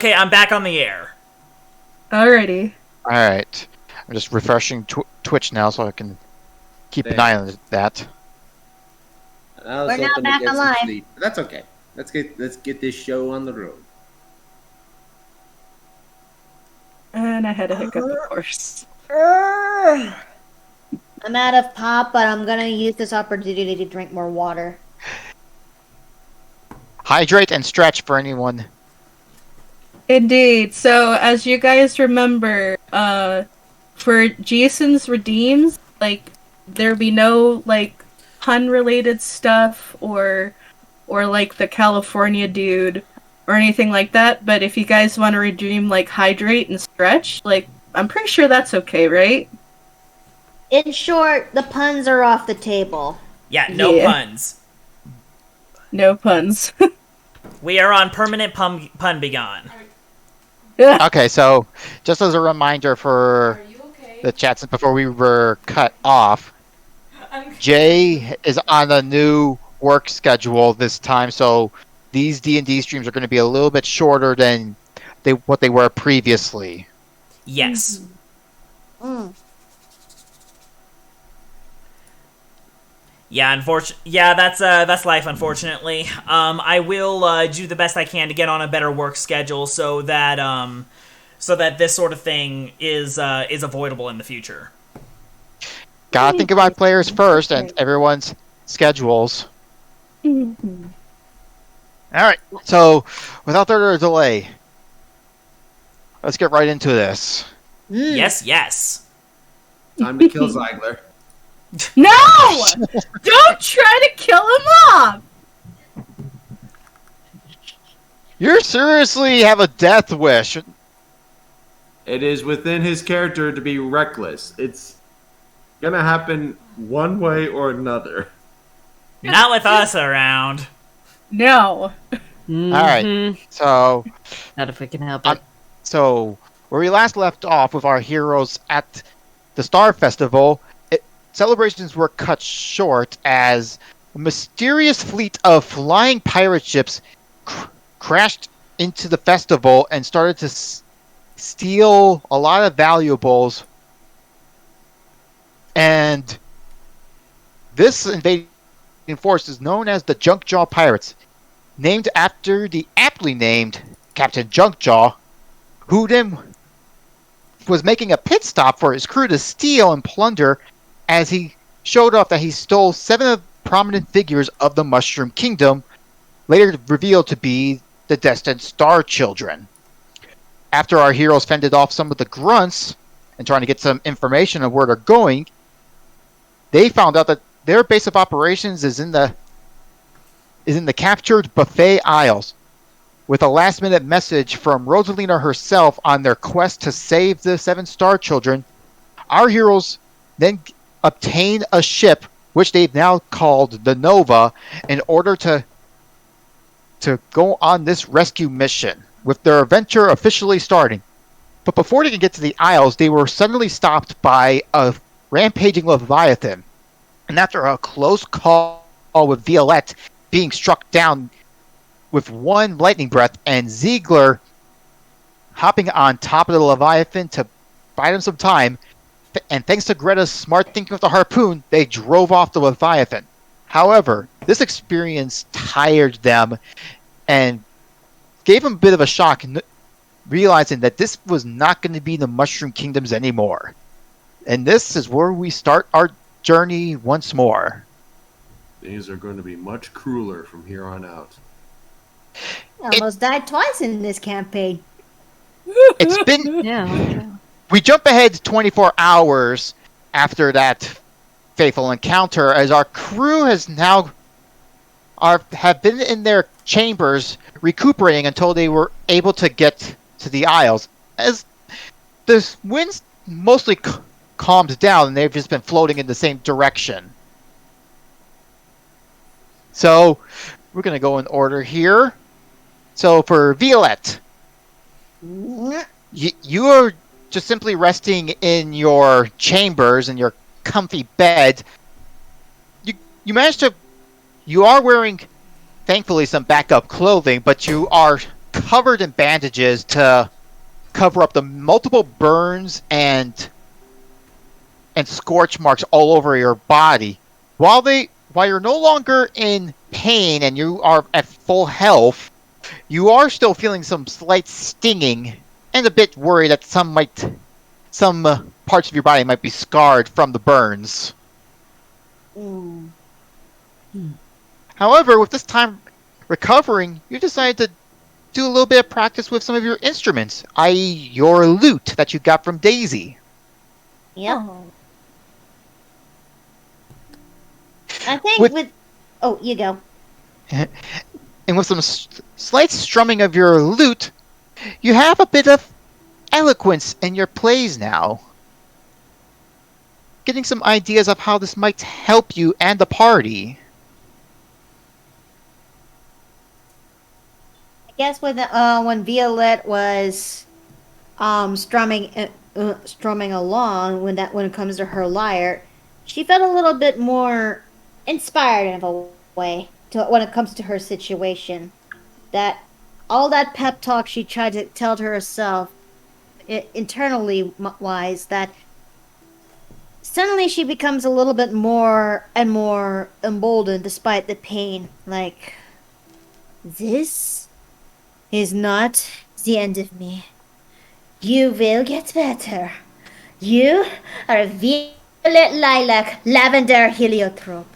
Okay, I'm back on the air. Alrighty. Alright. I'm just refreshing Twitch now so I can keep an eye on that. We're now back alive. That's okay. Let's get this show on the road. And I had a hiccup, of course. I'm out of pop, but I'm gonna use this opportunity to drink more water. Hydrate and stretch for anyone. Indeed. So, as you guys remember, for Jason's redeems, there'll be no, pun-related stuff, or the California dude, or anything like that, but if you guys want to redeem, hydrate and stretch, I'm pretty sure that's okay, right? In short, the puns are off the table. Yeah, no puns. No puns. We are on permanent pun begone. Okay, so just as a reminder for the chats before we were cut off, Jay is on a new work schedule this time, so these D&D streams are going to be a little bit shorter than what they were previously. Yes. Yeah, that's life, unfortunately. I will do the best I can to get on a better work schedule so that this sort of thing is avoidable in the future. Gotta think about players first and everyone's schedules. Alright, so without further delay, let's get right into this. Yes. Time to kill Ziegler. No! Don't try to kill him off! You seriously have a death wish. It is within his character to be reckless. It's gonna happen one way or another. Not with us around. No. Alright, so... Not if we can help it. So, where we last left off with our heroes at the Star Festival, celebrations were cut short as a mysterious fleet of flying pirate ships crashed into the festival and started to steal a lot of valuables. And this invading force is known as the Junkjaw Pirates, named after the aptly named Captain Junkjaw, who then was making a pit stop for his crew to steal and plunder as he showed off that he stole 7 of the prominent figures of the Mushroom Kingdom, later revealed to be the destined Star Children. After our heroes fended off some of the grunts and trying to get some information on where they're going, they found out that their base of operations is in the captured Buffet Isles, with a last-minute message from Rosalina herself on their quest to save the 7 Star Children. Our heroes then obtain a ship, which they've now called the Nova, in order to go on this rescue mission, with their adventure officially starting. But before they could get to the Isles, they were suddenly stopped by a rampaging Leviathan. And after a close call with Violette being struck down with one lightning breath, and Ziegler hopping on top of the Leviathan to buy them some time, and thanks to Greta's smart thinking with the harpoon, they drove off the Leviathan. However, this experience tired them and gave them a bit of a shock, realizing that this was not going to be the Mushroom Kingdoms anymore. And this is where we start our journey once more. Things are going to be much crueler from here on out. I almost died twice in this campaign. It's been... Yeah. We jump ahead 24 hours after that fateful encounter, as our crew have been in their chambers recuperating until they were able to get to the Isles. As the winds mostly calmed down, and they've just been floating in the same direction. So, we're going to go in order here. So, for Violette, you are just simply resting in your chambers, in your comfy bed. You managed to... You are wearing, thankfully, some backup clothing, but you are covered in bandages to cover up the multiple burns and scorch marks all over your body. While you're no longer in pain and you are at full health, you are still feeling some slight stinging and a bit worried that some parts of your body might be scarred from the burns. However, with this time recovering, you decided to do a little bit of practice with some of your instruments, i.e. your lute that you got from Daisy. Yep. Oh. I think Oh, you go. And with some slight strumming of your lute, you have a bit of eloquence in your plays now. Getting some ideas of how this might help you and the party. I guess when Violette was strumming along when it comes to her lyre, she felt a little bit more inspired in a way when it comes to her situation. That all that pep talk she tried to tell to herself, internally wise, that suddenly she becomes a little bit more and more emboldened despite the pain. Like, this is not the end of me. You will get better. You are violet lilac lavender heliotrope.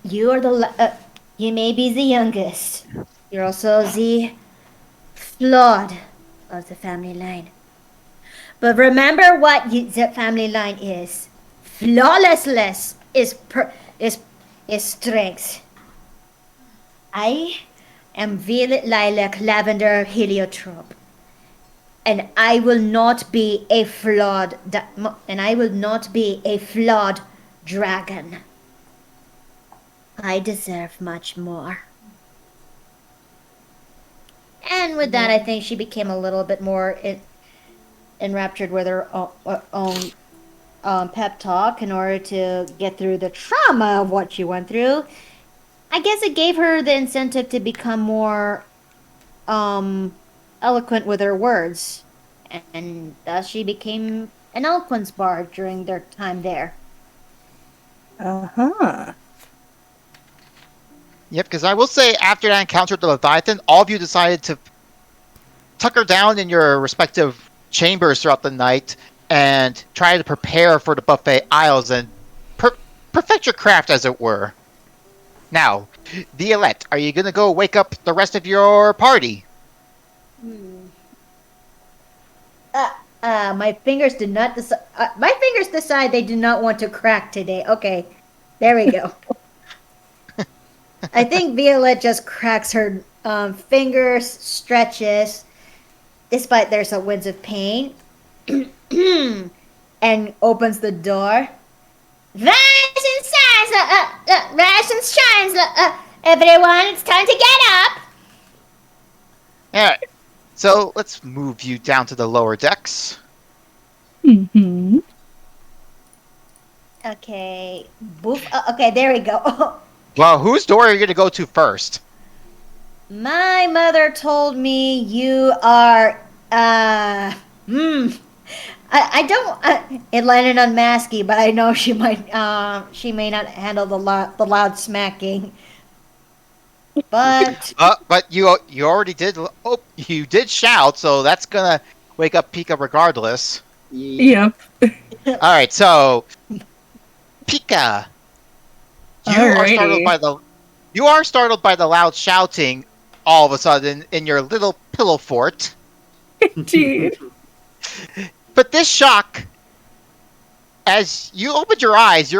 You are you may be the youngest. You're also the flawed of the family line. But remember what the family line is. Flawlessness is strength. I am violet lilac lavender heliotrope. And I will not be a flawed dragon. I deserve much more. And with that, I think she became a little bit more enraptured with her own pep talk in order to get through the trauma of what she went through. I guess it gave her the incentive to become more eloquent with her words. And thus she became an eloquence bard during their time there. Uh-huh. Yep, because I will say, after that encounter with the Leviathan, all of you decided to tucker down in your respective chambers throughout the night and try to prepare for the buffet aisles and perfect your craft, as it were. Now, Violette, are you going to go wake up the rest of your party? My fingers did not decide. My fingers decide they do not want to crack today. Okay, there we go. I think Violette just cracks her fingers, stretches, despite there's some winds of pain, and opens the door. Rise and shine, rise and shine, everyone! It's time to get up. All right. So let's move you down to the lower decks. Mm-hmm. Okay, boof. Okay, there we go. Well, whose door are you going to go to first? My mother told me you are, I don't, it landed on Masky, but I know she may not handle the loud smacking. But... but you already did, you did shout, so that's going to wake up Pika regardless. Yep. Alright, so, Pika, you are startled by the loud shouting all of a sudden in your little pillow fort. Indeed. But this shock, as you opened your eyes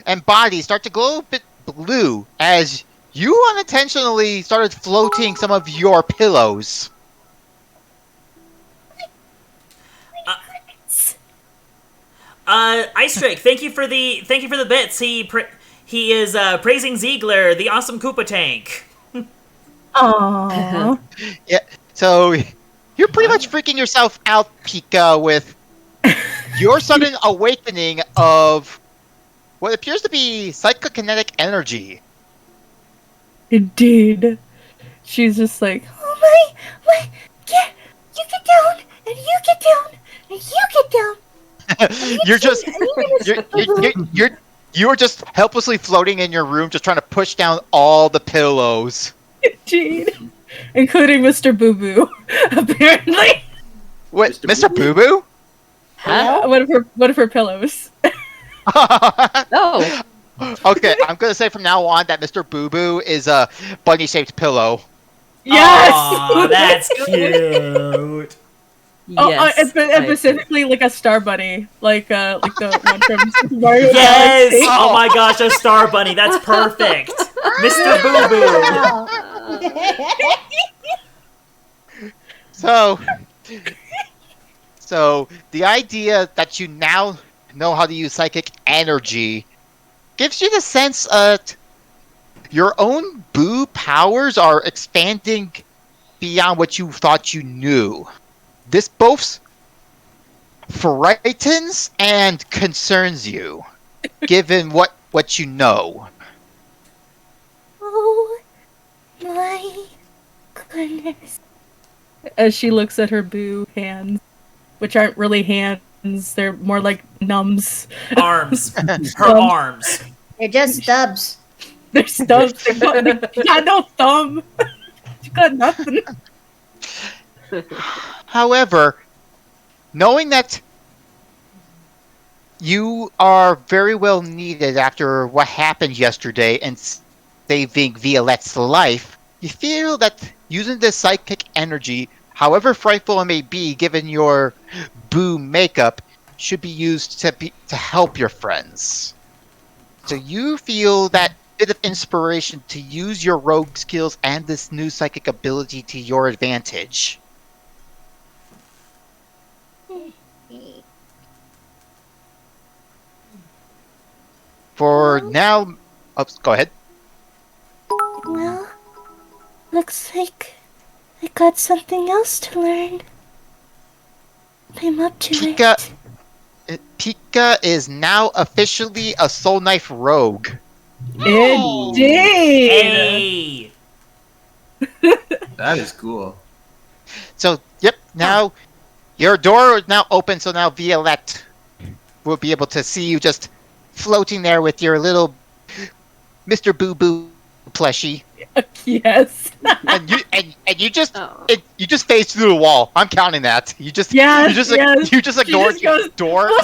and body start to glow a bit blue as you unintentionally started floating some of your pillows. Ice Drake, thank you for the bits. He is praising Ziegler, the awesome Koopa tank. Aww. Yeah, so you're pretty much freaking yourself out, Pika, with your sudden awakening of what appears to be psychokinetic energy. Indeed. she's just like, Oh my, get, you get down, and you get down, and you get down. You're just you're just helplessly floating in your room, just trying to push down all the pillows. Gene, including Mr. Boo Boo, apparently. What, Mr. Mr. Boo Boo? Hello? One of her pillows. Oh, Okay, I'm gonna say from now on that Mr. Boo Boo is a bunny-shaped pillow. Yes. Aw, that's cute. yes. And specifically like a star bunny, like the one from Super Mario Yes! Galaxy. Oh my gosh, a star bunny. That's perfect. Mr. Boo Boo. So the idea that you now know how to use psychic energy gives you the sense that your own boo powers are expanding beyond what you thought you knew. This both frightens and concerns you, given what you know. Oh my goodness. As she looks at her boo hands, which aren't really hands, they're more like numbs. Arms. Her arms. They're just stubs. They're stubs. She got no thumb. She got nothing. However, knowing that you are very well needed after what happened yesterday and saving Violette's life, you feel that using this psychic energy, however frightful it may be given your boo makeup, should be used to help your friends. So you feel that bit of inspiration to use your rogue skills and this new psychic ability to your advantage. For now, go ahead. Well, looks like I got something else to learn. I'm up to Pika, Pika is now officially a Soul Knife rogue. Indeed. Hey! That is cool. So, yep, now your door is now open, so now Violette will be able to see you just floating there with your little Mr. Boo Boo plushie. Yes. And you just Oh. you just phase through the wall. I'm counting that. You just Yes, you just yes. you just ignore just goes, the door. Well,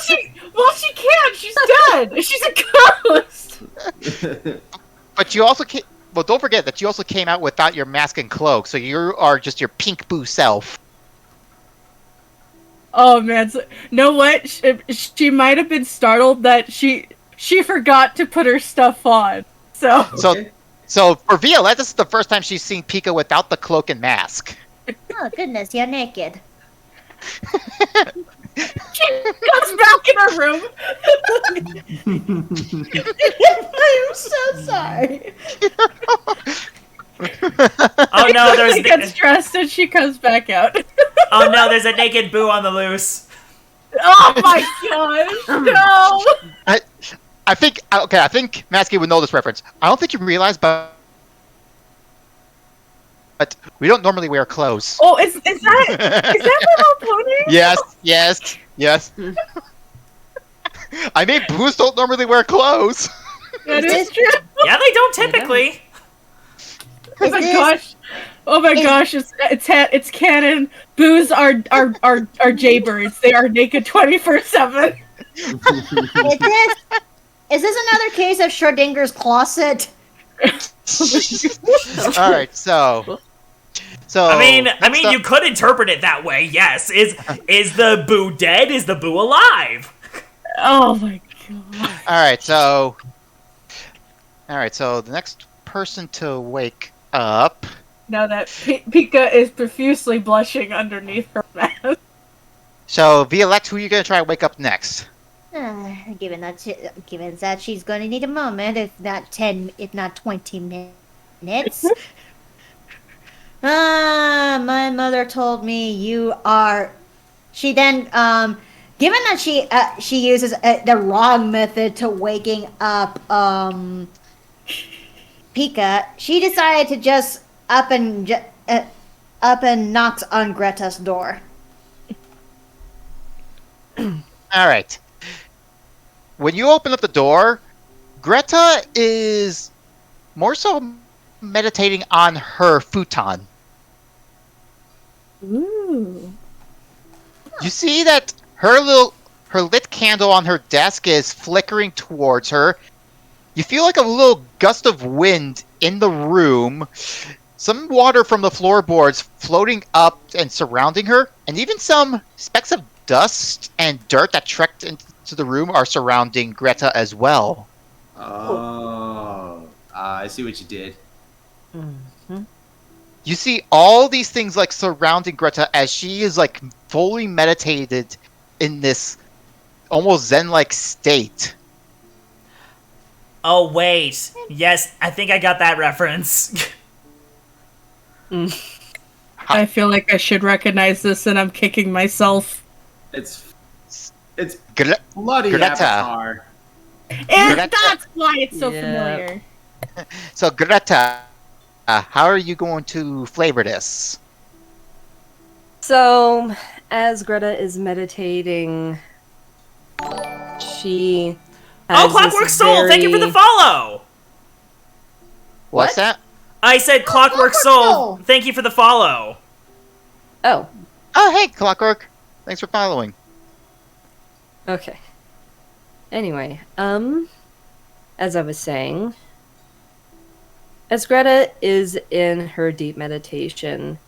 she can't. She's dead. She's a ghost. But you also came. Well, don't forget that you also came out without your mask and cloak, so you are just your pink boo self. Oh man, know what? She might have been startled that she forgot to put her stuff on. So So for Violette, this is the first time she's seen Pika without the cloak and mask. Oh goodness, you're naked. she goes back in her room. I'm so sorry. Oh no, there's She gets dressed and she comes back out. oh no, there's a naked boo on the loose. Oh my gosh, no! I think Masky would know this reference. I don't think you realize, but we don't normally wear clothes. Oh, is that the whole pony? Yes. I mean, boos don't normally wear clothes. That is true. Yeah, they don't typically. Oh my gosh! Oh my gosh! It's canon. Boos are jaybirds. They are naked 24/7. Is this another case of Schrodinger's closet? All right, so I mean, next you could interpret it that way. Yes, is the boo dead? Is the boo alive? Oh my god! All right, so the next person to wake up. Now that Pika is profusely blushing underneath her mask. So Violette, who are you gonna try to wake up next? Given that she's going to need a moment, if not 20 minutes. My mother told me you are. She then, given that she uses the wrong method to waking up Pika, she decided to just up and up and knocks on Greta's door. All right. When you open up the door, Greta is more so meditating on her futon. Ooh. You see that her lit candle on her desk is flickering towards her. You feel like a little gust of wind in the room. Some water from the floorboards floating up and surrounding her, and even some specks of dust and dirt that trekked into the room are surrounding Greta as well. Oh, I see what you did. Mm-hmm. You see all these things like surrounding Greta as she is like fully meditated in this almost zen-like state. Oh wait, yes, I think I got that reference. I feel like I should recognize this, and I'm kicking myself. It's Gre- bloody Greta. Avatar. And Greta. that's why it's so Yeah. familiar. So Greta, how are you going to flavor this? So, as Greta is meditating, she has Oh, Clockwork this Soul, thank you for the very- follow! What's What? that? I said Clockwork Clockwork Soul, Soul. thank you for the follow. Oh, Oh, hey, Clockwork. Thanks for following. okay. Anyway, as I was saying, as Greta is in her deep meditation,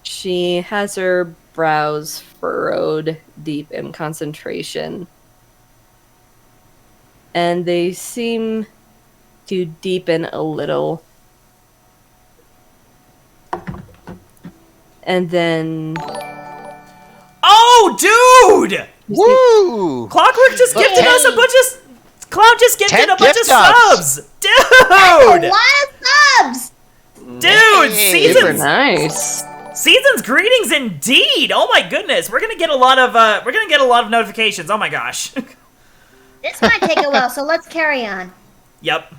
she has her brows furrowed deep in concentration. And they seem to deepen a little. And then Oh, dude! Woo! Clockwork just gifted us a bunch of... Cloud just gifted 10 a bunch of gift subs. subs! A Dude! lot of subs. Dude, Hey. super seasons... nice. Season's greetings indeed! Oh my goodness, we're gonna get a lot of notifications, oh my gosh. This might take a while, so let's carry on. Yep.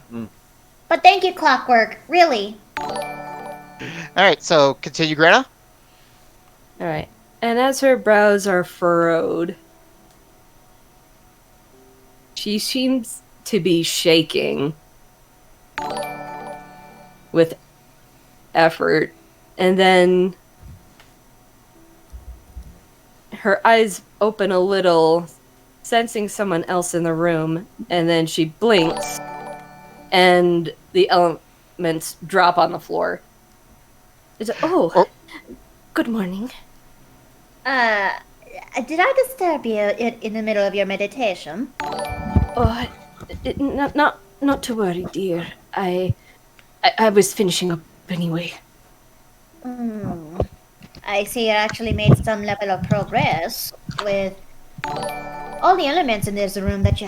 But thank you, Clockwork. Really. All right, so continue, Greta. Alright. And as her brows are furrowed, she seems to be shaking with effort. And then her eyes open a little, sensing someone else in the room. And then she blinks, and the elements drop on the floor. It's, Oh. good morning. Did I disturb you in the middle of your meditation? Oh, not to worry, dear. I was finishing up anyway. I see you actually made some level of progress with all the elements in this room that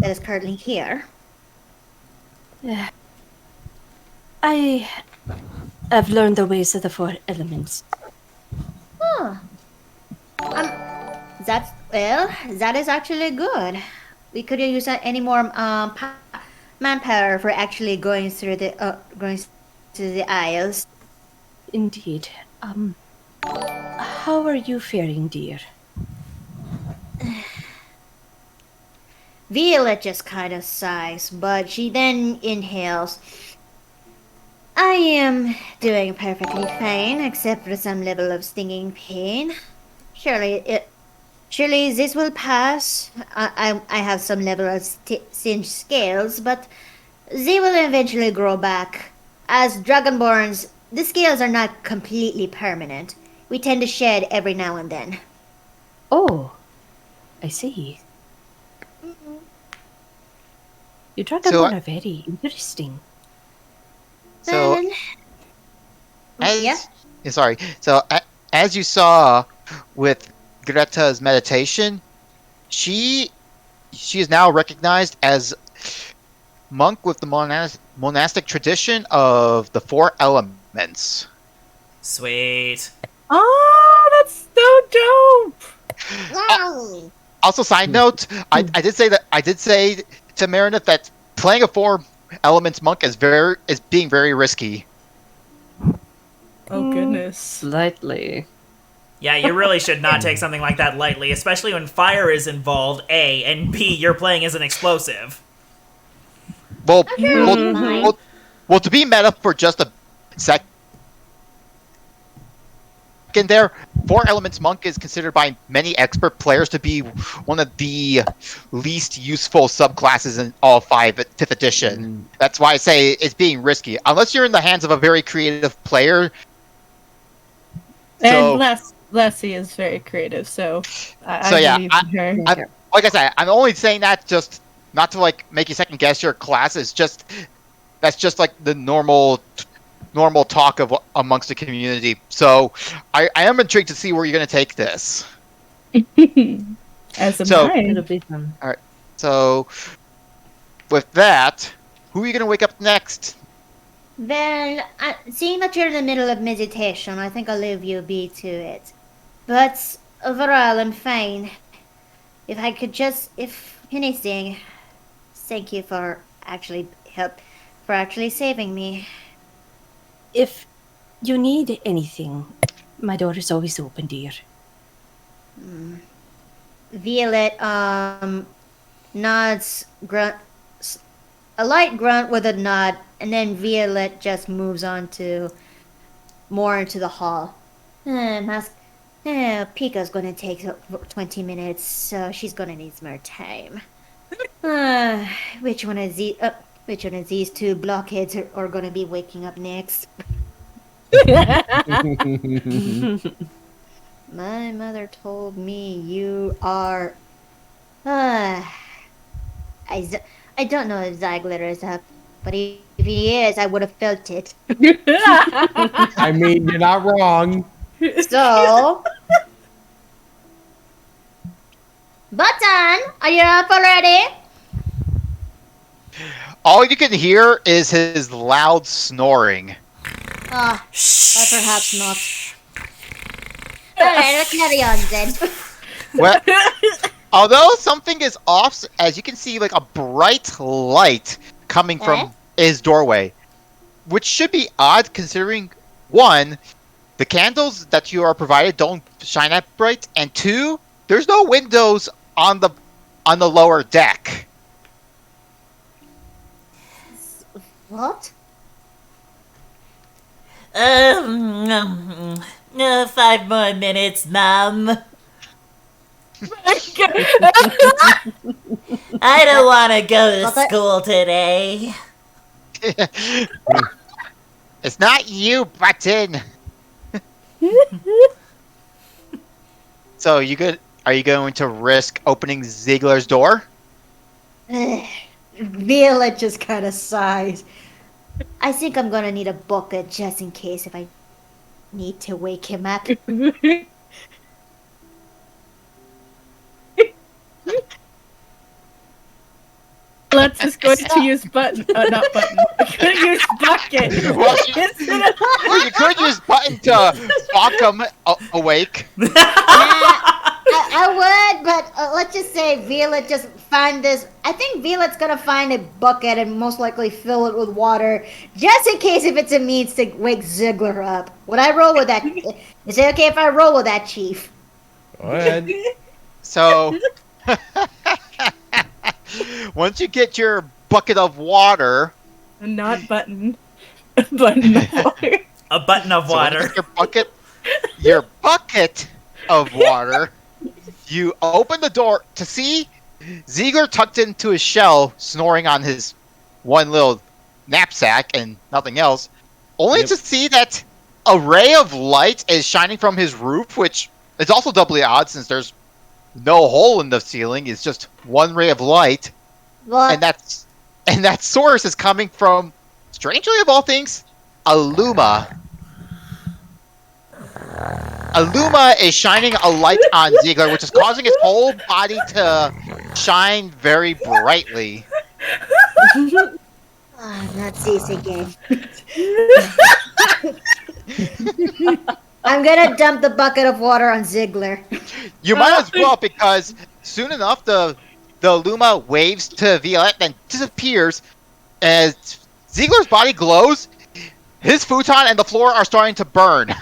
is currently here. I have learned the ways of the four elements. Huh. That is actually good. We could use any more manpower for actually going through the aisles. Indeed. How are you faring, dear? Violet just kind of sighs, but she then inhales. I am doing perfectly fine, except for some level of stinging pain. Surely this will pass. I have some level of singed scales, but they will eventually grow back. As Dragonborns, the scales are not completely permanent. We tend to shed every now and then. Oh, I see. You Dragonborn are very interesting. So, Then- as as you saw with Greta's meditation, she is now recognized as monk with the monastic tradition of the four elements. Sweet. Oh, that's so dope! Wow. Also, side note, I did say to Marinette that playing a four elements monk is being very risky. Oh goodness. Slightly. Yeah, you really should not take something like that lightly, especially when fire is involved, A, and B, you're playing as an explosive. Well, sure well, it's fine. well, to be meta for just a second there, Four Elements Monk is considered by many expert players to be one of the least useful subclasses in all 5th edition. That's why I say it's being risky. Unless you're in the hands of a very creative player. And Lassie is very creative, so I yeah, believe in her. Like I said, I'm only saying that just not to like make you second guess your class. It's just that's just like the normal talk of amongst the community. So I am intrigued to see where you're going to take this. As am So- I. It'll be fun. So with that, who are you going to wake up next? Well, seeing that you're in the middle of meditation, I think I'll leave you be to it. But overall, I'm fine. If I could just, if anything, thank you for actually saving me. If you need anything, my door is always open, dear. Violet nods, a light grunt with a nod, and then Violet just moves on to more into the hall. Pika's gonna take 20 minutes, so she's gonna need some more time. Which one of these two blockheads are gonna be waking up next? My mother told me you are. I don't know if Ziegler is up, but if he is, I would have felt it. I mean, you're not wrong. So, Button, are you up already? All you can hear is his loud snoring. Or perhaps not. Alright, let's carry on then. Well, although something is off, as you can see, like a bright light coming from his doorway, which should be odd considering, one, the candles that you are provided don't shine that bright, and two, there's no windows on the lower deck. What? 5 more minutes, Mom. I don't want to go to school today. It's not you, Button. So are you going to risk opening Ziegler's door? Violet just kind of sighs. I think I'm gonna need a bucket just in case if I need to wake him up. Let's just going to use button. Not button. We're going to use bucket. Well, you could use Button to walk him awake. I would, but let's just say Violet just find this. I think Violet's gonna find a bucket and most likely fill it with water, just in case if it's a means to wake Ziegler up. Would I roll with that? Is it okay if I roll with that, Chief? Go ahead. So, once you get your bucket of water, Not button. Button of water. A button of water. So your bucket of water, you open the door to see Ziegler tucked into his shell, snoring on his one little knapsack and nothing else, only to see that a ray of light is shining from his roof, which is also doubly odd since there's no hole in the ceiling. It's just one ray of light, What? and that source is coming from, strangely of all things, a Luma. A Luma is shining a light on Ziegler, which is causing his whole body to shine very brightly. Not this again. I'm gonna dump the bucket of water on Ziegler. You might as well, because soon enough the Luma waves to Violet, then disappears as Ziegler's body glows. his futon and the floor are starting to burn.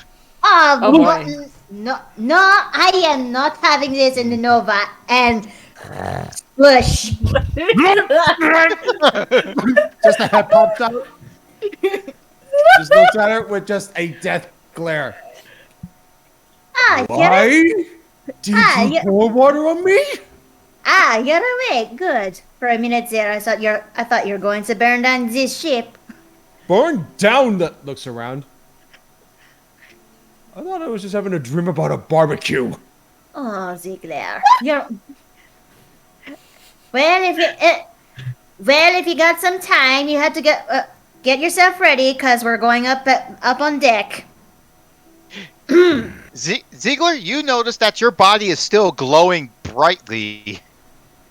Oh, boy. No, I am not having this in the Nova. And push. Just a head pops out. Just looks at her with just a death glare. Why did you pour water on me? You're awake. Good. For a minute there, I thought you were going to burn down this ship. Burn down. That looks around. I thought I was just having a dream about a barbecue. Oh, Ziegler, you're. Well, if you got some time, you have to get yourself ready, cause we're going up on deck. Ziegler, you notice that your body is still glowing brightly.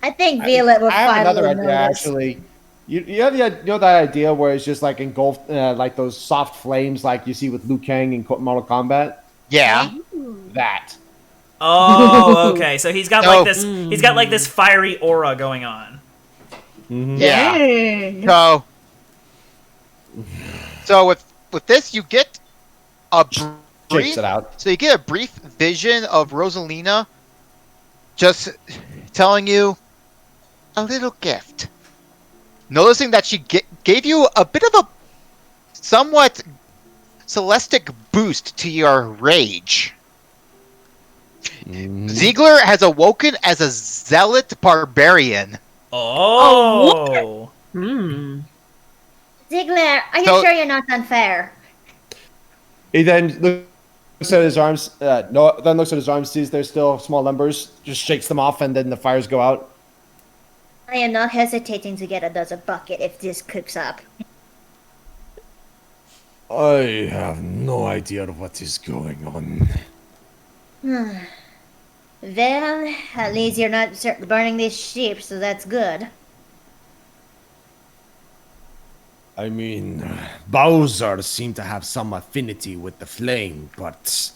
I think Violet will I have finally another idea, notice. actually. You have that idea where it's just like engulfed, like those soft flames, like you see with Liu Kang in Mortal Kombat. Yeah. That. Oh, okay. So he's got like this. He's got like this fiery aura going on. Yeah. Dang. So with this, you get a Shakes brief. it out. So you get a brief vision of Rosalina, just telling you a little gift. Noticing that she gave you a bit of a somewhat celestic boost to your rage. Ziegler has awoken as a zealot barbarian. Oh. Ziegler, are you So- sure you're not unfair? He then looks at his arms. Then looks at his arms, sees there's still small embers, just shakes them off, and then the fires go out. I am not hesitating to get another bucket if this cooks up. I have no idea what is going on. Well, at least you're not burning this ship, so that's good. I mean, Bowser seemed to have some affinity with the flame, but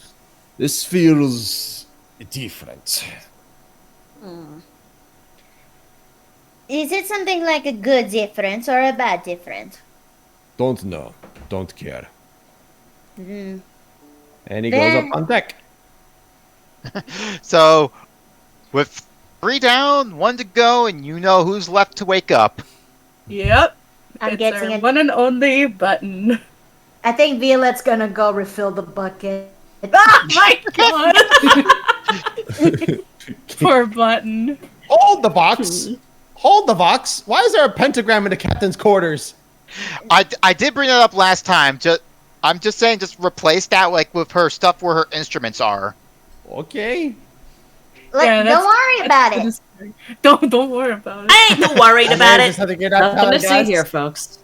this feels different. Is it something like a good difference or a bad difference? Don't know. Don't care. Mm. And he goes up on deck. So, with 3 down, 1 to go, and you know who's left to wake up. Yep. I'm It's guessing our it. one and only Button. I think Violet's gonna go refill the bucket. Oh my god! Poor Button. Hold the box! Hold the box! Why is there a pentagram in the captain's quarters? I did bring that up last time. I'm just saying, just replace that like with her stuff where her instruments are. Okay. Don't worry about it. Don't worry about it. I ain't too worried about Just it. have to get out Nothing to of see here, folks.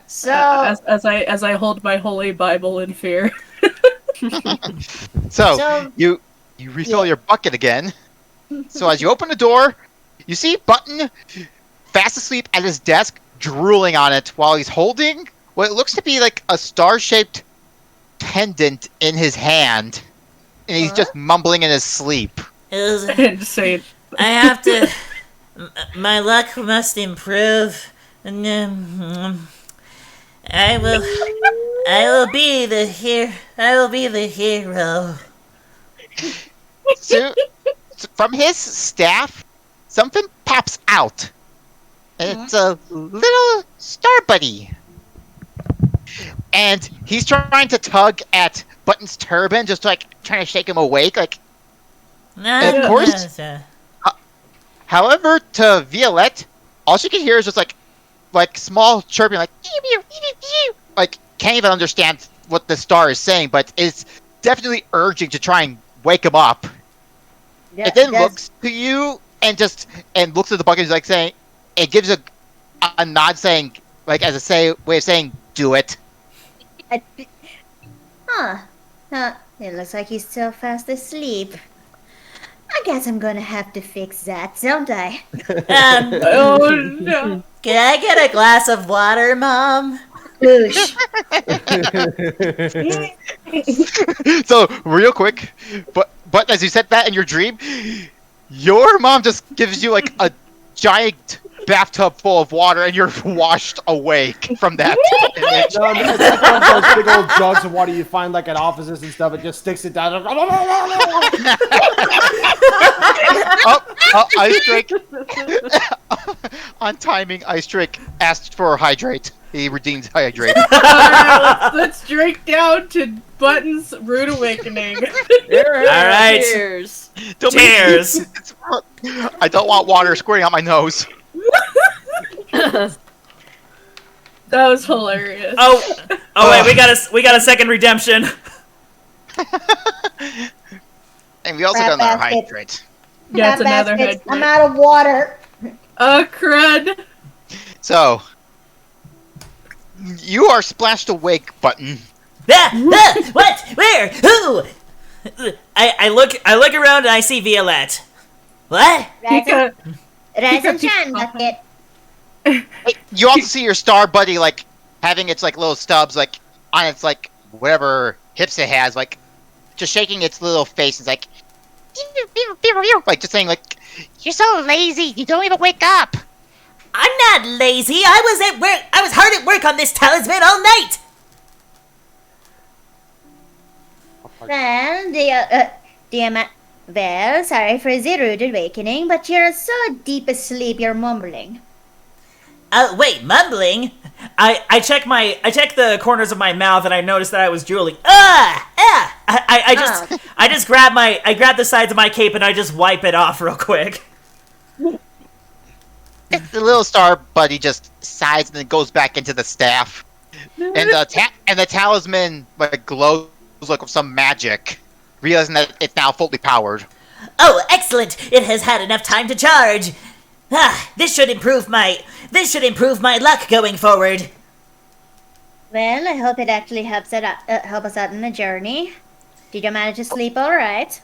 So, As I hold my holy Bible in fear. So you refill your bucket again. So as you open the door, you see Button fast asleep at his desk, drooling on it while he's holding what looks to be like a star-shaped pendant in his hand, and he's just mumbling in his sleep. Insane. I have to. My luck must improve. And I will be the hero. So from his staff, something pops out, and it's a little star buddy. And he's trying to tug at Button's turban, just like trying to shake him awake. Like, of course. However, to Violette, all she can hear is just like small chirping, like can't even understand what the star is saying, but it's definitely urging to try and wake him up. yeah, It then that's- looks to you and looks at the bucket, like saying, it gives a nod, saying, like as a way of saying, "Do it." It looks like he's still fast asleep. I guess I'm gonna have to fix that, don't I? Oh no. Can I get a glass of water, Mom? Boosh. So real quick, but as you said that in your dream, your mom just gives you like a giant bathtub full of water and you're washed awake from that image. No, it's like one of those big old jugs of water you find like at offices and stuff. It just sticks it down. Ice Drake. On timing, Ice Drake asked for hydrate. He redeemed hydrate. Alright, let's drink down to Button's Rude Awakening. All right. Cheers. Cheers. I don't want water squirting out my nose. That was hilarious. Oh wait, we got a second redemption. And we also got another hydrate. Yeah, it's Crap another baskets, I'm head. out of water. Crud. So, you are splashed awake, Button. What? Where? Who? I look around and I see Violette. What? Pika, Rise and Pika, shine, Pika. bucket. You also see your star buddy, like, having its, like, little stubs, like, on its, like, whatever hips it has, like, just shaking its little face. It's like, just saying, like, you're so lazy, you don't even wake up. I'm not lazy. I was at work. I was hard at work on this talisman all night. Well, sorry for the rude awakening, but you're so deep asleep you're mumbling. Wait, mumbling? I check the corners of my mouth and I noticed that I was drooling. I just grab the sides of my cape and I just wipe it off real quick. The little star buddy just sighs and then goes back into the staff. And the talisman, like, glows like with some magic, realizing that it's now fully powered. Oh, excellent! It has had enough time to charge. This should improve my luck going forward. Well, I hope it actually help us out in the journey. Did you manage to sleep all right?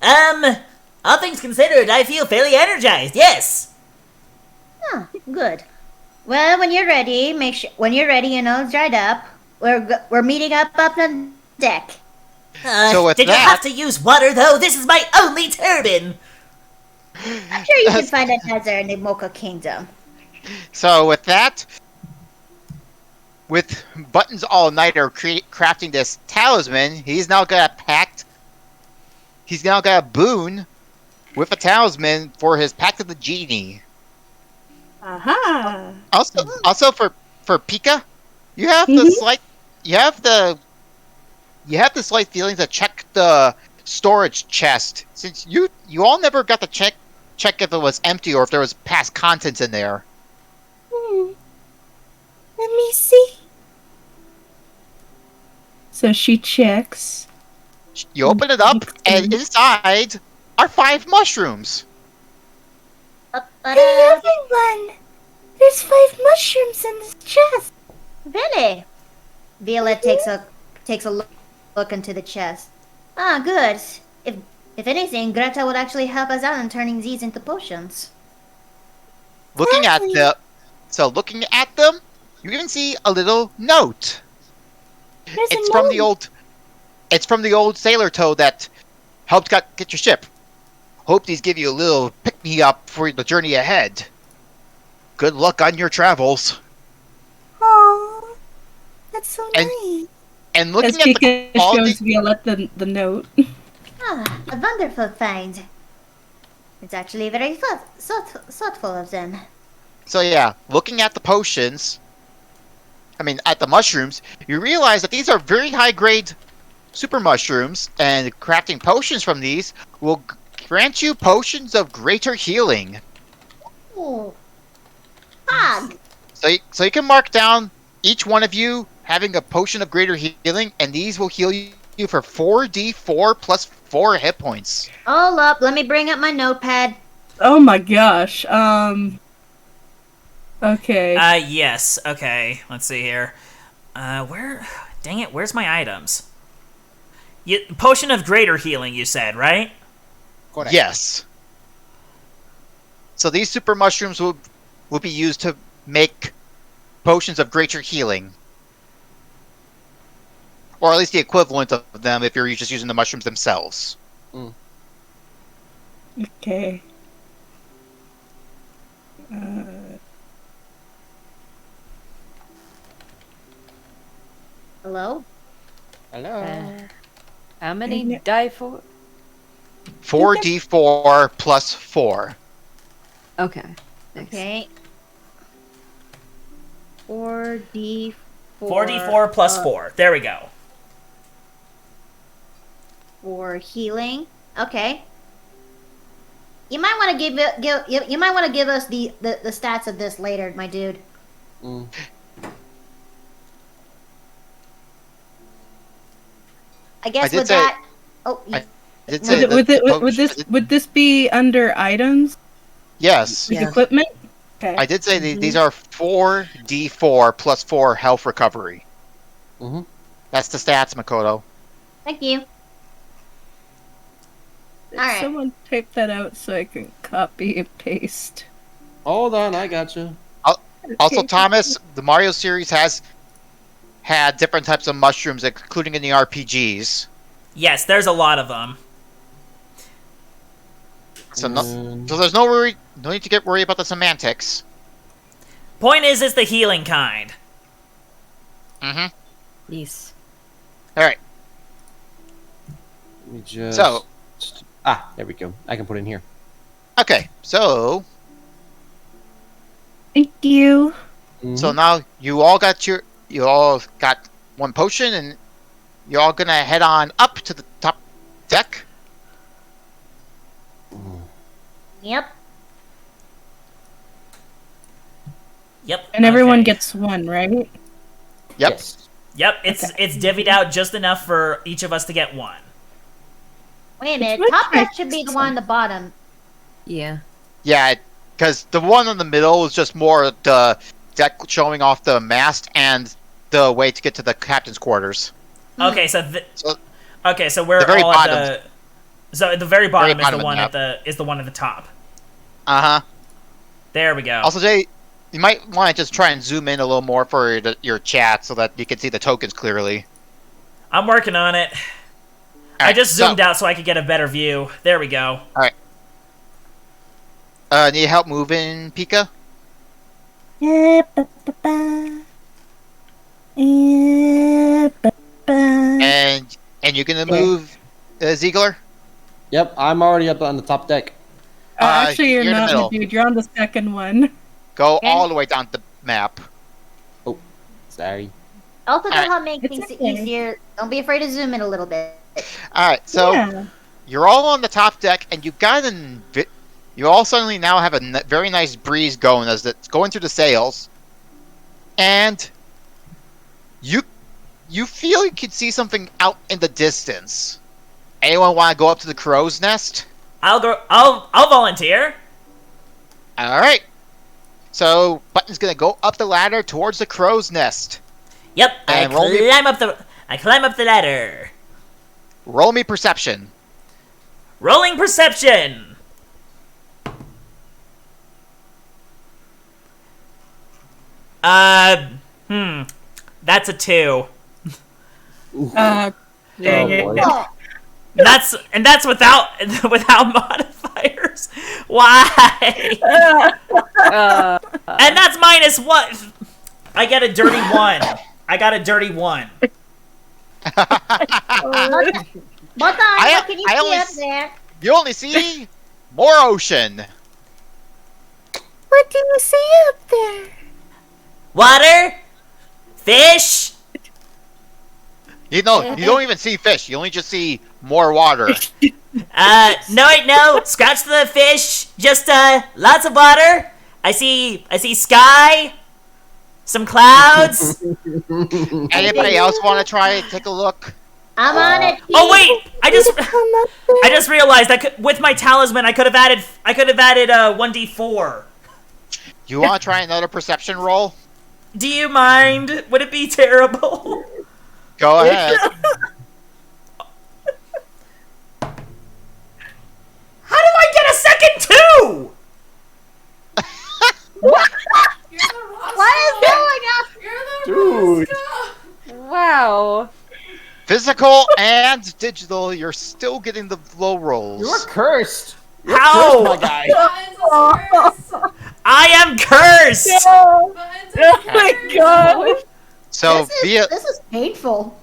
All things considered, I feel fairly energized. Yes. Huh, good. Well, when you're ready, and all dried up, we're meeting up on deck. So with did you that- have to use water though? This is my only turban. I'm sure you can find another in the Mocha Kingdom. So with that, with Button's all-nighter crafting this talisman, he's now got a boon with a talisman for his Pact of the Genie. Aha. Also for Pika, you have the slight feeling to check the storage chest, since you all never got to check if it was empty or if there was past contents in there. Let me see. So she checks. You open it up, and inside are 5 mushrooms. Hey, everyone! There's 5 mushrooms in this chest. really? Violet takes a look into the chest. Ah, good. If anything, Greta would actually help us out in turning these into potions. Looking at them, you even see a little note. It's from the old sailor toad that helped get your ship. Hope these give you a little pick-me-up for the journey ahead. Good luck on your travels. Oh, that's so nice. And looking As at the Pika quality, shows Violet the note. Ah, a wonderful find. It's actually very thoughtful of them. so yeah, looking at the potions, at the mushrooms, you realize that these are very high-grade super mushrooms, and crafting potions from these will grant you potions of greater healing. Ooh. Hog! So you can mark down each one of you having a potion of greater healing, and these will heal you for 4d4 plus 4 hit points. Hold up, let me bring up my notepad. Oh my gosh. Okay. Yes. Okay. Let's see here. Dang it, where's my items? Potion of greater healing, you said, right? Correct. Yes. So these super mushrooms will be used to make potions of greater healing. Or at least the equivalent of them if you're just using the mushrooms themselves. Okay. Hello? How many die for? 4d4 plus 4. Okay. Thanks. Okay. 4d4. 4d4 plus 4. There we go. For healing. Okay. You might want to you might want to give us the stats of this later, my dude. I guess with that. Would this be under items? Yes. Like equipment? Okay. I did say these are 4d4 plus 4 health recovery. That's the stats, Makoto. Thank you. Alright. Someone type that out so I can copy and paste. Hold on, I got you. Also, Thomas, the Mario series has had different types of mushrooms, including in the RPGs. Yes, there's a lot of them. So there's no need to get worried about the semantics. Point is, it's the healing kind. Yes. All right. Let me just... So... there we go. I can put it in here. Okay, so... Thank you. So now you all got one potion, and you're all gonna head on up to the top deck. Yep. Yep. And everyone gets one, right? Yep. Yes. Yep, it's divvied out just enough for each of us to get one. Wait a minute. Top deck should be the one on the bottom. Yeah. Yeah, because the one in the middle is just more the deck showing off the mast and the way to get to the captain's quarters. Okay, so we're the very all bottom. at the very bottom is the one of is the one at the top. There we go. Also, Jay, you might want to just try and zoom in a little more for your chat so that you can see the tokens clearly. I'm working on it. I just zoomed out so I could get a better view. There we go. Alright. Need help moving, Pika? And you're gonna move, Ziegler? Yep, I'm already up on the top deck. Actually, you're not, dude. You're on the second one. Go all the way down the map. Oh, sorry. Also, to help make things easier, don't be afraid to zoom in a little bit. Alright, so you're all on the top deck, and you all suddenly now have a very nice breeze going as it's going through the sails. And you feel you could see something out in the distance. Anyone want to go up to the crow's nest? I'll go. I'll volunteer. All right. So Button's gonna go up the ladder towards the crow's nest. Yep. And I climb up the ladder. Roll me perception. Rolling perception. That's a 2. Dang it. Oh, That's without modifiers. Why? And that's -1. I get a dirty 1. I got a dirty 1. what can you see up there? You only see more ocean. What do you see up there? Water, fish. You don't even see fish. You only just see more water. No, scratch the fish. Just lots of water. I see sky, some clouds. Anybody else want to try and take a look? I'm on it. Oh wait, I just realized with my talisman I could have added 1d4. You want to try another perception roll? Do you mind? Would it be terrible? Go ahead. How do I get a second 2? What is going on? Dude. Wow. Physical and digital, you're still getting the low rolls. You're cursed. How? Cursed, my guy. I am cursed! Oh my god! So via This is painful.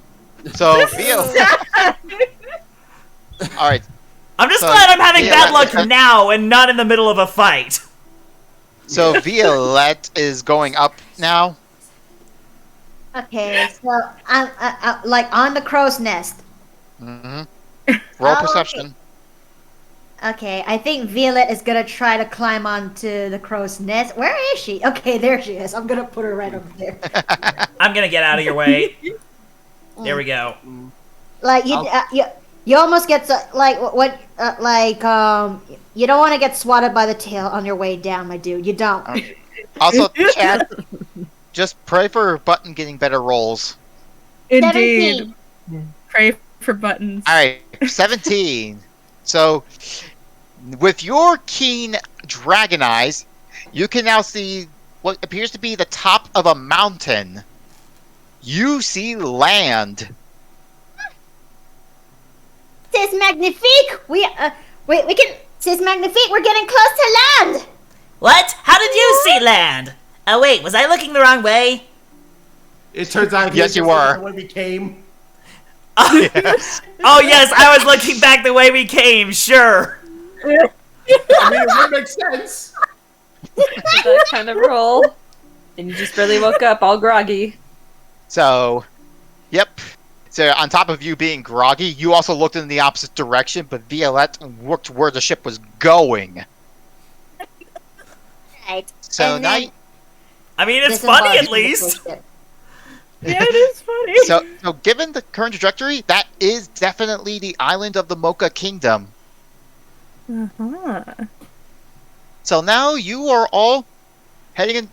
so via. All right. I'm just So, glad I'm having yeah, bad luck now and not in the middle of a fight. So Violette is going up now. Okay, so I'm like on the crow's nest. Mm-hmm. Roll Oh, perception. Okay, I think Violet is gonna try to climb onto the crow's nest. Where is she? Okay, there she is. I'm gonna put her right over there. I'm gonna get out of your way. There we go. Like you almost get you don't want to get swatted by the tail on your way down, my dude. You don't. Also, chat. Just pray for Button getting better rolls. Indeed. 17. Pray for buttons. All right, 17. So, with your keen dragon eyes, you can now see what appears to be the top of a mountain. You see land. C'est magnifique. We can. C'est magnifique. We're getting close to land. What? How did you see land? Oh wait, was I looking the wrong way? It turns out Yes, you were. when we came. Yes. Oh yes, I was looking back the way we came, sure. I mean, it would make sense. That kind of roll. And you just barely woke up all groggy. So, yep. So, on top of you being groggy, you also looked in the opposite direction, but Violette looked where the ship was going. Right. So And now, then I mean, it's disembark funny at from the least. cruise ship. Yeah, it is funny. so given the current trajectory, that is definitely the island of the Mocha Kingdom. Uh-huh. So now you are all heading in.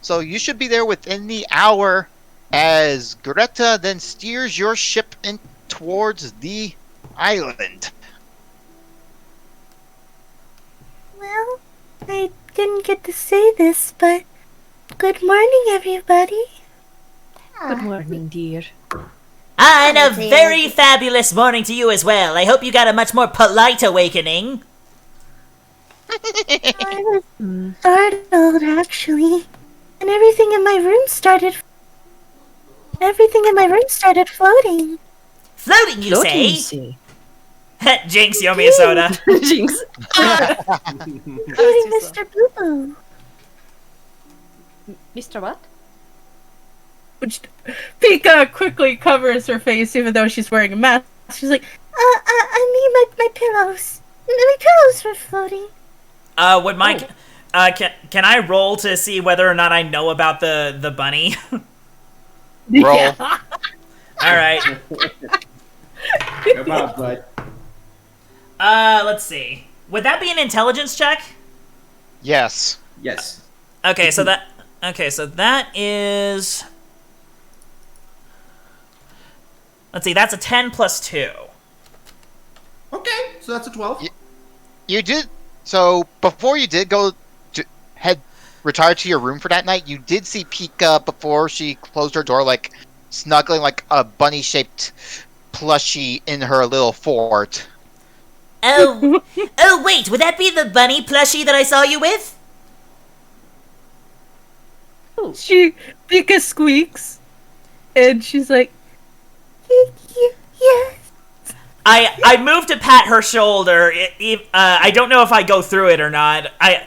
So you should be there within the hour as Greta then steers your ship in towards the island. Well, I didn't get to say this, but good morning, everybody. Good morning, dear. And a very fabulous morning to you as well. I hope you got a much more polite awakening. I was startled, actually, and everything in my room started floating. Floating, you say? Jinx, you owe me a soda. Jinx. Including Mr. Boo Boo. Mr. What? Which Pika quickly covers her face, even though she's wearing a mask. She's like, I mean my pillows. My pillows were floating. Would my... can I roll to see whether or not I know about the bunny? Roll. yeah. Alright. Come on, bud. Let's see. Would that be an intelligence check? Yes. Yes. Okay, so that is... Let's see, that's a 10 plus 2. Okay, so that's a 12. You did. So before you did go to retire to your room for that night, you did see Pika before she closed her door, like snuggling like a bunny-shaped plushie in her little fort. Oh, wait, would that be the bunny plushie that I saw you with? Pika squeaks, and she's like, Yes. I moved to pat her shoulder. I don't know if I go through it or not. I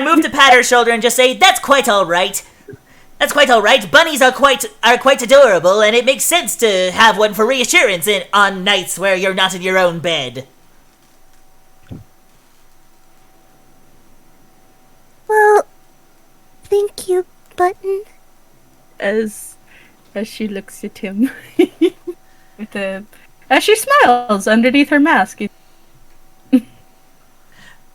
moved to pat her shoulder and just say, "That's quite all right. That's quite all right. Bunnies are quite adorable, and it makes sense to have one for reassurance on nights where you're not in your own bed." Well, thank you, Button. as she looks at him, as she smiles underneath her mask.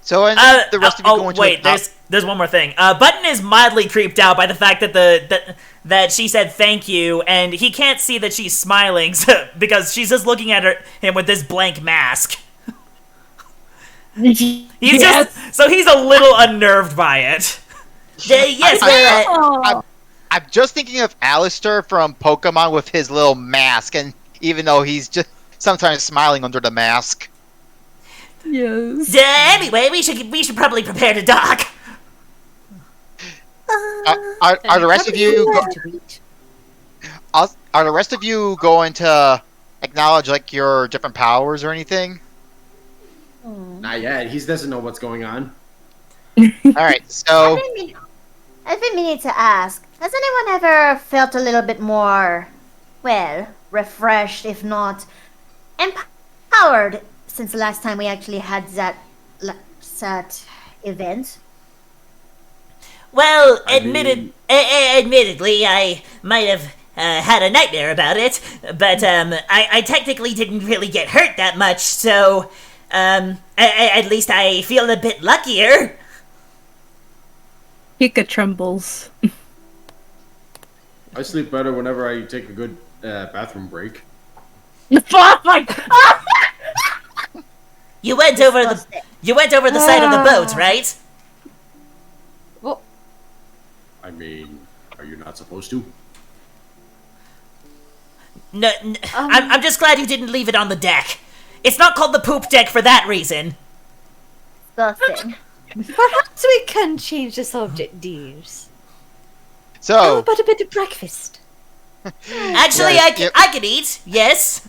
So and the rest of you go into wait, there's one more thing. Button is mildly creeped out by the fact that that she said thank you, and he can't see that she's smiling because she's just looking at him with this blank mask. He's he's a little unnerved by it. Yes, I'm just thinking of Alistair from Pokemon with his little mask, and even though he's just sometimes smiling under the mask. Yes. Anyway, we should probably prepare to dock. Are the rest of you are the rest of you going to acknowledge like your different powers or anything? Not yet. He doesn't know what's going on. All right, so I've been meaning to ask, has anyone ever felt a little bit more, well, refreshed, if not empowered, since the last time we actually had that event? Well, admittedly, I might have had a nightmare about it, but I technically didn't really get hurt that much, so at least I feel a bit luckier. Pika trembles. I sleep better whenever I take a good bathroom break. Oh my god! You went over the side of the boat, right? Well, I mean, are you not supposed to? No, I'm just glad you didn't leave it on the deck. It's not called the poop deck for that reason. Disgusting. perhaps we can change the subject, dears. How so about a bit of breakfast? Actually, Yes, I could eat. Yes.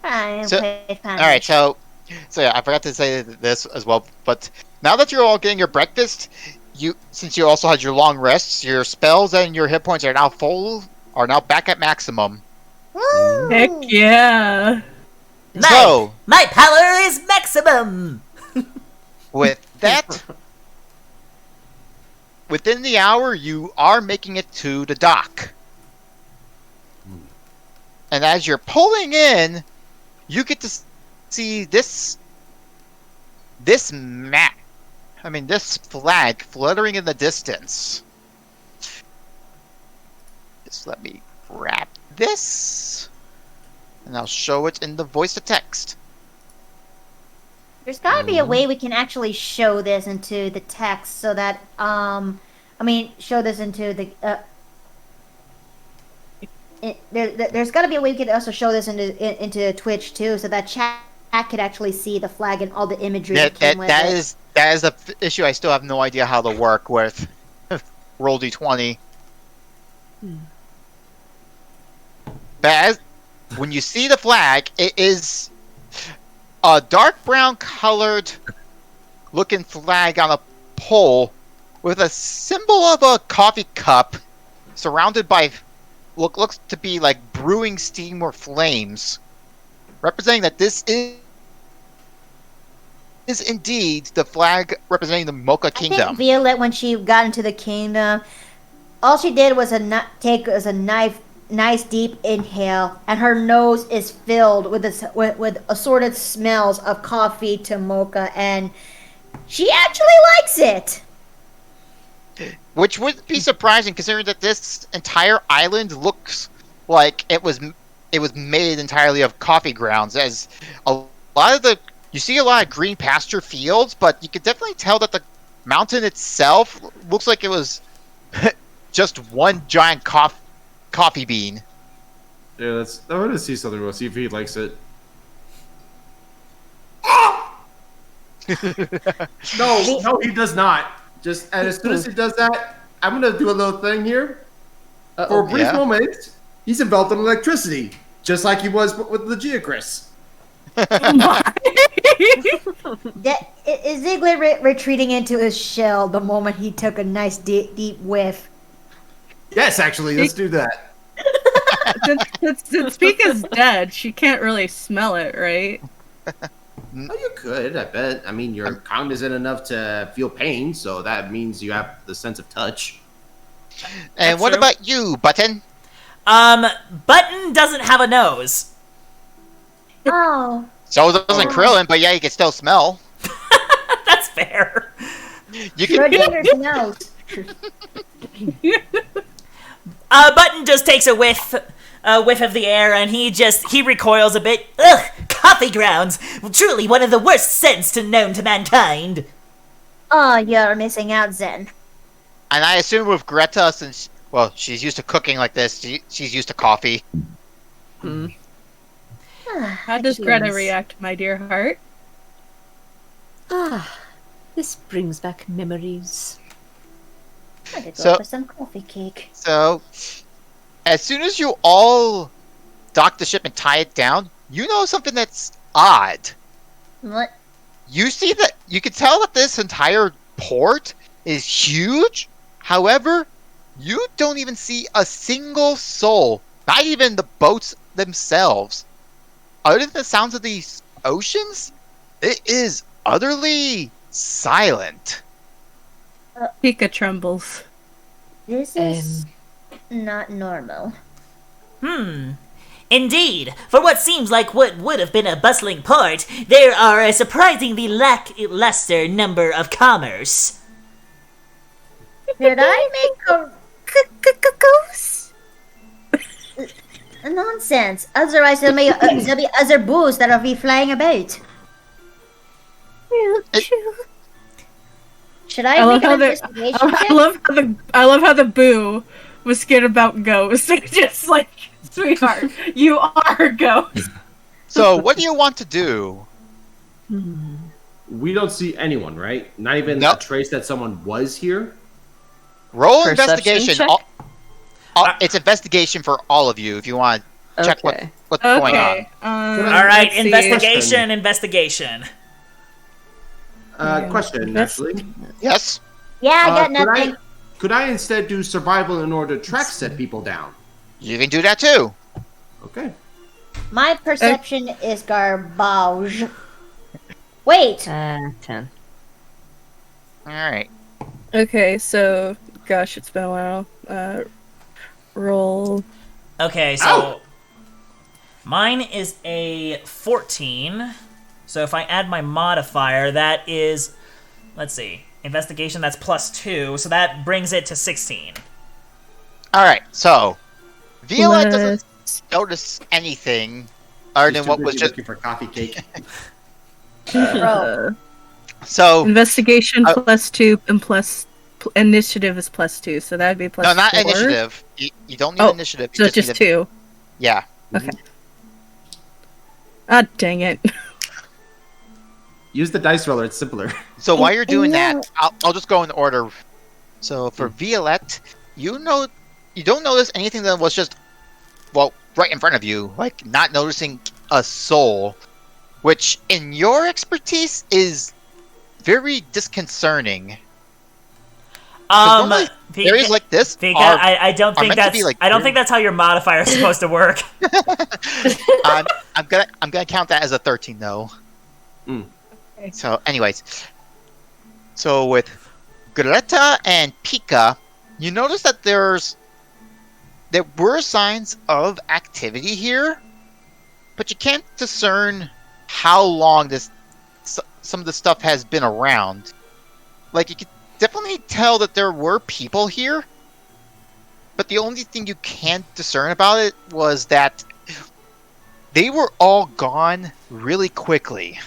Fine, So- okay, fine. all right, so yeah, I forgot to say this as well. But now that you're all getting your breakfast, since you also had your long rests, your spells and your hit points are now back at maximum. Woo! Heck yeah. So My power is maximum. with that, within the hour, you are making it to the dock. And as you're pulling in, you get to see this map. I mean, this flag fluttering in the distance. Just let me grab this, and I'll show it in the voice to text. There's gotta be a way we can actually show this into the text so that, show this into the, there's gotta be a way we could also show this into Twitch too, so that chat could actually see the flag and all the imagery that came with it. That is a issue I still have no idea how to work with. Roll d20. But when you see the flag, it is a dark brown colored looking flag on a pole with a symbol of a coffee cup surrounded by looks to be like brewing steam or flames, representing that this is indeed the flag representing the Mocha I Kingdom. think Violet, when she got into the kingdom, all she did was take a nice deep inhale, and her nose is filled with assorted smells of coffee to mocha, and she actually likes it. Which would be surprising, considering that this entire island looks like it was made entirely of coffee grounds. As you see a lot of green pasture fields, but you can definitely tell that the mountain itself looks like it was just one giant coffee bean. Yeah, I want to see something. We'll see if he likes it. No, he does not. And as soon as he does that, I'm gonna do a little thing here. For a brief moment, he's enveloped in electricity, just like he was with the Geocris. Is Ziegler retreating into his shell the moment he took a nice deep whiff? Yes, actually, let's do that. Since Pika's dead, she can't really smell it, right? Oh, you could, I bet. I mean, you're cognizant enough to feel pain, so that means you have the sense of touch. And what about you, Button? Button doesn't have a nose. Oh. So doesn't Krillin, but yeah, you can still smell. That's fair. You can. Schrodinger's nose. Button just takes a whiff of the air, and he recoils a bit. Ugh, coffee grounds. Truly one of the worst scents known to mankind. Oh, you're missing out, Zen. And I assume with Greta, since she's used to cooking like this, she's used to coffee. How does Greta react, my dear heart? This brings back memories. I'm gonna go So- for some coffee cake. So, as soon as you all dock the ship and tie it down, you know something that's odd. What? You see that you can tell that this entire port is huge. However, you don't even see a single soul, not even the boats themselves. Other than the sounds of these oceans, it is utterly silent. Pika trembles. This is not normal. Indeed, for what seems like what would have been a bustling port, there are a surprisingly lackluster number of commerce. Should I make a Goose? nonsense? Otherwise, there'll be other bulls that'll be flying about. True. Should I make an I investigation check? love how the boo was scared about ghosts. Just like, sweetheart, you are a ghost. So, what do you want to do? We don't see anyone, right? Not even Nope. a trace that someone was here. Roll Perception investigation. check? It's investigation for all of you if you want to check Okay. what's going on. Okay. All right, let's see. investigation. Question, Invest- actually. Yes. Yeah, I got Could nothing. Could I instead do survival in order to track set people down? You can do that too. Okay. My perception is garbage. Wait, 10. All right. Okay, so gosh, it's been a while. Roll. Okay, so mine is a 14. So if I add my modifier, that is, let's see, investigation, that's +2, so that brings it to 16. All right. So, Violet doesn't Plus- notice anything other She's than too what was busy just. looking for coffee cake. uh, So investigation +2 and initiative is +2, so that'd be +4. no, not initiative. You don't need Oh, initiative. You So it's just need 2. Yeah. Okay. Ah, dang it. Use the dice roller. It's simpler. So while you're doing know. that, I'll just go in order. So for Violet, you don't notice anything that was just right in front of you, like not noticing a soul, which in your expertise is very disconcerting. Normally, areas like this Vika, are I don't think meant to that's be, like, I don't very- think that's how your modifier is supposed to work. I'm gonna count that as a 13 though. Mm. Okay. So, anyways, so with Greta and Pika, you notice that there were signs of activity here, but you can't discern how long some of the stuff has been around. Like, you could definitely tell that there were people here, but the only thing you can't discern about it was that they were all gone really quickly.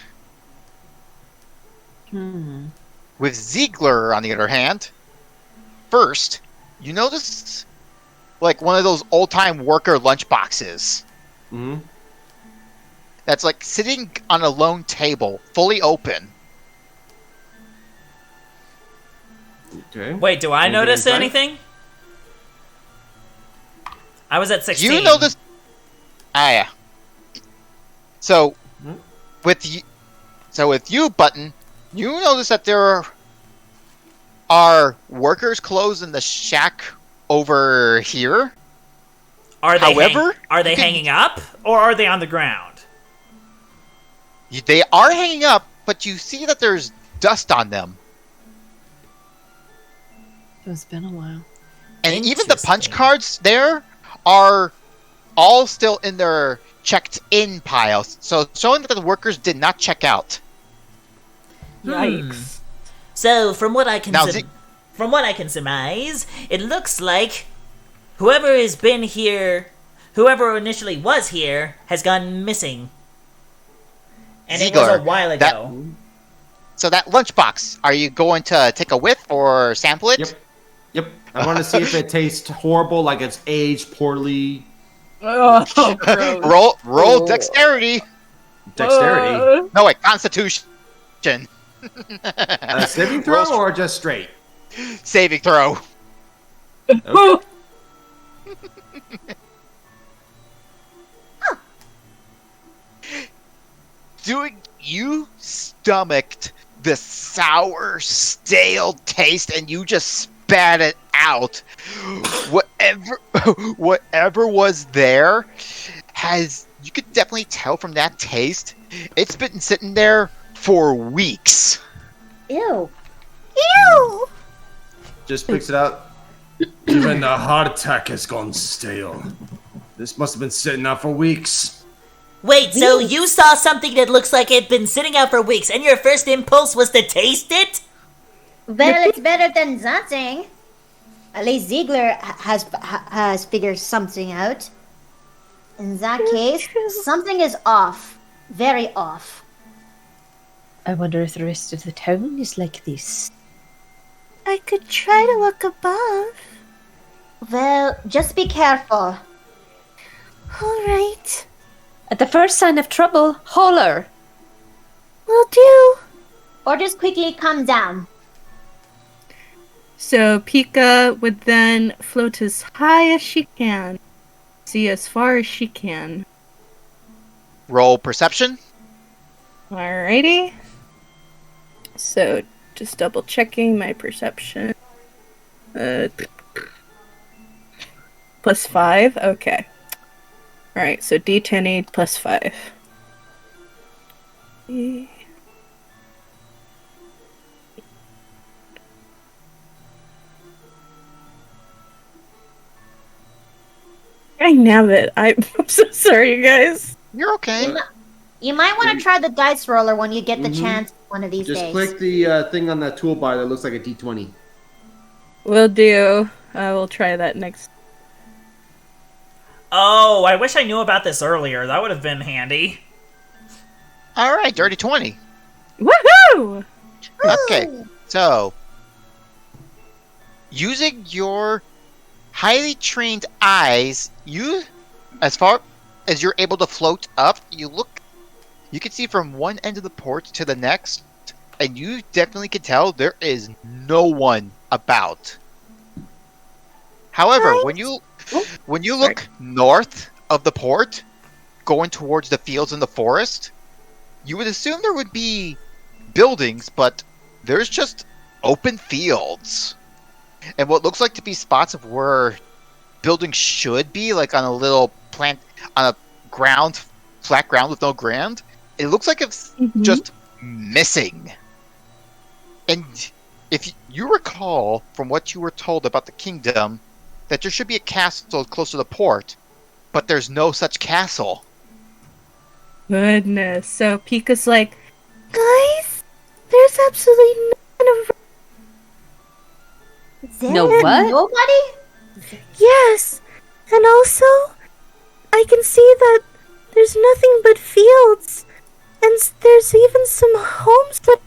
With Ziegler, on the other hand, first, you notice like one of those old-time worker lunchboxes Mm-hmm. that's like sitting on a lone table, fully open. Okay. Wait, do I Anything notice inside? anything? I was at 16. You notice? Yeah. So, Mhm. with you, Button, you notice that there are workers' clothes in the shack over here. Are they However, are they you can- hanging up or are they on the ground? They are hanging up, but you see that there's dust on them. It's been a while. And even the punch Interesting. cards there are all still in their checked in piles. So showing that the workers did not check out. Yikes. So from what I can Now, from what I can surmise, it looks like whoever has been here, whoever initially was here, has gone missing. And it was Ziegler, a while ago. So that lunchbox, are you going to take a whiff or sample it? Yep. Yep. I want to see if it tastes horrible, like it's aged poorly. Oh, gross. Roll Oh. dexterity. Dexterity. No, wait, constitution. A saving throw or just straight? Saving throw. Oh, You stomached the sour, stale taste, and you just spat it out. Whatever was there you could definitely tell from that taste. It's been sitting there for weeks. Ew. Ew! Just picks it out. Even the hardtack has gone stale. This must have been sitting out for weeks. Wait, so you saw something that looks like it'd been sitting out for weeks, and your first impulse was to taste it? Well, it's better than nothing. At least Ziegler has figured something out. In that case, something is off. Very off. I wonder if the rest of the town is like this. I could try to look above. Well, just be careful. Alright. At the first sign of trouble, holler. Will do. Or just quickly come down. So Pika would then float as high as she can, see as far as she can. Roll perception. Alrighty. So just double checking my perception. +5. Okay. Alright, so D10 +5. I nabbed it. I'm so sorry, you guys. You're okay. You might want to try the dice roller when you get the chance one of these Just days. click the thing on that toolbar that looks like a D20. Will do. I will try that next. Oh, I wish I knew about this earlier. That would have been handy. All right, dirty 20. Woohoo! Okay, so using your highly trained eyes, as far as you're able to float up, you can see from one end of the port to the next, and you definitely can tell there is no one about. However, when you look north of the port, going towards the fields and the forest, you would assume there would be buildings, but there's just open fields. And what looks like to be spots of where buildings should be, like on a little plant, on a flat ground with no ground, it looks like it's just missing. And if you recall from what you were told about the kingdom, that there should be a castle close to the port, but there's no such castle. Goodness. So Pika's like, Guys, there's absolutely none of. No what? Nobody? Yes, and also, I can see that there's nothing but fields, and there's even some homes that.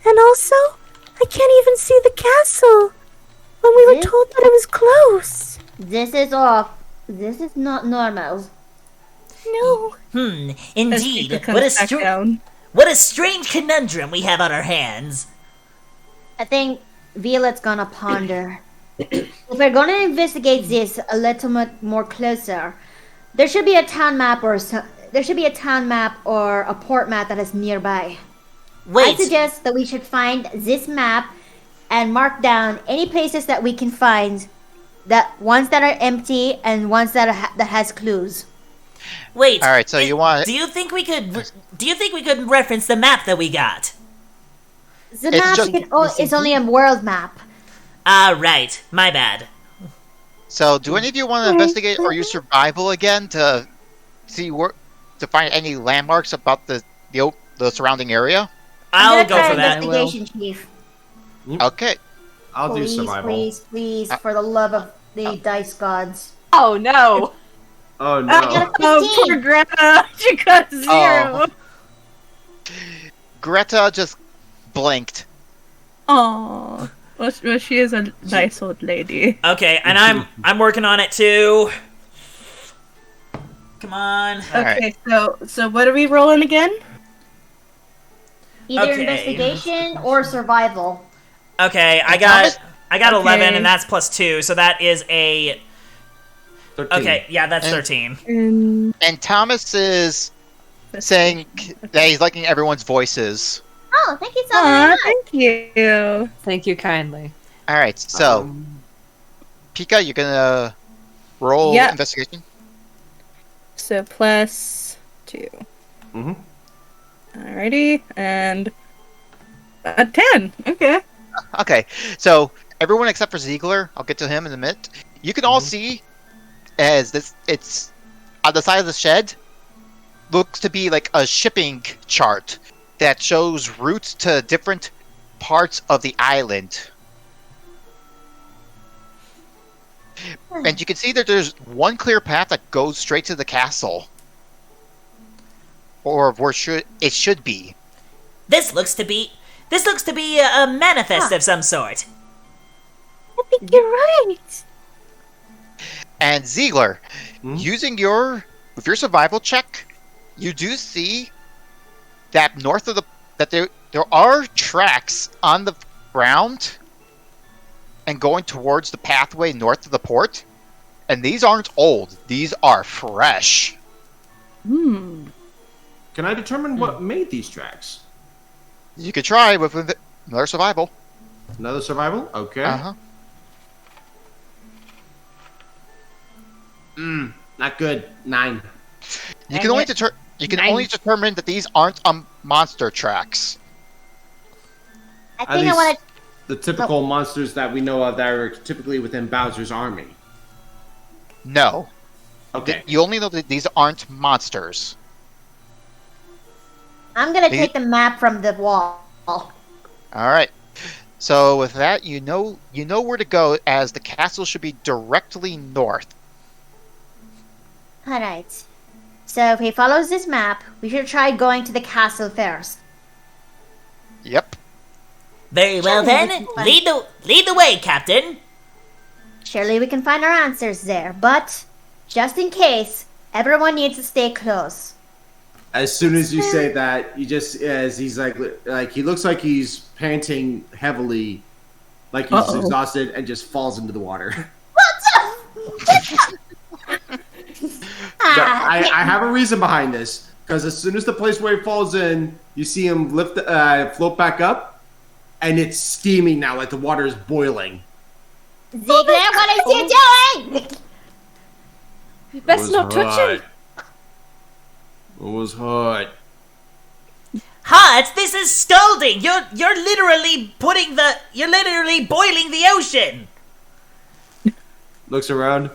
And also, I can't even see the castle when we were told that it was close. This is off. This is not normal. No. Indeed. Pika comes back down. What a strange conundrum we have on our hands. I think Violet's gonna ponder. If we're gonna investigate this a little bit more closer, there should be a town map or a port map that is nearby. Wait. I suggest that we should find this map and mark down any places that we can find, that ones that are empty and ones that has clues. Wait. All right, so you want? Do you think we could reference the map that we got? The map is only a world map. Ah, right. My bad. So, do any of you want to investigate or use survival again to see to find any landmarks about the surrounding area? I'll go for that. Investigation, Chief. Okay. I'll do survival. Please, for the love of the dice gods. Oh no! Oh no. I got a 15. Oh, poor Greta. She got 0. Oh. Greta just blinked. Oh. Well, she is a nice old lady. Okay, and I'm working on it too. Come on. Okay, so what are we rolling again? Either Okay. investigation or survival. Okay, I got 11, and that's plus 2, so that is a... 13. Okay, yeah, that's 13. And Thomas is saying that he's liking everyone's voices. Oh, thank you so very much. Thank you. Thank you kindly. All right, so Pika, you're gonna roll Yep. investigation. So plus 2. Mm-hmm. Alrighty, and a 10. Okay. Okay, so everyone except for Ziegler, I'll get to him in a minute. You can all see as this, it's on the side of the shed, looks to be like a shipping chart that shows routes to different parts of the island. And you can see that there's one clear path that goes straight to the castle. Or where it should be. This looks to be a manifest of some sort. I think you're right. And Ziegler, with your survival check, you do see that north of that there are tracks on the ground and going towards the pathway north of the port, and these aren't old; these are fresh. Hmm. Can I determine what made these tracks? You could try with another survival. Another survival? Okay. Uh-huh. Not good. 9. You can only determine that these aren't monster tracks. I Are think I these want to. the typical monsters that we know of that are typically within Bowser's army? No. Okay. You only know that these aren't monsters. I'm gonna take the map from the wall. All right. So with that, you know where to go, as the castle should be directly north. All right. So if he follows this map, we should try going to the castle first. Yep. Very well then, lead the way, Captain. Surely we can find our answers there, but just in case, everyone needs to stay close. As soon as you say that, you just as he's like he looks like he's panting heavily, like he's exhausted, and just falls into the water. I have a reason behind this, because as soon as the place where he falls in, you see him float back up, and it's steaming now, like the water is boiling. Ziegler, what is you doing? Best not touch him. It was hot. Hot? This is scalding. You're literally boiling the ocean. Looks around.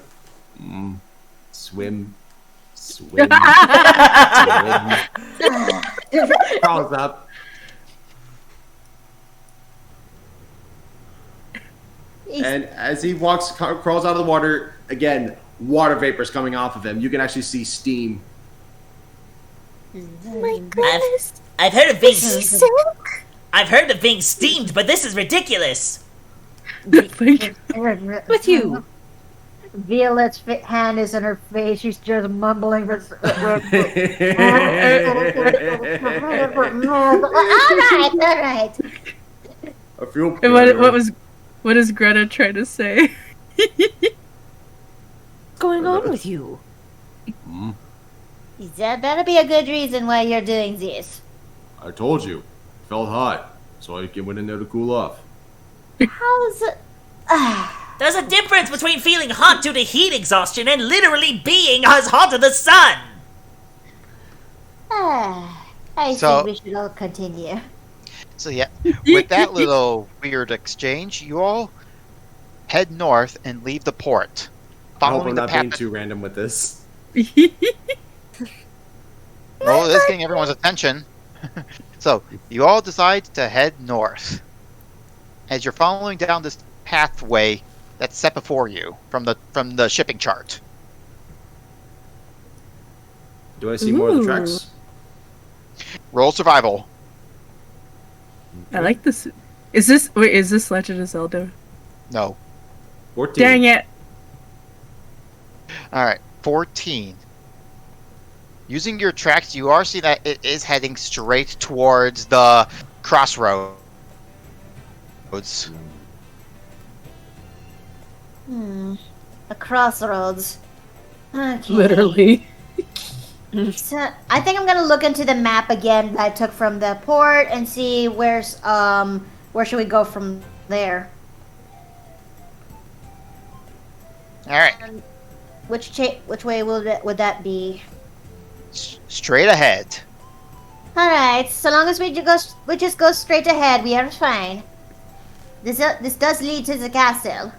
Swim. Swim. Crawls up. And as he crawls out of the water, again, water vapors coming off of him. You can actually see steam. Oh my goodness. I've heard of being Sick. I've heard of being steamed, but this is ridiculous. With you. Violet's hand is in her face. She's just mumbling. All right. I feel And what is Greta trying to say? What's going on with you? There better be a good reason why you're doing this. I told you. It felt hot, so I went in there to cool off. How's it? There's a difference between feeling hot due to heat exhaustion and literally being as hot as the sun. I So- think we should all continue. So yeah, with that little weird exchange, you all head north and leave the port, I hope I'm following the not being path. too random with this. Well, this is getting everyone's attention. So you all decide to head north as you're following down this pathway that's set before you from the shipping chart. Do I see more of the tracks? Roll survival. I like this. Is this Legend of Zelda? No. 14. Dang it! All right. 14. using your tracks, you are seeing that it is heading straight towards the crossroads. The crossroads. Okay. Literally. So I think I'm gonna look into the map again that I took from the port and see where should we go from there. All right, Which way would that be? straight ahead. All right. So long as we just go straight ahead, we are fine. This does lead to the castle.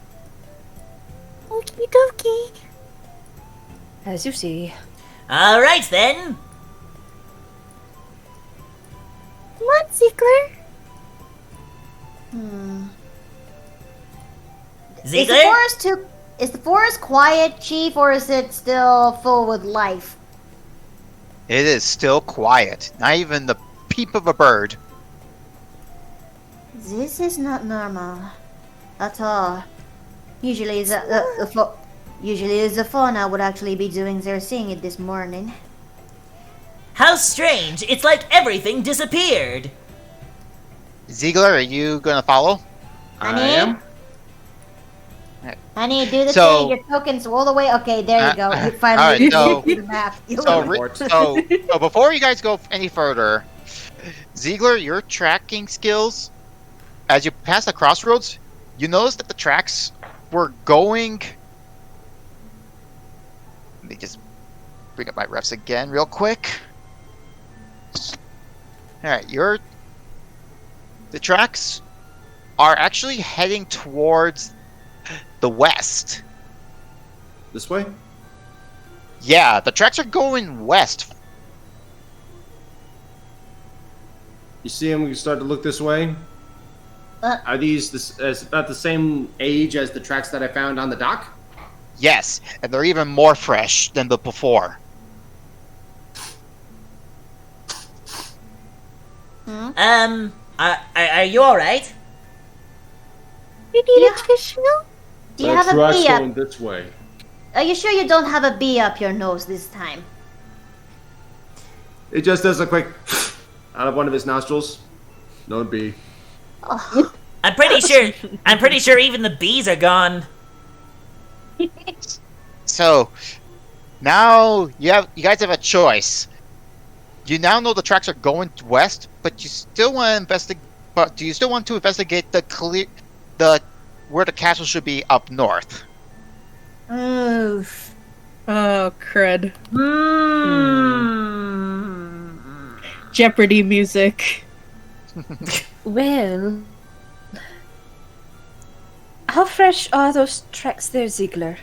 Okie dokie. As you see. All right then. Come on, Ziegler. Ziegler? Is the forest quiet, Chief, or is it still full with life? It is still quiet. Not even the peep of a bird. This is not normal at all. Usually the fauna would actually be doing their thing this morning. How strange! It's like everything disappeared. Ziegler, are you gonna follow? Honey? I am. Honey, do the So- thing. Your tokens all the way. Okay, there you go. You finally alright, so- do the map. So before you guys go any further, Ziegler, your tracking skills, as you pass the crossroads, you notice that the tracks were going. Let me just bring up my refs again real quick. Alright, the tracks are actually heading towards the west. This way? Yeah, the tracks are going west. You see them? We can start to look this way. Are these about the same age as the tracks that I found on the dock? Yes, and they're even more fresh than the before. Are you alright? You need a tissue? Do you have a bee up? going this way. Are you sure you don't have a bee up your nose this time? It just does a quick out of one of his nostrils. No bee. I'm pretty sure even the bees are gone. So now you guys have a choice. You now know the tracks are going west, but you still want to investigate. But do you still want to investigate where the castle should be up north? Oof. Oh, crud. Jeopardy music. Well, how fresh are those tracks there, Ziegler?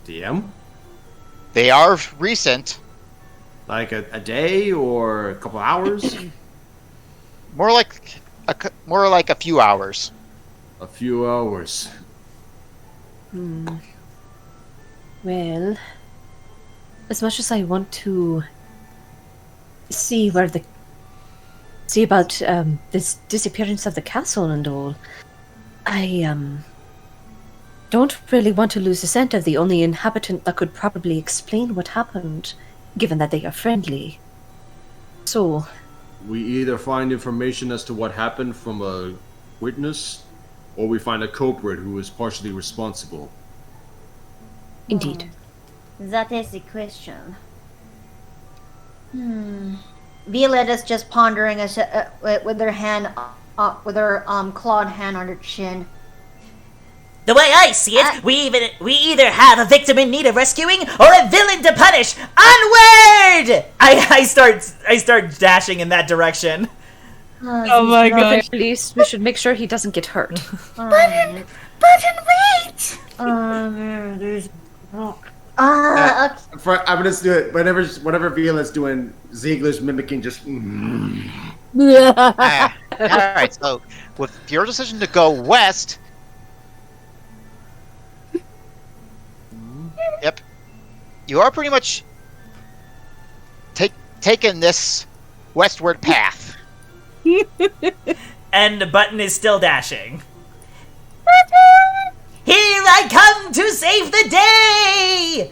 DM? They are recent, Like a day or a couple hours? more like a few hours. A few hours. Well, as much as I want to see about this disappearance of the castle and all, I don't really want to lose the scent of the only inhabitant that could probably explain what happened, given that they are friendly. So, We either find information as to what happened from a witness, or we find a culprit who is partially responsible. indeed. That is the question. Violet is just pondering with her hand, with her clawed hand on her chin. The way I see it, we either have a victim in need of rescuing or a villain to punish. Onward! I start dashing in that direction. Oh my Or gosh. at least we should make sure he doesn't get hurt. Button, wait! There's. I'm gonna do it whenever Violet's doing. Ziegler's mimicking just. Alright, so with your decision to go west, yep, you are pretty much taking this westward path. And Button is still dashing. Here I come to save the day!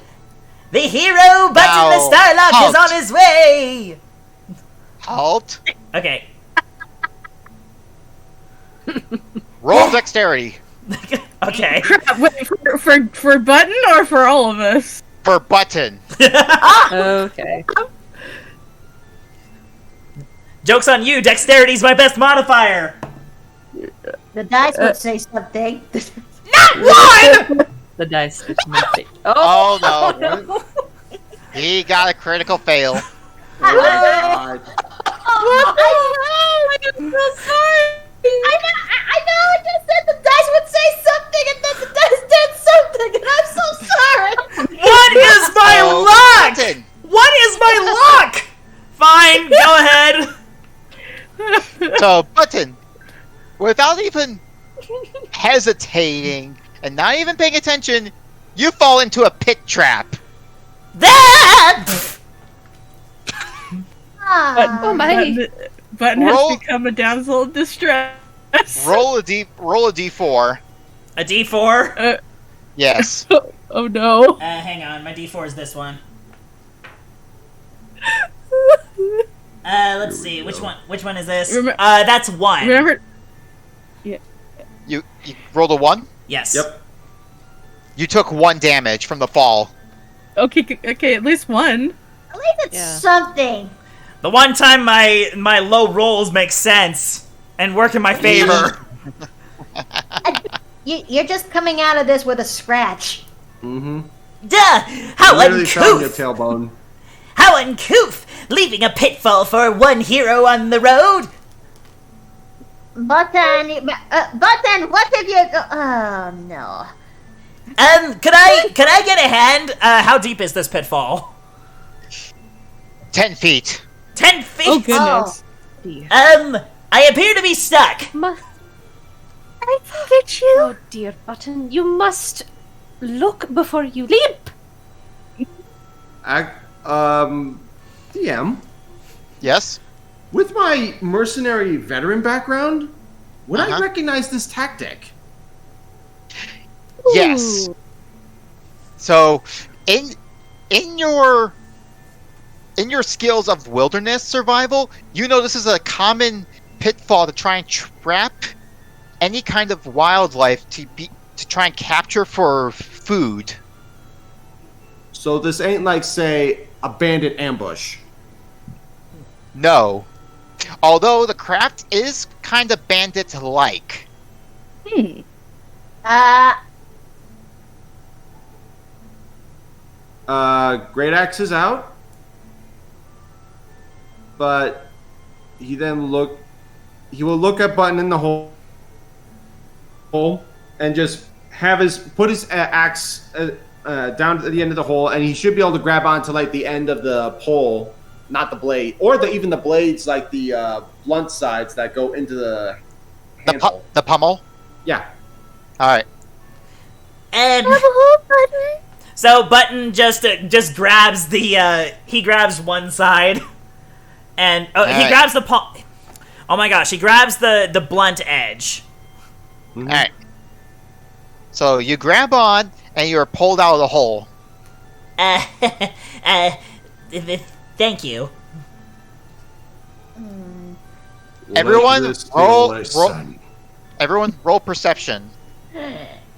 The hero Button the Starlock is halt. on his way! Halt. Okay. Roll dexterity Okay. Wait, for Button or for all of us? for Button. Okay. Joke's on you, dexterity's my best modifier! The dice would say something. The dice. Oh, Oh, no. He got a critical fail. Oh my god. I'm so sorry. I know. I just said the dice would say something, and then the dice did something, and I'm so sorry. What is my Oh, luck? Button. What is my luck? Fine, go ahead. So, Button, without even hesitating and not even paying attention, you fall into a pit trap. That! Oh my. Button Roll- has become a damsel in distress. Roll a d4. A D4? Yes. Oh no. Hang on, my D4 is this one. Let's see, which one is this? That's 1. Remember? You rolled a 1? Yes. Yep. You took 1 damage from the fall. Okay, at least one. At least it's Yeah. something. The one time my low rolls make sense and work in my favor. You're just coming out of this with a scratch. Mm-hmm. Duh! How Literally found your uncouth! tailbone. How uncouth! Leaving a pitfall for one hero on the road! Button, what have you? Oh no. Could I get a hand? How deep is this pitfall? 10 feet. 10 feet? Oh goodness. I appear to be stuck. I can get you. Oh dear, Button, you must look before you leap. DM, Yes? with my mercenary veteran background, would I Uh-huh. recognize this tactic? Yes. So, in your skills of wilderness survival, you know this is a common pitfall to try and trap any kind of wildlife to try and capture for food. So this ain't like, say, a bandit ambush. No. Although the craft is kind of bandit-like. Great Axe is out, but he will look at Button in the hole and just put his axe down to the end of the hole, and he should be able to grab onto like the end of the pole, not the blade, or even the blades, like the blunt sides that go into the handle. The pummel? Yeah. Alright. And Have a whole button. so Button just grabs he grabs one side, and he Alright. grabs the oh my gosh, he grabs the blunt edge. Alright. So you grab on, and you're pulled out of the hole. Thank you. Everyone, Let this roll- be roll- listen. Everyone, roll perception.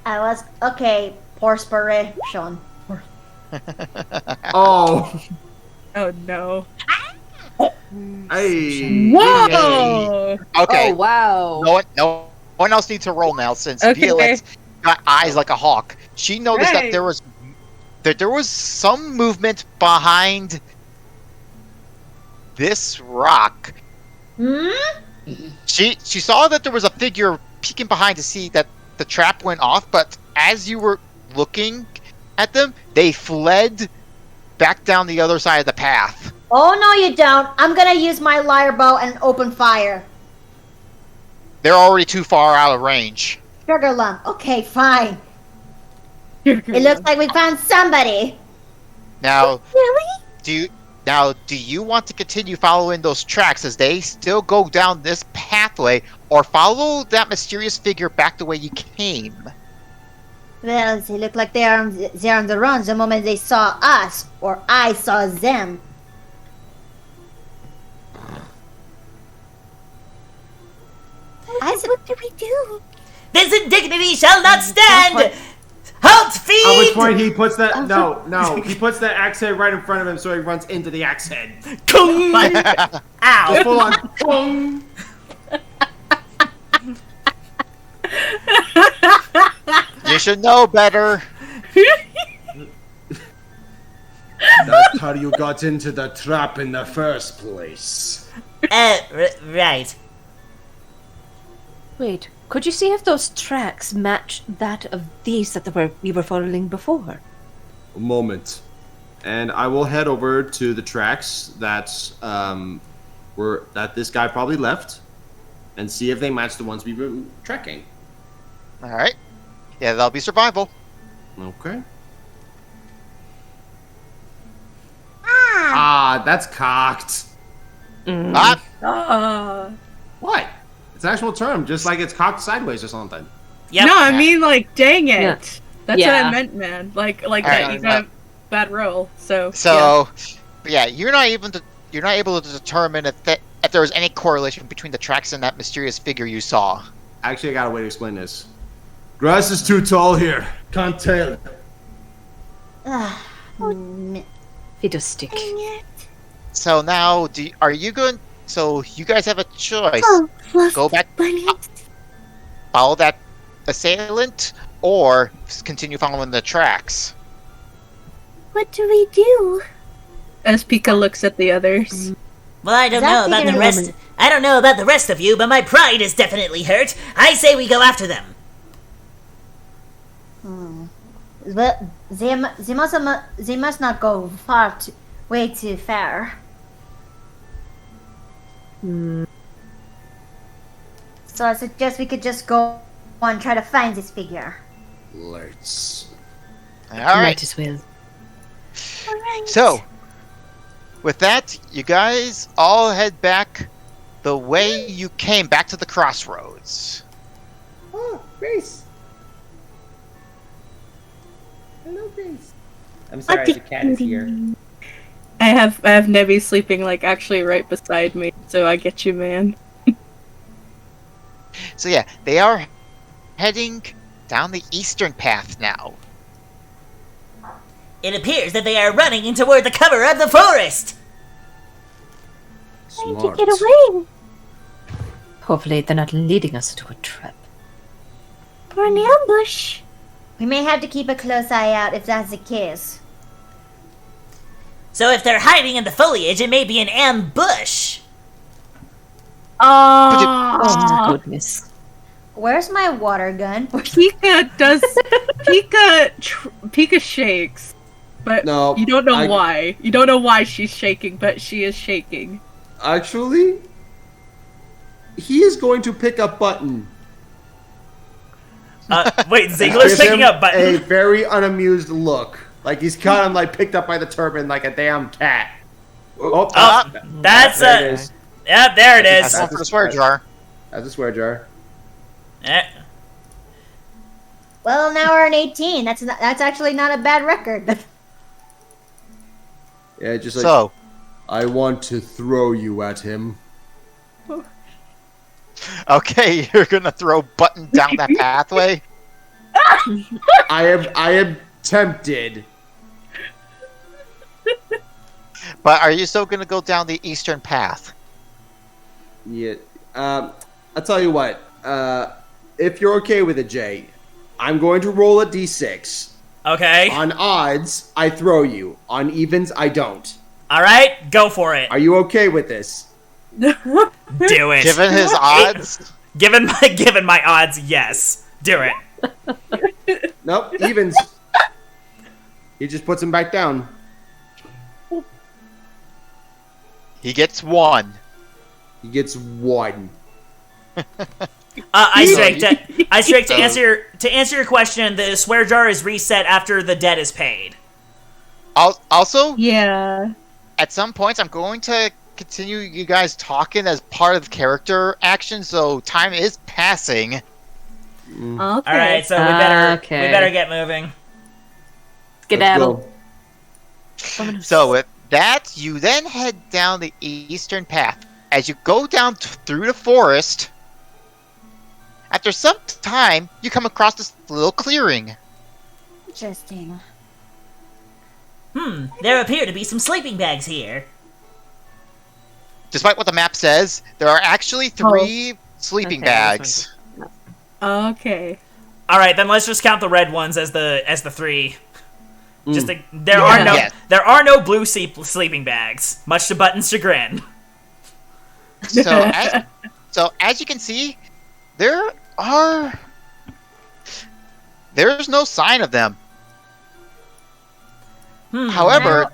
I was okay. Perspiration. Oh, Oh no. hey. Whoa! Okay. Oh wow. No one else needs to roll now, since Okay. Violet's got eyes like a hawk. She noticed that Right. there was some movement behind this rock. Hmm? She saw that there was a figure peeking behind to see that the trap went off, but as you were looking at them, they fled back down the other side of the path. Oh no, you don't. I'm gonna use my lyre bow and open fire. They're already too far out of range. Sugar lump. Okay, fine. It looks like we found somebody. Now, Really? do you want to continue following those tracks as they still go down this pathway, or follow that mysterious figure back the way you came? Well, they look like they're on the run the moment they saw us, or I saw them. What do we do? This indignity shall not stand! Halt, feed! At which point he puts that he puts the axe head right in front of him, so he runs into the axe head. Kung! Ow! Just full on. Boom. You should know better. That's how you got into the trap in the first place. Right. Wait, could you see if those tracks match that of these that we were following before? A moment. And I will head over to the tracks that this guy probably left and see if they match the ones we've been trekking. All right. Yeah, that'll be survival. Okay. That's cocked. What? It's an actual term, just like it's cocked sideways or something. Yep. No, I mean, like, dang it. Yeah. That's what I meant, man. Like that you got a bad roll. So you're not able to determine if there was any correlation between the tracks and that mysterious figure you saw. Actually, I got a way to explain this. Grass is too tall here. Can't tell. Fiddlestick. So now, are you going? So you guys have a choice. Go back, follow that assailant, or continue following the tracks. What do we do? as Pika looks at the others. Well, I don't know about the rest. I don't know about the rest of you, but my pride is definitely hurt. I say we go after them. Well, they must not go way too far. So I suggest we could just go and try to find this figure. Let's. All right. Might as well. All right. So, with that, you guys all head back the way you came, back to the crossroads. Oh, Grace. Hello, Grace. I'm sorry, the cat is here. I have Nevi sleeping like actually right beside me, so I get you, man. So yeah, they are heading down the eastern path now. It appears that they are running in toward the cover of the forest. Trying to get away. Hopefully they're not leading us into a trap. Or an ambush. We may have to keep a close eye out if that's the case. So if they're hiding in the foliage, it may be an ambush. Oh my goodness. Where's my water gun? Pika shakes, but No, you don't know why. You don't know why she's shaking, but she is shaking. Actually, he is going to pick a button. Wait, Ziegler's picking up A button. very unamused look. Like he's kind of like picked up by the turban like a damn cat. Oh, That's there it is. Yeah, there it is. That's the swear jar. That's a swear jar. Well, now we're in 18. That's actually not a bad record. Yeah, just like So, I want to throw you at him. okay, you're gonna throw button down that pathway. I am tempted. But are you still gonna go down the eastern path? Yeah. I'll tell you what. If you're okay with it, Jay, I'm going to roll a d6. Okay. On odds, I throw you. On evens, I don't. All right, go for it. Are you okay with this? Do it. Given his odds, Given my odds, yes. Do it. Nope, evens. He just puts him back down. he gets 1. He gets 1. I strike to answer your question. The swear jar is reset after the debt is paid. Also, Yeah. at some points, I'm going to continue you guys talking as part of character action, so time is passing. Okay. All right, so we better Okay. get moving. Skedaddle. So with that, you then head down the eastern path. As you go down through the forest, after some time, you come across this little clearing. Interesting. There appear to be some sleeping bags here. Despite what the map says, there are actually 3 sleeping Okay, bags. Okay. All right, then let's just count the red ones as the 3. Just there Yes. are no blue sleeping bags, much to Button's chagrin. So as you can see, there's no sign of them. However,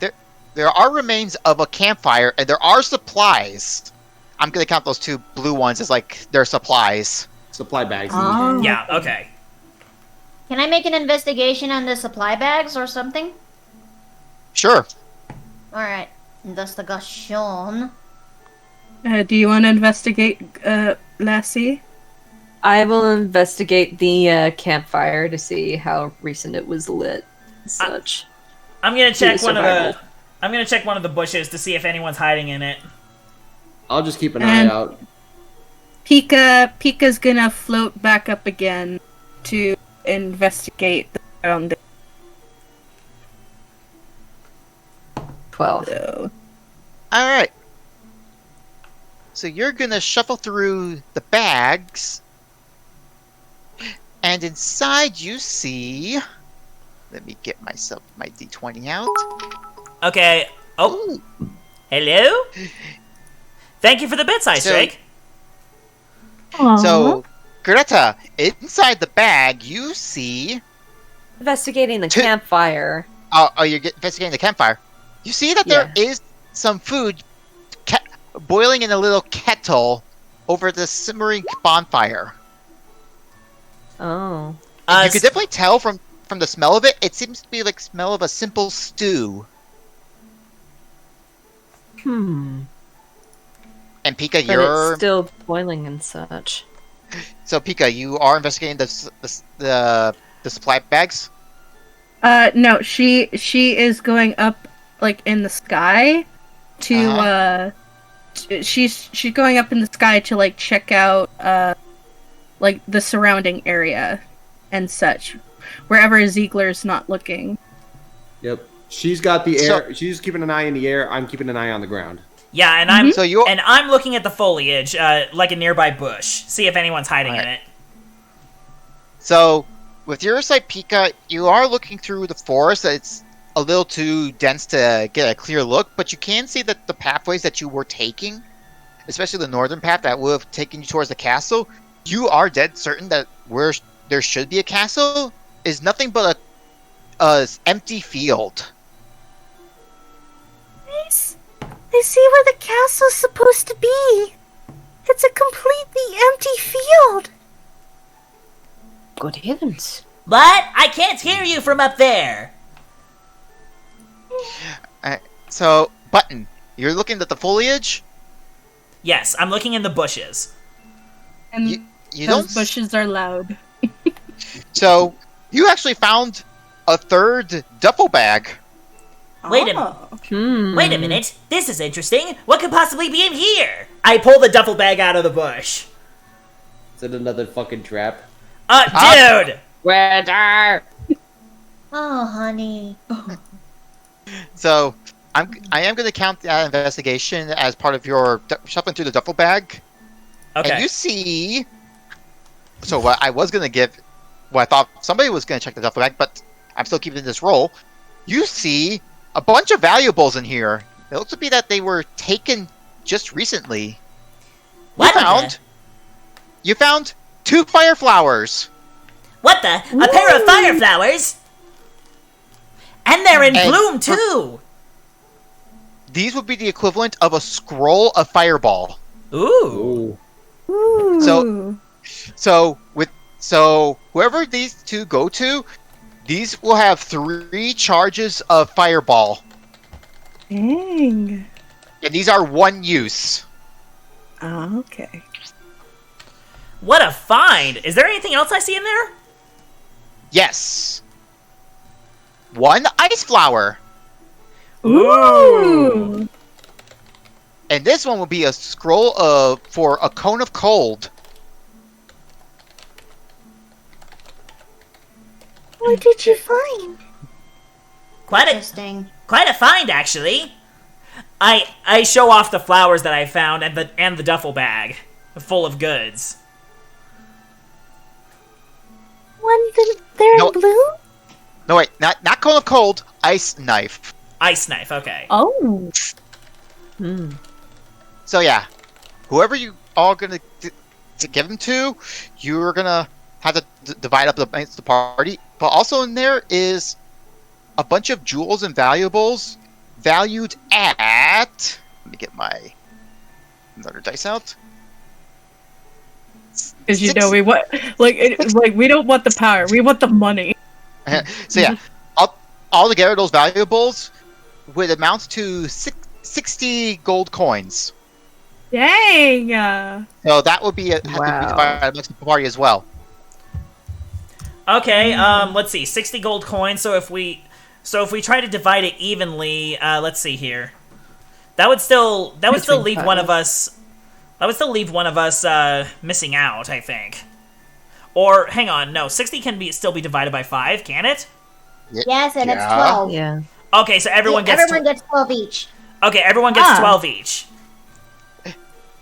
there are remains of a campfire, and there are supplies. I'm gonna count those 2 blue ones as like their supplies. Supply bags. Oh. Yeah, okay. Can I make an investigation on the supply bags or something? Sure. Alright. Investigation. Do you want to investigate, Lassie? I will investigate the campfire to see how recent it was lit and such. I'm gonna check survival. I'm gonna check one of the bushes to see if anyone's hiding in it. I'll just keep an eye out. Pika's gonna float back up again to investigate the surroundings. 12. So, Alright. So you're gonna shuffle through the bags. And inside you see... Let me get myself my D20 out. Okay. Oh, hello. Thank you for the bits, Ice Drake. So, Greta, inside the bag, you see... Investigating the campfire. Oh, you're investigating the campfire. You see that there is some food boiling in a little kettle over the simmering bonfire. Oh. You could definitely tell from the smell of it, it seems to be like smell of a simple stew. Hmm. And Pika, But you're... it's still boiling and such. So Pika, you are investigating the supply bags? no, she is going up, like, in the sky to, she's going up in the sky to, like, check out, like, the surrounding area and such. Wherever Ziegler's not looking. Yep. She's got the air. She's keeping an eye in the air. I'm keeping an eye on the ground. Yeah, and I'm looking at the foliage, like a nearby bush. See if anyone's hiding in it. So, with your sight, Pika, you are looking through the forest. It's a little too dense to get a clear look, but you can see that the pathways that you were taking, especially the northern path that would have taken you towards the castle, you are dead certain that where there should be a castle is nothing but a empty field. Nice. I see where the castle's supposed to be. It's a completely empty field. Good heavens. What? I can't hear you from up there. So, Button, you're looking at the foliage? Yes, I'm looking in the bushes. And You those don't... bushes are loud. So, you actually found a 3rd duffel bag. Wait a minute. This is interesting. What could possibly be in here? I pull the duffel bag out of the bush. Is it another fucking trap? Dude! Weather! Oh, honey. So, I am going to count that investigation as part of your shuffling through the duffel bag. Okay. And you see... So what I was going to give... Well, I thought somebody was going to check the duffel bag, but I'm still keeping this roll. You see a bunch of valuables in here. It looks to be that they were taken just recently. You found 2 fire flowers. What the? A pair of fire flowers? And they're in bloom, too! These would be the equivalent of a scroll of fireball. Ooh. Ooh. So whoever these 2 go to, these will have 3 charges of fireball. Dang. And these are 1 use. Oh, okay. What a find! Is there anything else I see in there? Yes. One ice flower. Ooh. And this one will be a scroll for a cone of cold. What did you find? Interesting. Quite a find, actually. I show off the flowers that I found and the duffel bag full of goods. They're No. in blue? No, wait, not cone of cold. Ice knife. Ice knife, okay. Oh. So yeah, whoever you all gonna to give them to, you're gonna have to divide up amongst the party. But also in there is a bunch of jewels and valuables valued at. Let me get my another dice out. Because you know we want we don't want the power, we want the money. So yeah, all together those valuables would amount to 60 gold coins. Dang. So that would be have to be divided amongst the party as well. Okay, let's see, 60 gold coins. So if we try to divide it evenly, let's see here. That would still leave one of us. That would still leave one of us missing out, I think. Or hang on, no, 60 can still be divided by 5, can it? Yes, and it's 12. Yeah. Okay, so everyone gets 12 each. Okay, everyone gets 12 each.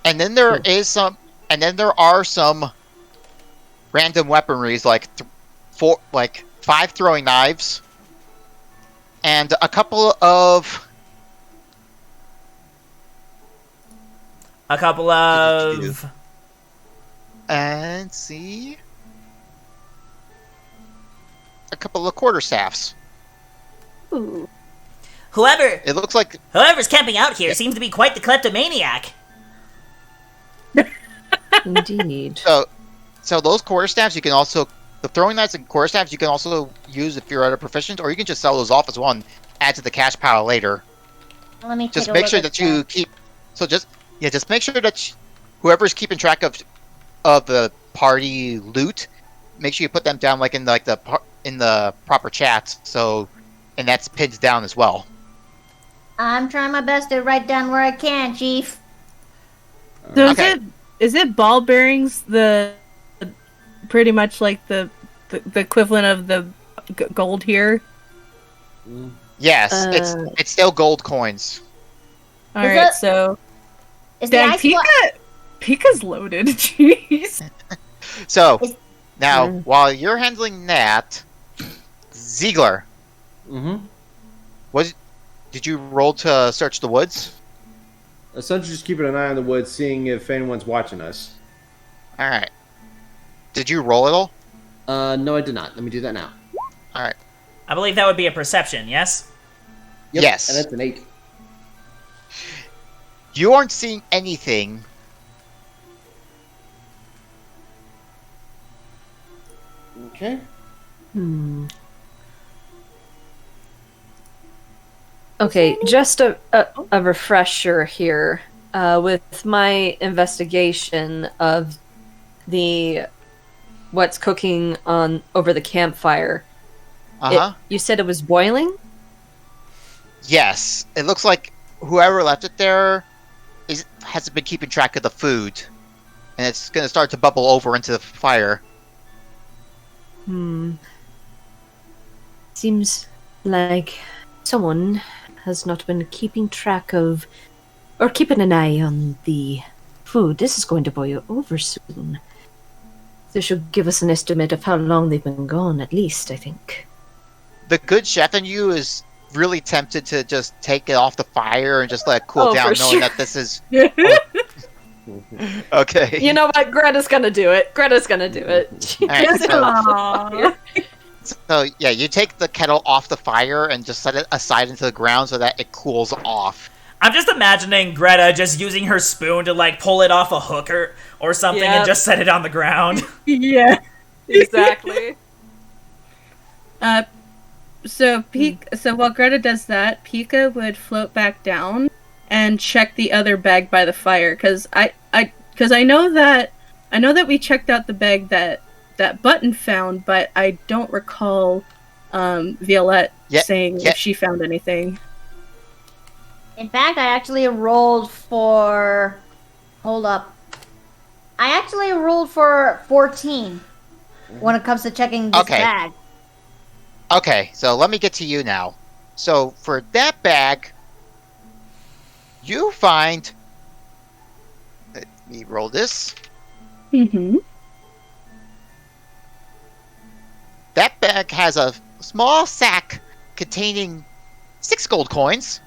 And then there are some random weaponries like 5 throwing knives and a couple of and see a couple of quarterstaffs. Ooh. It looks like Whoever's camping out here seems to be quite the kleptomaniac. Indeed. So those quarterstaffs you can also the throwing knives and quarterstaffs you can also use if you're at a proficient, or you can just sell those off as well and add to the cash pile later. Let me Just make sure that you keep. So just make sure that whoever's keeping track of the party loot, make sure you put them down in the proper chat. So, and that's pinned down as well. I'm trying my best to write down where I can, Chief. So Okay. is it ball bearings the pretty much like the equivalent of the gold here? Yes, it's still gold coins. All Is right, it- so Is the dang, ice block- Pika's loaded. Jeez. So now, Mm. while you're handling that, Ziegler, Mm-hmm. did you roll to search the woods? Essentially, just keeping an eye on the woods, seeing if anyone's watching us. All right. Did you roll it all? No, I did not. Let me do that now. All right. I believe that would be a perception, yes? Yep, Yes. and that's an 8. You aren't seeing anything. Okay. Okay, just a refresher here. With my investigation of what's cooking over the campfire, you said it was boiling? Yes. It looks like whoever left it there hasn't been keeping track of the food, and it's going to start to bubble over into the fire. Seems like someone has not been keeping track of, or keeping an eye on the food. This is going to boil over soon. This should give us an estimate of how long they've been gone, at least, I think. The good chef in you is really tempted to just take it off the fire and just let it cool down, for knowing sure. that this is... Okay. You know what? Greta's gonna do it. Greta's gonna do it. She All right, does it so- off the fire. So, yeah, you take the kettle off the fire and just set it aside into the ground so that it cools off. I'm just imagining Greta just using her spoon to, pull it off a hook or something and Yep. just set it on the ground. Yeah. Exactly. So while Greta does that, Pika would float back down and check the other bag by the fire, because I know that I know that we checked out the bag that Button found, but I don't recall Violette saying if she found anything. In fact, I actually rolled for... Hold up. I actually rolled for 14 when it comes to checking this bag. Okay, so let me get to you now. So for that bag, you find... Let me roll this. Mm-hmm. That bag has a small sack containing 6 gold coins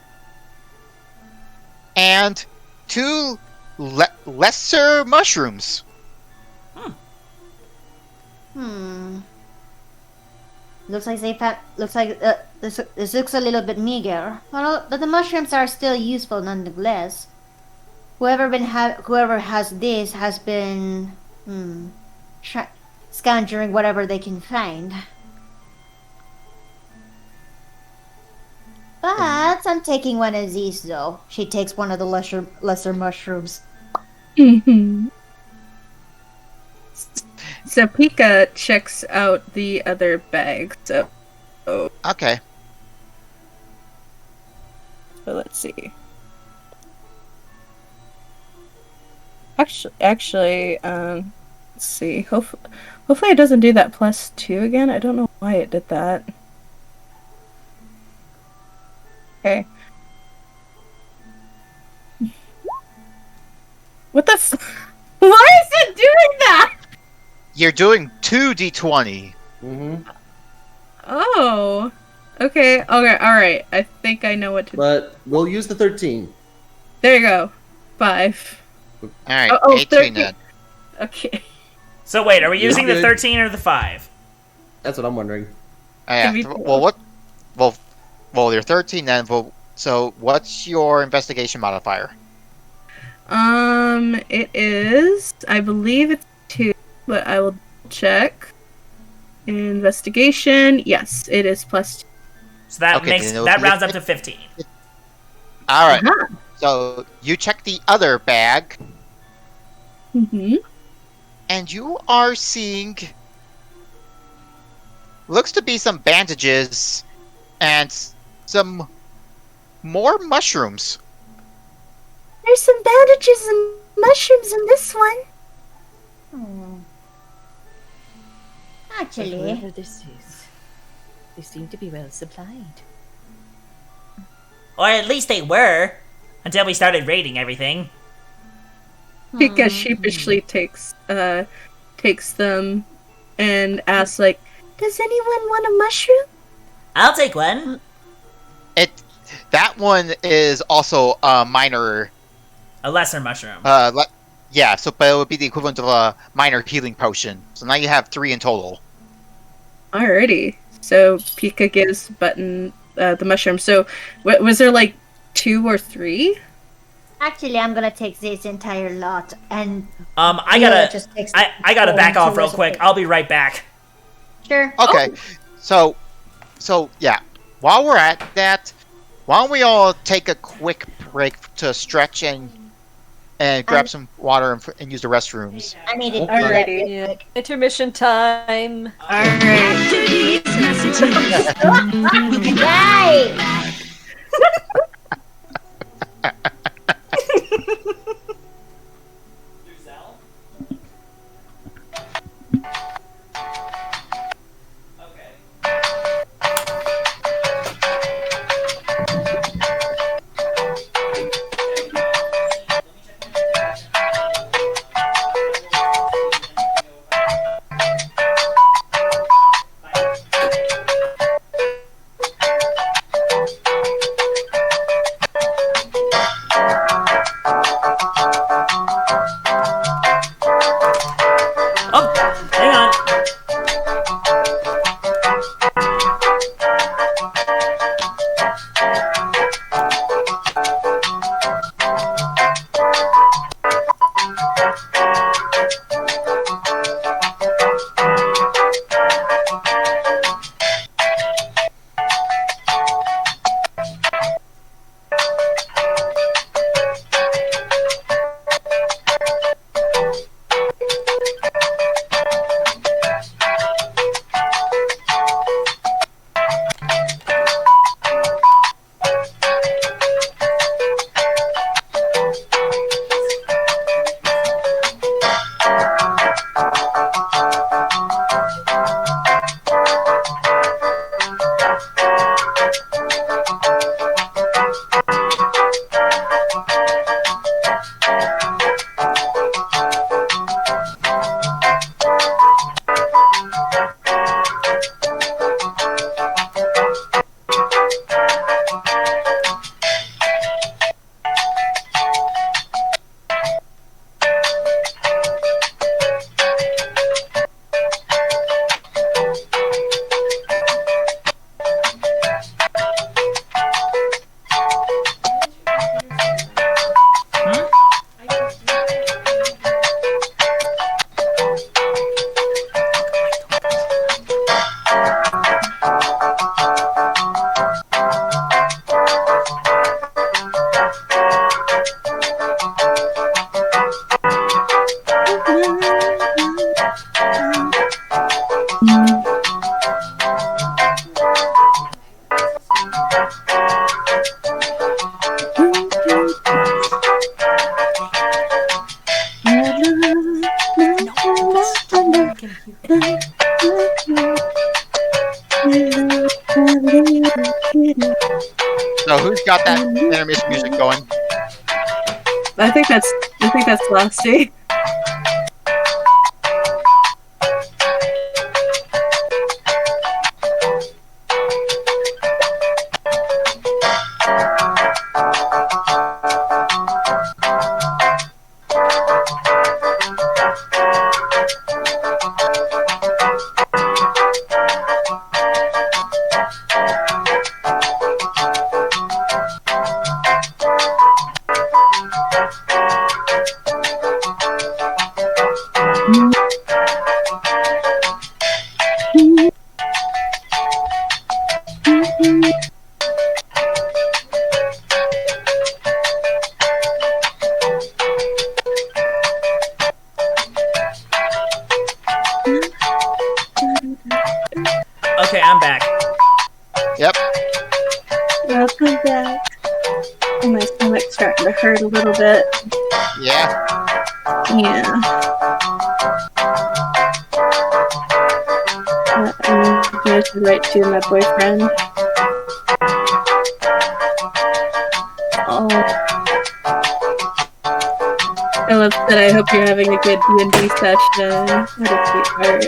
and 2 lesser mushrooms. Looks like this looks a little bit meager, but the mushrooms are still useful nonetheless. Whoever has this has been scrounging whatever they can find. But I'm taking one of these though. She takes one of the lesser mushrooms. Mm-hmm. So Pika checks out the other bag. So Okay. So let's see. Actually, let's see. Hopefully it doesn't do that +2 again. I don't know why it did that. Okay. What the Why is it doing that? You're doing 2d20. Mm-hmm. Oh. Okay, alright. I think I know what to do. But we'll use the 13. There you go. 5. Alright, 18 13. then. Okay. So wait, are we using the 13 or the 5? That's what I'm wondering. Well, you're 13 then. So what's your investigation modifier? It is, I believe it's 2, but I will check. Investigation, yes, it is +2. So that rounds up to 15. Alright. So you check the other bag. Mm-hmm. And you are seeing... Looks to be some bandages and some more mushrooms. There's some bandages and mushrooms in this one. Actually, Whatever this is, they seem to be well supplied. Or at least they were, until we started raiding everything. Pika sheepishly takes them and asks, like, does anyone want a mushroom? I'll take one. That one is also a minor... A lesser mushroom. Yeah, but it would be the equivalent of a minor healing potion. So now you have 3 in total. Alrighty. So Pika gives Button the mushroom. So was there like 2 or 3? actually, I'm gonna take this entire lot, and I gotta back off real quick. I'll be right back. Sure. Okay, so yeah. While we're at that, why don't we all take a quick break to stretch and grab some water and use the restrooms? I need it. Alrighty. Yeah. Intermission time. Alright. Right. got that intermission music going. I think that's Lasty. Okay, I'm back. Yep. Welcome back. Oh, my stomach's starting to hurt a little bit. Yeah. Yeah. I'm going to write to my boyfriend. Oh. Philip said, I hope you're having a good D&D session. What a sweetheart.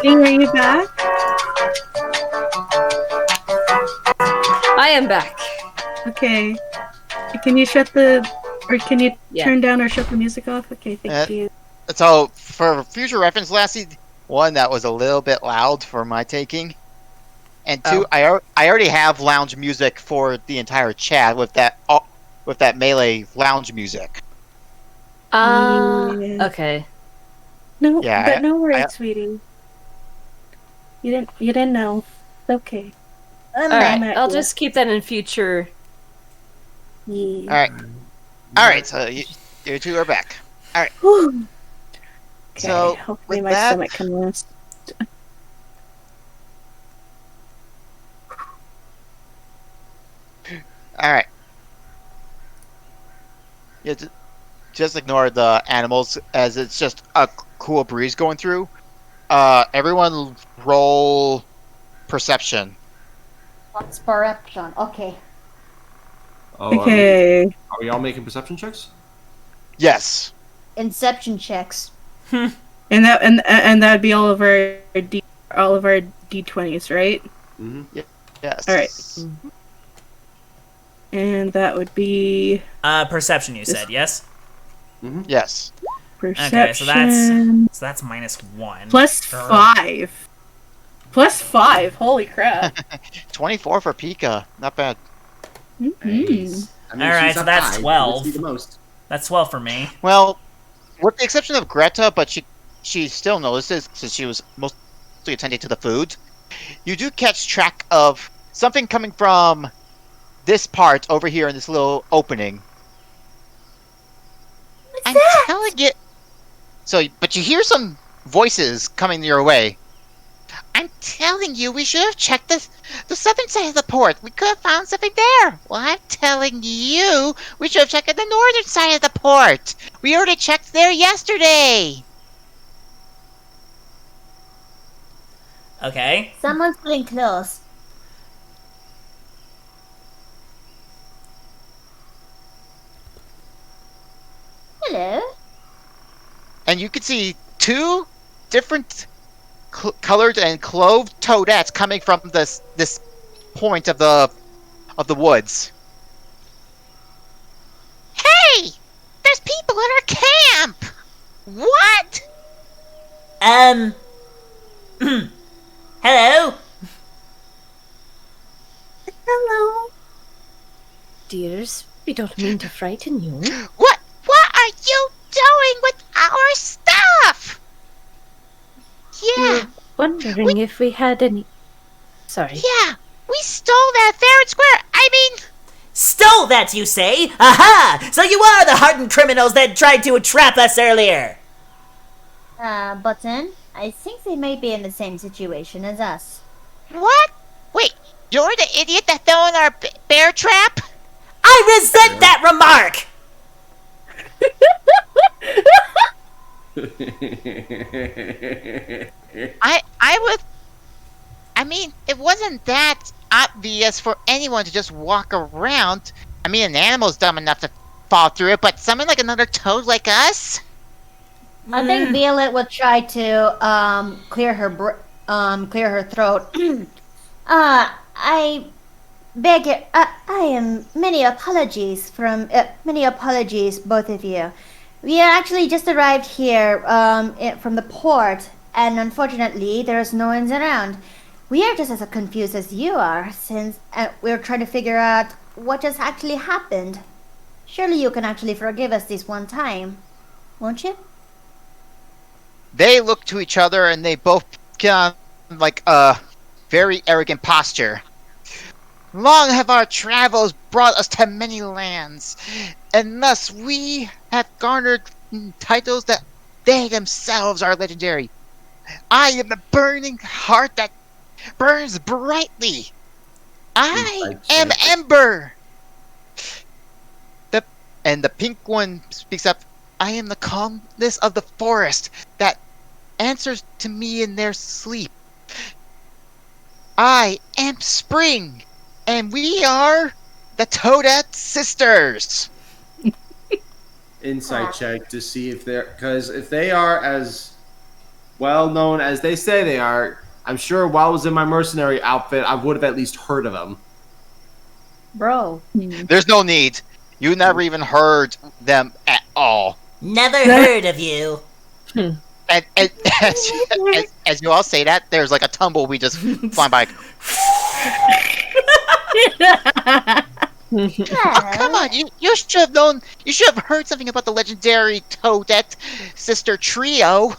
Are you back? I am back. Okay. Can you turn down or shut the music off? Okay, thank you. So, for future reference, Lassie, one, that was a little bit loud for my taking. And two, I already have lounge music for the entire chat with that melee lounge music. Okay. No, Yeah, but no worries, sweetie. You didn't know. It's okay. Alright, I'll just keep that in future. Yeah. Alright, so you two are back. Alright. Okay, So, hopefully with my that- stomach can rest. Alright. Yeah, just ignore the animals as it's just a cool breeze going through. Everyone roll perception. What's perception? Okay. Oh, Okay. Are we all making perception checks? Yes. Inception checks. And that'd be all of our D20s, right? Mm-hmm. Yes. All right. And that would be Perception, you said, yes? Mm-hmm. Yes. perception. Okay, so that's -1. Plus 5. Plus 5. Holy crap. 24 for Pika. Not bad. Mm-hmm. Alright, so that's 12. The most. That's 12 for me. Well, with the exception of Greta, but she still notices since she was mostly attending to the food. You do catch track of something coming from this part over here in this little opening. I'm telling you. So, but you hear some voices coming your way. I'm telling you, we should have checked the southern side of the port. We could have found something there. Well, I'm telling you, we should have checked the northern side of the port. We already checked there yesterday. Okay. Someone's putting clothes. Hello. And you can see two different colored and clothed toadettes coming from this point of the woods. Hey! There's people in our camp! What? Hello? Hello. Dears, we don't mean to frighten you. What are you doing with our stuff? Yeah. Wondering if we had any Sorry. Yeah, we stole that fair and square. I mean... Stole that, you say? Aha! So you are the hardened criminals that tried to trap us earlier! Button, I think they may be in the same situation as us. What? Wait, you're the idiot that fell in our bear trap? I resent that remark! I mean, it wasn't that obvious for anyone to just walk around. I mean, an animal's dumb enough to fall through it, but someone like another toad like us? I think Violet would try to clear her throat. I beg your, I am many apologies, both of you. We actually just arrived here from the port, and unfortunately, there is no one around. We are just as confused as you are, since we're trying to figure out what just actually happened. Surely you can actually forgive us this one time, won't you? They look to each other and they both get on like a very arrogant posture. Long have our travels brought us to many lands, and thus we have garnered titles that they themselves are legendary. I am the burning heart that burns brightly. I am Ember. The pink one speaks up. I am the calmness of the forest that answers to me in their sleep. I am Spring, and we are the Toadette Sisters. Insight check to see if they're... Because if they are as well known as they say they are, I'm sure while I was in my mercenary outfit, I would have at least heard of them. Bro. There's no need. You never even heard them at all. Never heard of you. And as you all say that, there's like a tumbleweed just flying by. Oh, come on, you should have known. You should have heard something about the legendary Toadette sister trio.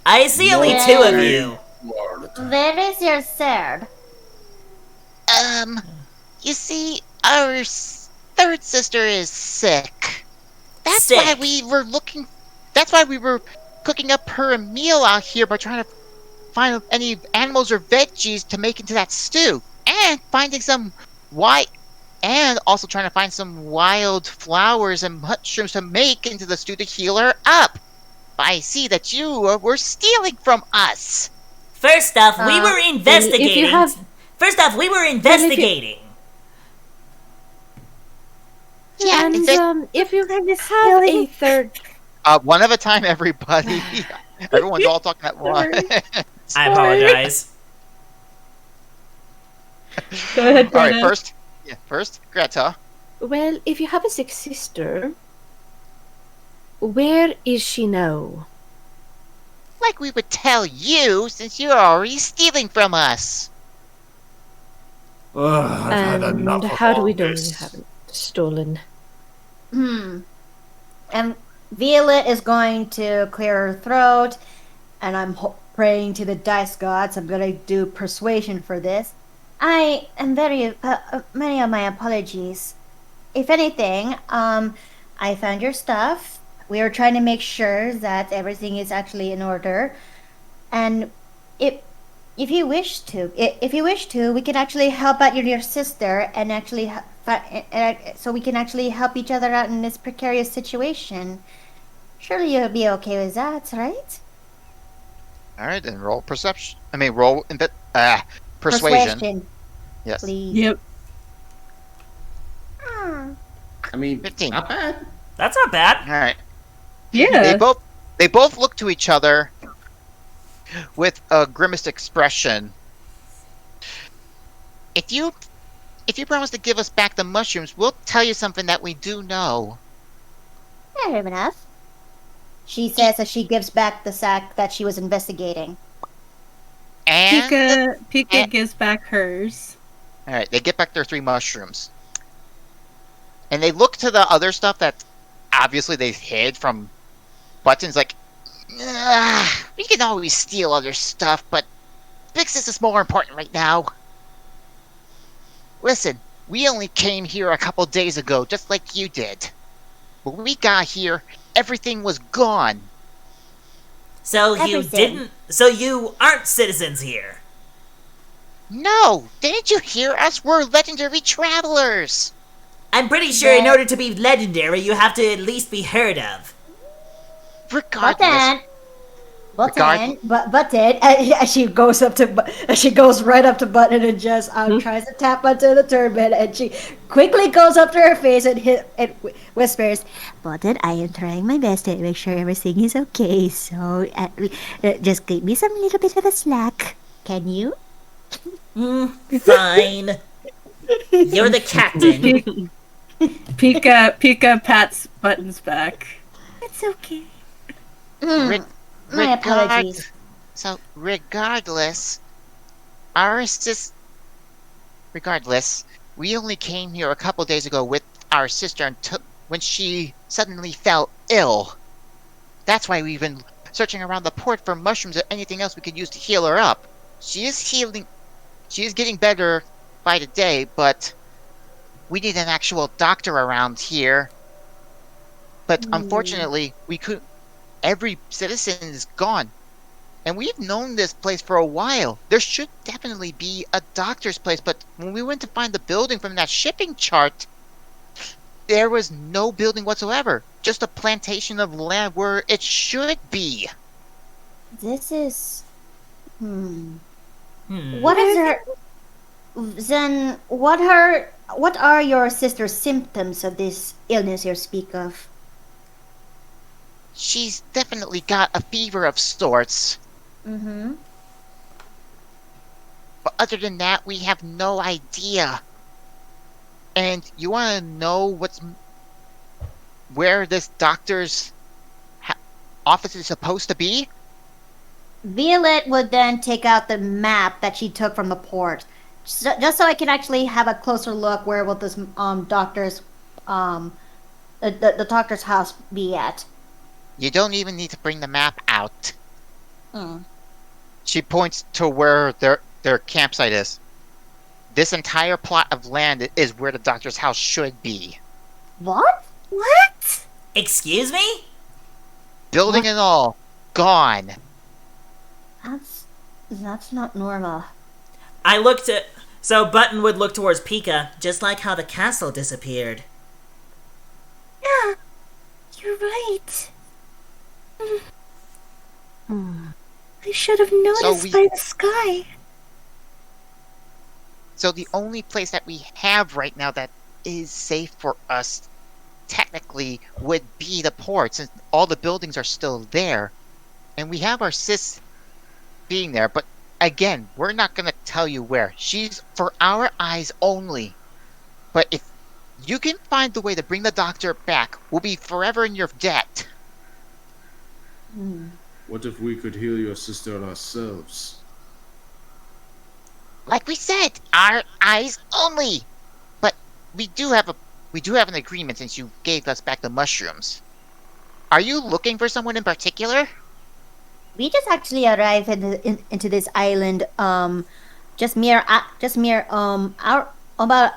I see only two of you. Where is your sword? You see, our third sister is sick. That's Sick. why we were looking. That's why we were cooking up her a meal out here by trying to find any animals or veggies to make into that stew, and finding some and also trying to find some wild flowers and mushrooms to make into the stew to heal her up. But I see that you were stealing from us. First off, we were investigating. Yeah, And if you have a third... One at a time, everybody. Everyone's all talking at once. I apologize. Go ahead, All Greta. right, first, Greta. Well, if you have a sick sister, where is she now? like we would tell you, since you're already stealing from us. Ugh, I've had enough And of how do all we know this. you haven't stolen? And Violet is going to clear her throat, and I'm praying to the dice gods. I'm gonna do persuasion for this. I am many of my apologies. If anything, I found your stuff. We are trying to make sure that everything is actually in order, and if you wish to, we can actually help out your sister and actually so we can actually help each other out in this precarious situation. Surely you'll be okay with that, right? All right, then roll perception. Persuasion. Yes. Please. Yep. I mean, 15. not bad. That's not bad. All right. Yeah. They both look to each other with a grimaced expression. If you promise to give us back the mushrooms, we'll tell you something that we do know. Fair enough. She says as she gives back the sack that she was investigating. And Pika gives back hers. All right, they get back their 3 mushrooms. And they look to the other stuff that obviously they hid from Buttons, like, we can always steal other stuff, but Big Sis is more important right now. Listen, we only came here a couple days ago, just like you did. When we got here, everything was gone. So Everything. So you aren't citizens here. No, didn't you hear us? We're legendary travelers. I'm pretty sure in order to be legendary, you have to at least be heard of. Regardless, And she goes right up to Button and just tries to tap onto the turban, and she quickly goes up to her face and whispers, Button, I am trying my best to make sure everything is okay, so just give me some little bit of a slack. Can you? Fine. You're the captain. Pika pats Button's back. It's okay. My apologies. So, regardless, we only came here a couple days ago with our sister when she suddenly fell ill. That's why we've been searching around the port for mushrooms or anything else we could use to heal her up. She is getting better by the day, but we need an actual doctor around here. But unfortunately, every citizen is gone. And we've known this place for a while. There should definitely be a doctor's place, but when we went to find the building from that shipping chart, there was no building whatsoever. Just a plantation of land where it should be. This is... What is her... Then, what are your sister's symptoms of this illness you speak of? She's definitely got a fever of sorts. But other than that, we have no idea. And you want to know where this doctor's office is supposed to be? Violet would then take out the map that she took from the port, just so I can actually have a closer look. Where will this doctor's the doctor's house be at? You don't even need to bring the map out. She points to where their campsite is. This entire plot of land is where the doctor's house should be. What? What? Excuse me? Building and all, gone. That's not normal. So Button would look towards Pika, just like how the castle disappeared. Yeah, you're right. I should have noticed by the sky. So the only place that we have right now that is safe for us, technically, would be the port, since all the buildings are still there. And we have our sis being there, but again, we're not going to tell you where. She's for our eyes only. But if you can find the way to bring the doctor back, we'll be forever in your debt. What if we could heal your sister ourselves? Like we said, our eyes only. But we do have an agreement since you gave us back the mushrooms. Are you looking for someone in particular? We just actually arrived into this island just about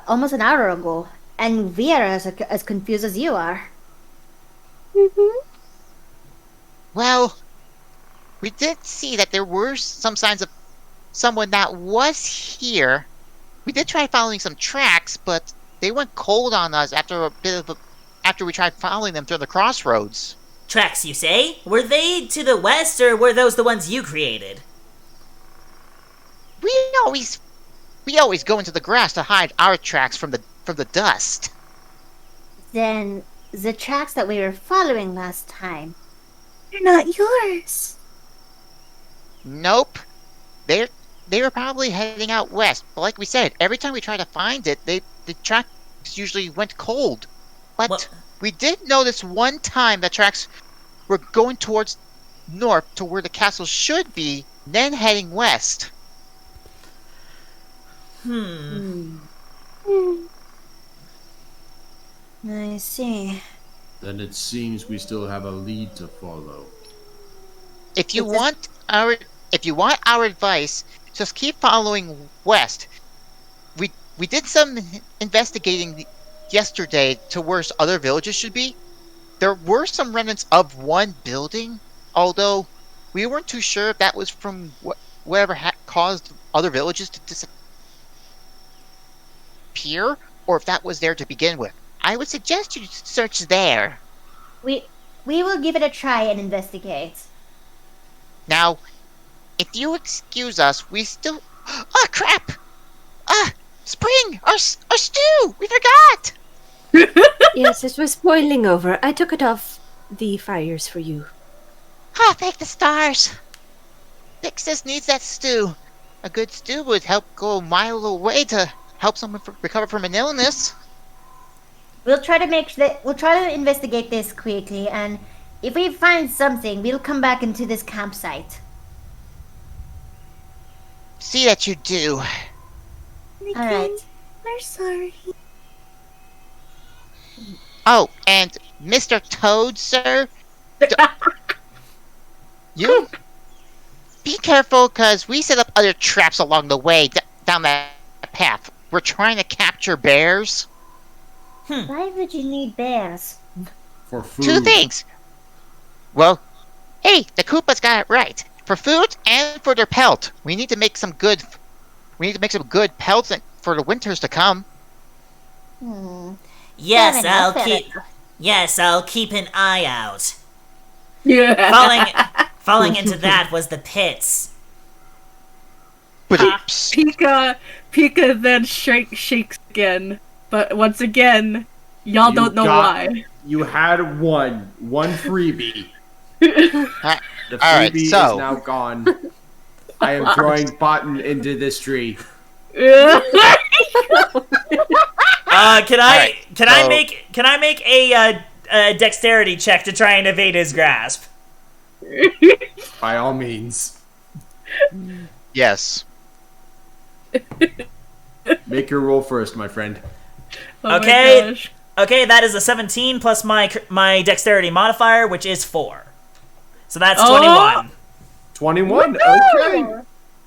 almost an hour ago, and we are as confused as you are. Well, we did see that there were some signs of someone that was here. We did try following some tracks, but they went cold on us after we tried following them through the crossroads. Tracks, you say? Were they to the west, or were those the ones you created? We always go into the grass to hide our tracks from the dust. Then the tracks that we were following last time, They're not yours. Nope. They were probably heading out west. But like we said, every time we try to find it, the tracks usually went cold. But we did notice one time the tracks were going towards north to where the castle should be, then heading west. I see. Then it seems we still have a lead to follow. If you want our advice, just keep following west. we did some investigating yesterday to where other villages should be. There were some remnants of one building, although we weren't too sure if that was from whatever caused other villages to disappear, or if that was there to begin with. I would suggest you search there. We will give it a try and investigate. Now, if you excuse us, we still... Oh, crap! Spring! Our stew! We forgot! Yes, it was boiling over. I took it off the fires for you. Ah, thank the stars. Pixis needs that stew. A good stew would help go a mile away to help someone recover from an illness. We'll try to investigate this quickly, and if we find something, we'll come back into this campsite. See that you do. Alright. We're sorry. Oh, and Mr. Toad, sir? You be careful, because we set up other traps along the way down that path. We're trying to capture bears. Why would you need bears? For food. 2 things. Well, hey, the Koopas got it right. For food and for their pelt. We need to make some good pelts for the winters to come. Yes, Fair enough, fair I'll keep an eye out. Yeah. Falling into that was the pits. Pika then shakes again, but once again, y'all don't know why. You had one freebie. The freebie is now gone. I am throwing Botan into this tree. Can I make a dexterity check to try and evade his grasp? By all means. Yes. Make your roll first, my friend. Oh Okay. my gosh. Okay, that is a 17 plus my dexterity modifier, which is 4. So that's 21. 21. Okay.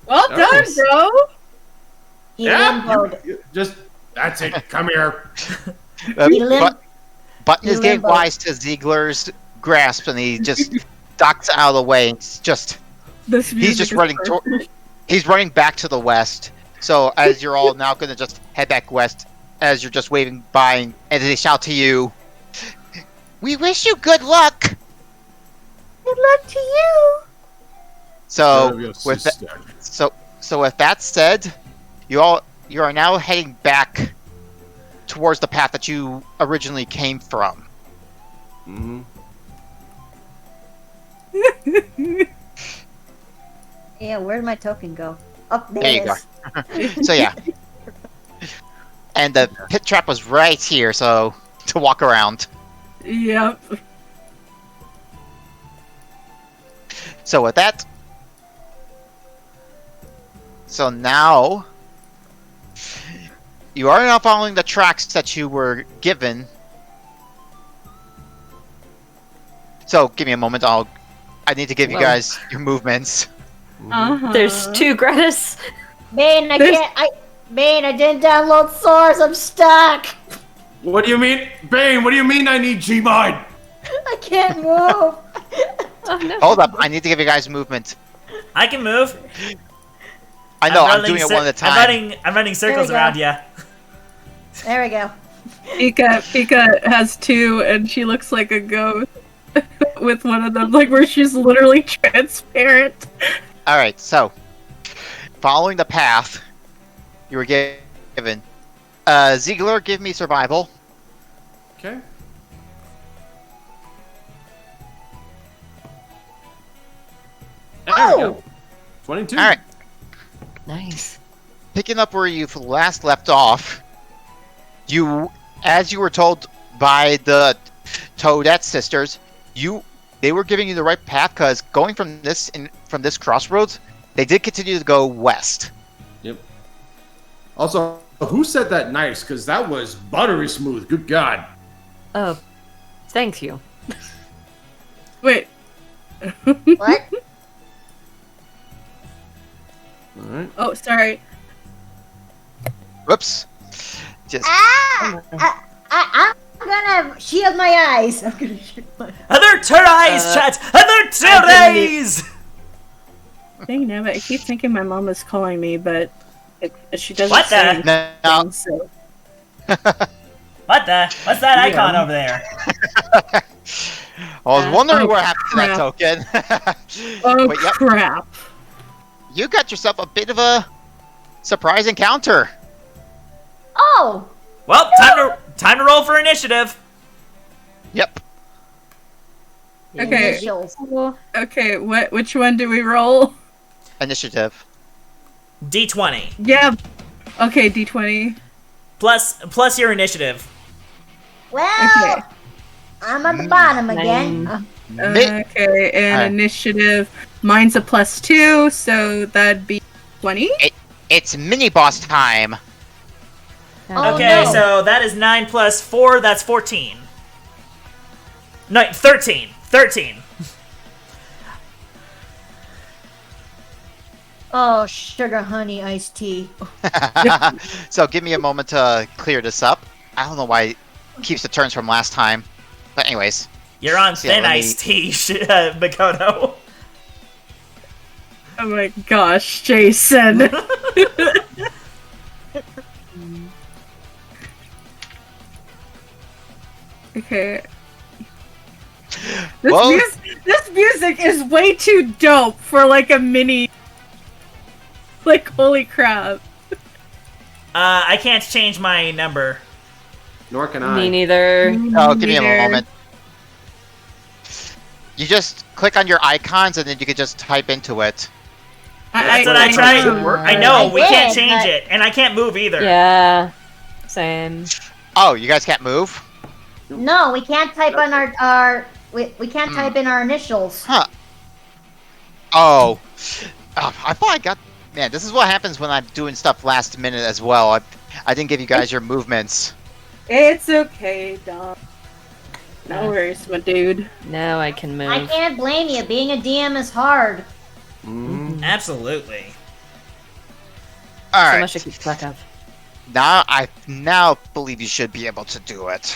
Well done, bro. He Yeah. limboed. Just that's it. Come here. Button is getting limbo. wise to Ziegler's grasp, and he just ducks out of the way. It's just he's just running. He's running back to the west. So as you're all now going to just head back west, as you're just waving by, and they shout to you, "We wish you good luck." Good luck to you. So with that said, you are now heading back towards the path that you originally came from. Mm-hmm. Yeah, where'd my token go? Oh, there, There it you go. is. So yeah, and the pit trap was right here, so to walk around. Yep. So with that, so now you are now following the tracks that you were given. So give me a moment. I need to give you guys your movements. There's 2 Gretas. Bane, I didn't download Source. I'm stuck. What do you mean, Bane? What do you mean? I need Gmod? I can't move. Oh no. Hold up, I need to give you guys movement. I can move. I know, I'm doing it one at a time. I'm running circles There we go. around you. There we go. Pika has 2, and she looks like a ghost with one of them, like where she's literally transparent. Alright, so following the path you were given. Ziegler, give me survival. Okay. There we go. 22. Alright, Nice. picking up where you last left off, as you were told by the Toadette sisters, they were giving you the right path, because going from this crossroads, they did continue to go west. Yep. Also, who said that nice? Because that was buttery smooth. Good God. Oh, thank you. Wait. What? All right. Oh, sorry. Whoops. Just I'm gonna shield my eyes. I'm gonna shield my eyes. Alert her eyes, chat! Alert her eyes! Dang it, I keep thinking my mom is calling me, but she doesn't What say the? anything, so. What the? What's that icon over there? I was wondering what happened to that crap. token. Oh But, yep, crap. you got yourself a bit of a surprise encounter. Oh! Well, time to roll for initiative. Yep. Okay. Initials. Okay, which one do we roll? Initiative. D20 Yeah. Okay, D20. plus your initiative. Well, Okay. I'm at the bottom again. Okay, and Alright. initiative. Mine's a +2, so that'd be 20. It's mini boss time. Oh, Okay, no. so that is 9 plus 4, that's 14. No, 13. 13. Oh, sugar honey iced tea. So give me a moment to clear this up. I don't know why it keeps the turns from last time. But anyways. You're on So, yeah, thin let me- iced tea, Makoto. Oh my gosh, Jason. Okay. This, Well- this music is way too dope for like a mini. Like, holy crap. I can't change my number. Nor can I. Me neither. Oh, give me a Neither. moment. You just click on your icons and then you can just type into it. That's what I tried. I know, we can't did, change but- it. And I can't move either. Yeah. Same. Oh, you guys can't move? No, we can't type on our we can't type in our initials. Huh. Oh. I thought I got... Man, this is what happens when I'm doing stuff last minute as well. I didn't give you guys your movements. It's okay, Dom. No worries, my dude. Now I can move. I can't blame you. Being a DM is hard. Absolutely. So Alright. much to keep track of. Now I believe you should be able to do it.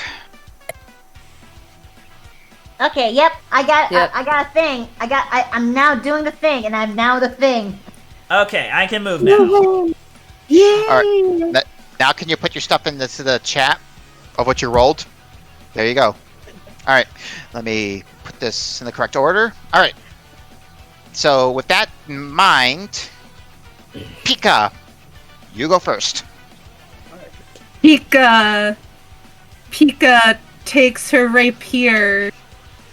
Okay, yep. I got Yep. I got a thing. I'm now doing the thing, and I'm now the thing. Okay, I can move now. Alright. Now can you put your stuff into the chat of what you rolled? There you go. Alright. Let me put this in the correct order. Alright. So with that in mind, Pika, you go first. Pika takes her rapier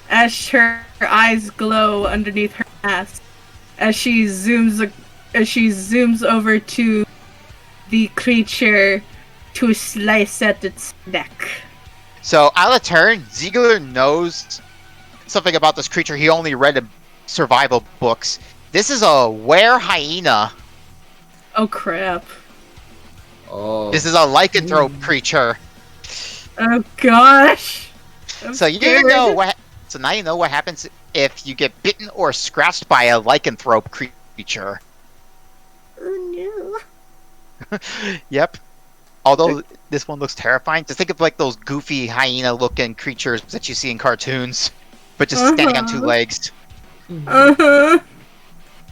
as her eyes glow underneath her mask as she zooms over to the creature to slice at its neck. So out of turn, Ziegler knows something about this creature he only read in survival books. This is a were hyena. Oh crap. Oh. This is a lycanthrope creature. Oh gosh. I'm So you scared. know what. So now you know what happens if you get bitten or scratched by a lycanthrope creature. Oh no. Yep. Although this one looks terrifying, just think of like those goofy hyena-looking creatures that you see in cartoons, but just standing on two legs. Uh-huh.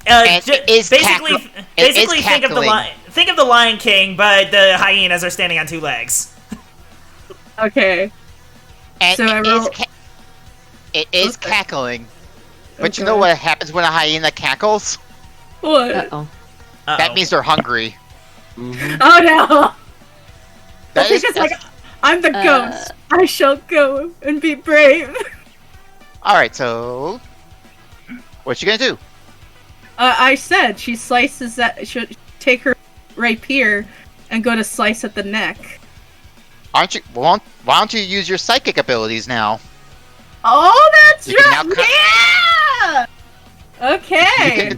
And it is Basically, it is think of the cackling. think of the Lion King, but the hyenas are standing on two legs. Okay. And So I it is roll- it is Okay. cackling. But you Okay. know what happens when a hyena cackles? What? Uh-oh. That means they're hungry. Oh no! That is, Because like I'm the ghost. I shall go and be brave. Alright, so what you gonna do? I said she slices that. She'll take her rapier and go to slice at the neck. Aren't you why don't you use your psychic abilities now? Oh, that's You can right. now Yeah. Okay.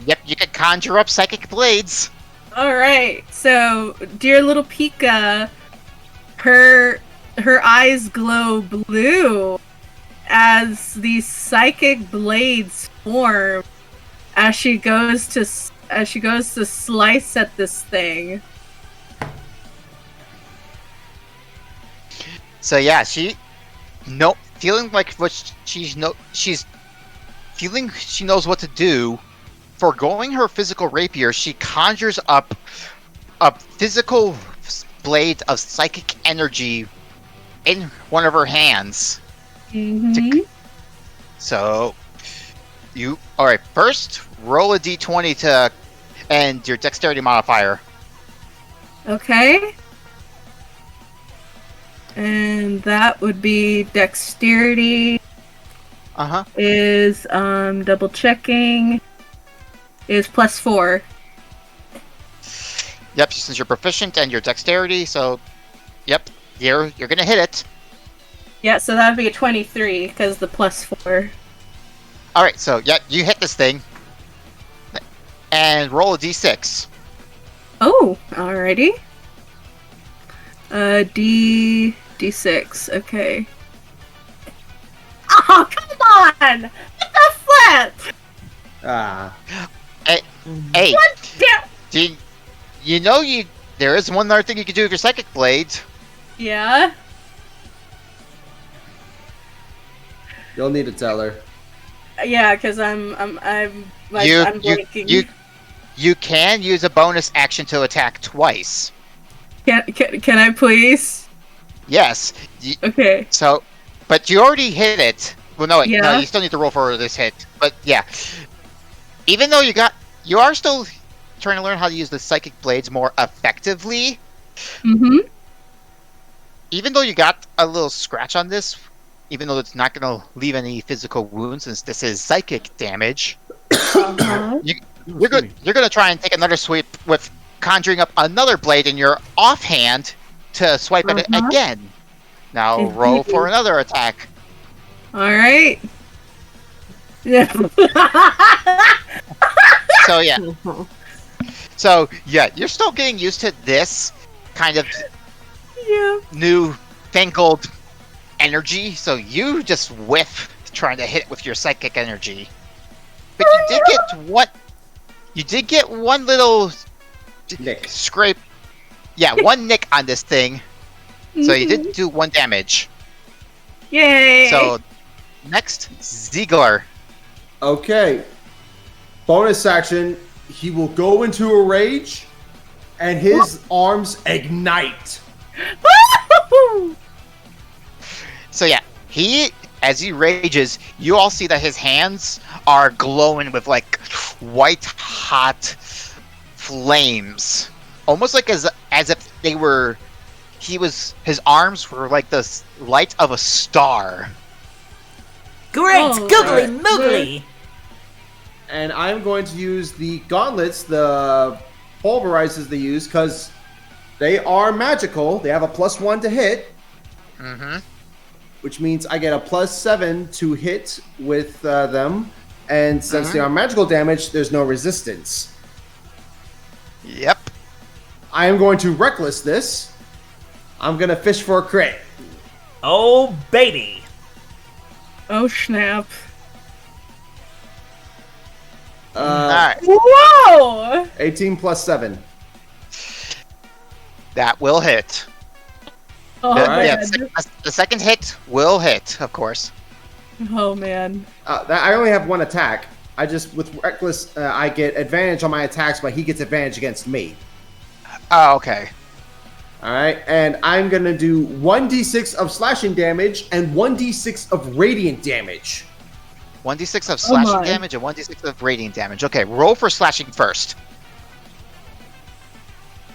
Yep, you can conjure up psychic blades. All right. So, dear little Pika, her eyes glow blue as these psychic blades form as she goes to slice at this thing. So yeah, feeling like she's feeling she knows what to do. Forgoing her physical rapier, she conjures up a physical blade of psychic energy in one of her hands. So, alright, first, roll a d20 and your dexterity modifier. Okay. And that would be dexterity. Is, double checking, is +4. Yep, since you're proficient and your dexterity, so, yep, you're gonna hit it. Yeah, so that would be a 23, because the +4. Alright, so, yeah, you hit this thing. And roll a d6. Oh, alrighty. D6, okay. Oh, come on! What the flip? Hey, What there is one other thing you can do with your psychic blades. Yeah? You'll need to tell her. Yeah, because I'm blanking. You can use a bonus action to attack twice. Can I please? Yes. Okay. So, but you already hit it. Well, no, Yeah. you still need to roll for this hit. But yeah, even though you are still trying to learn how to use the psychic blades more effectively. Even though you got a little scratch on this, even though it's not going to leave any physical wounds, since this is psychic damage, you're going to try and take another sweep with conjuring up another blade in your offhand to swipe at it again. Now roll for another attack. Alright. Yeah. So yeah, you're still getting used to this kind of new fangled energy, so you just whiff trying to hit it with your psychic energy. But you did get one little nick scrape. Yeah, one nick on this thing. So you did do 1 damage. Yay! So next, Ziegler. Okay. Bonus action, he will go into a rage and his arms ignite. So yeah, as he rages, you all see that his hands are glowing with like white hot flames, almost like as if they were. His arms were like the light of a star. Great, googly moogly. And I'm going to use the gauntlets, the pulverizers they use, because they are magical. They have a +1 to hit. Which means I get a +7 to hit with them. And since they are magical damage, there's no resistance. Yep. I am going to reckless this. I'm going to fish for a crit. Oh, baby. Oh, snap. Alright. Whoa! 18 +7. That will hit. Oh, man. The second hit will hit, of course. Oh, man. I only have 1 attack. With reckless, I get advantage on my attacks, but he gets advantage against me. Oh, okay. Alright, and I'm gonna do 1d6 of slashing damage and 1d6 of radiant damage. 1d6 of slashing damage and 1d6 of radiant damage. Okay, roll for slashing first.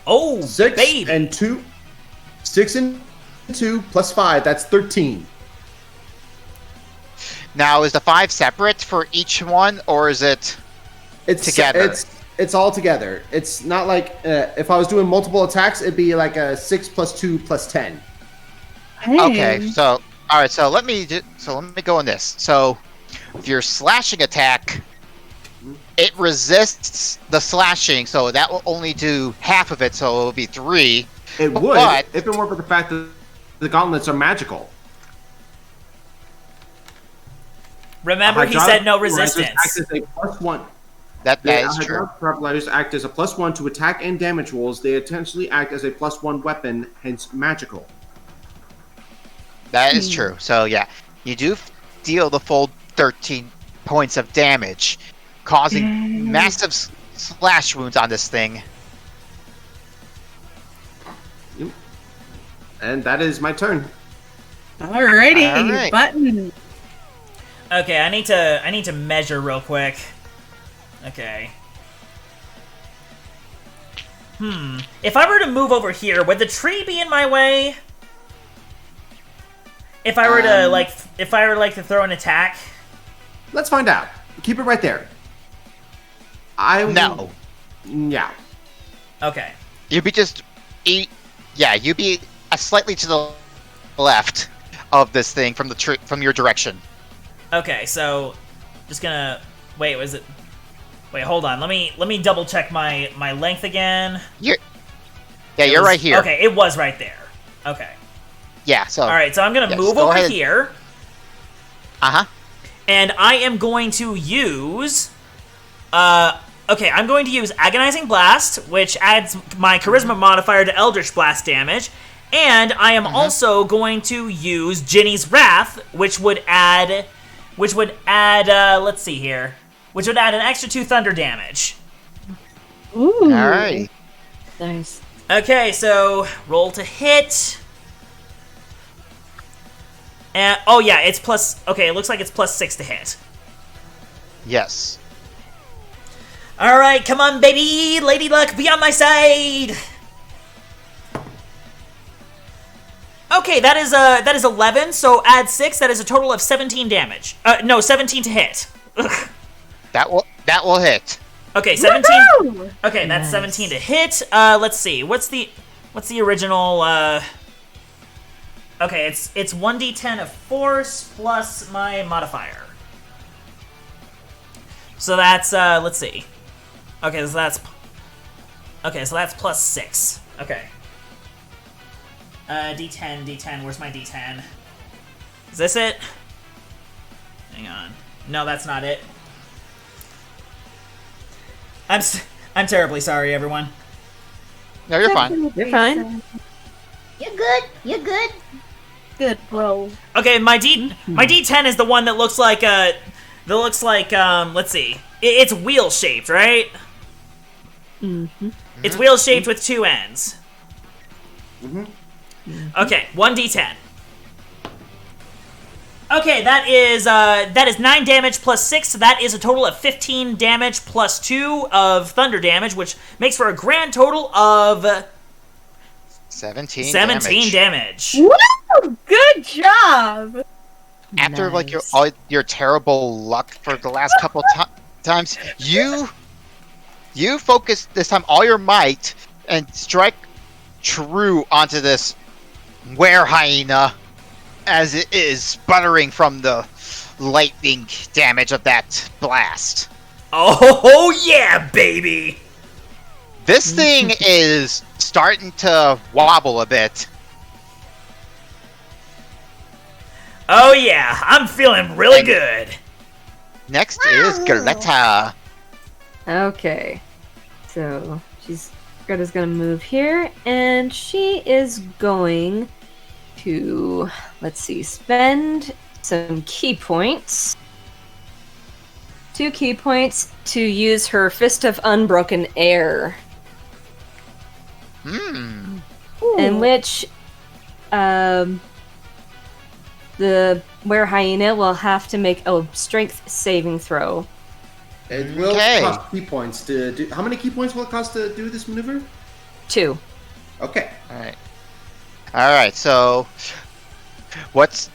Oh, 6 baby. and 2. 6 and 2 plus 5, that's 13. Now, is the 5 separate for each one, or is it together? It's all together. It's not like if I was doing multiple attacks, it'd be like a 6 + 2 + 10. Hey. Okay, so all right, so let me go on this. So, if your slashing attack, it resists the slashing, so that will only do half of it, so it will be 3. It would, if it weren't for the fact that the gauntlets are magical. Remember, he said no resistance. Act as a +1. That is true. Hydraulic act as a +1 to attack and damage rolls. They essentially act as a +1 weapon, hence magical. That is true. So yeah, you do deal the full 13 points of damage, causing massive slash wounds on this thing. And that is my turn. Alrighty, Button. Okay, I need to measure real quick. Okay. If I were to move over here, would the tree be in my way? If I were to to throw an attack? Let's find out. Keep it right there. No. Yeah. Okay. You'd be you'd be slightly to the left of this thing from the tree, from your direction. Okay, so just gonna wait. Wait, hold on. Let me double check my length again. You're right here. Okay, it was right there. Okay. Yeah. So. All right. So I'm gonna move go over ahead. here. And I am going to use. Okay, I'm going to use Agonizing Blast, which adds my Charisma modifier to Eldritch Blast damage, and I am also going to use Ginny's Wrath, which would add. Let's see here. Which would add an extra 2 thunder damage. Ooh. All right. Nice. Okay, so roll to hit. And oh yeah, it's plus. Okay, it looks like it's +6 to hit. Yes. All right, come on, baby, Lady Luck, be on my side. Okay, that is 11. So add 6. That is a total of 17 damage. No, 17 to hit. Ugh. That will hit. Okay, 17. Woo-hoo! Okay, that's 17 to hit. Let's see. What's the original? Okay, it's 1d10 of force plus my modifier. So that's let's see. Okay, so that's +6. Okay. D10. Where's my D10? Is this it? Hang on. No, that's not it. I'm terribly sorry, everyone. No, you're fine. You're fine. You're good. You're good. Good, bro. Okay, my D10 is the one that looks like let's see. It's wheel shaped, right? It's wheel shaped with 2 ends. Okay, 1d10. Okay, that is 9 damage plus 6, so that is a total of 15 damage plus 2 of thunder damage, which makes for a grand total of 17 damage. Woo! Good job. After all your terrible luck for the last couple times, you focus this time all your might and strike true onto this were hyena as it is sputtering from the lightning damage of that blast. Oh yeah, baby! This thing is starting to wobble a bit. Oh yeah, I'm feeling really good. Next is Galetta. Okay. So Greta's gonna move here, and she is going to, let's see, spend some key points. 2 key points to use her Fist of Unbroken Air. In which the were hyena will have to make a strength saving throw. It will cost key points to do. How many key points will it cost to do this maneuver? 2. Okay. All right. So, does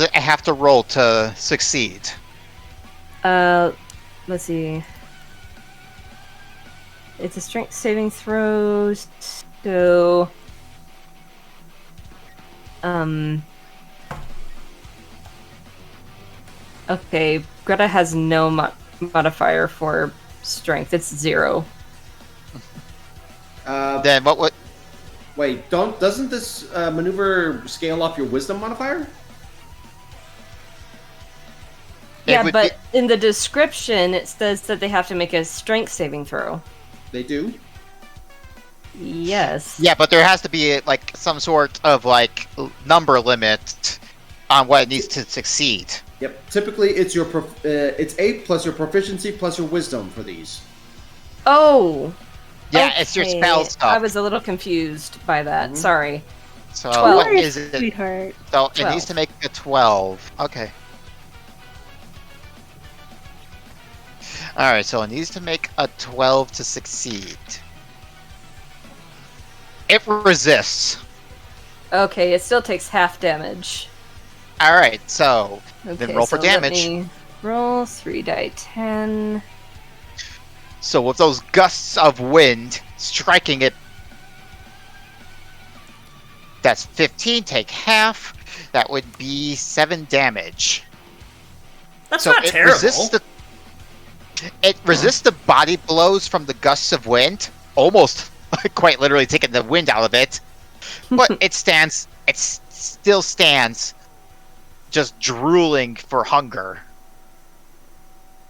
it have to roll to succeed? Let's see. It's a strength saving throw, so okay, Greta has no modifier for strength. It's 0. Then what would? Wait, doesn't this maneuver scale off your wisdom modifier? Yeah, but in the description it says that they have to make a strength saving throw. They do? Yes. Yeah, but there has to be like some sort of like number limit on what it needs to succeed. Yep. Typically, it's it's 8 plus your proficiency plus your wisdom for these. Oh. Yeah, it's your spell okay. stuff. I was a little confused by that. Sorry. So 12. what is it? Sweetheart. So 12. it needs to make a 12. Okay. Alright, so it needs to make a 12 to succeed. It resists. Okay, it still takes half damage. Alright, so Okay, then roll for so let damage. me roll 3 die 10. So with those gusts of wind striking it, that's 15, take half. That would be 7 damage. That's not terrible. It resists the body blows from the gusts of wind, almost quite literally taking the wind out of it. But it still stands, just drooling for hunger.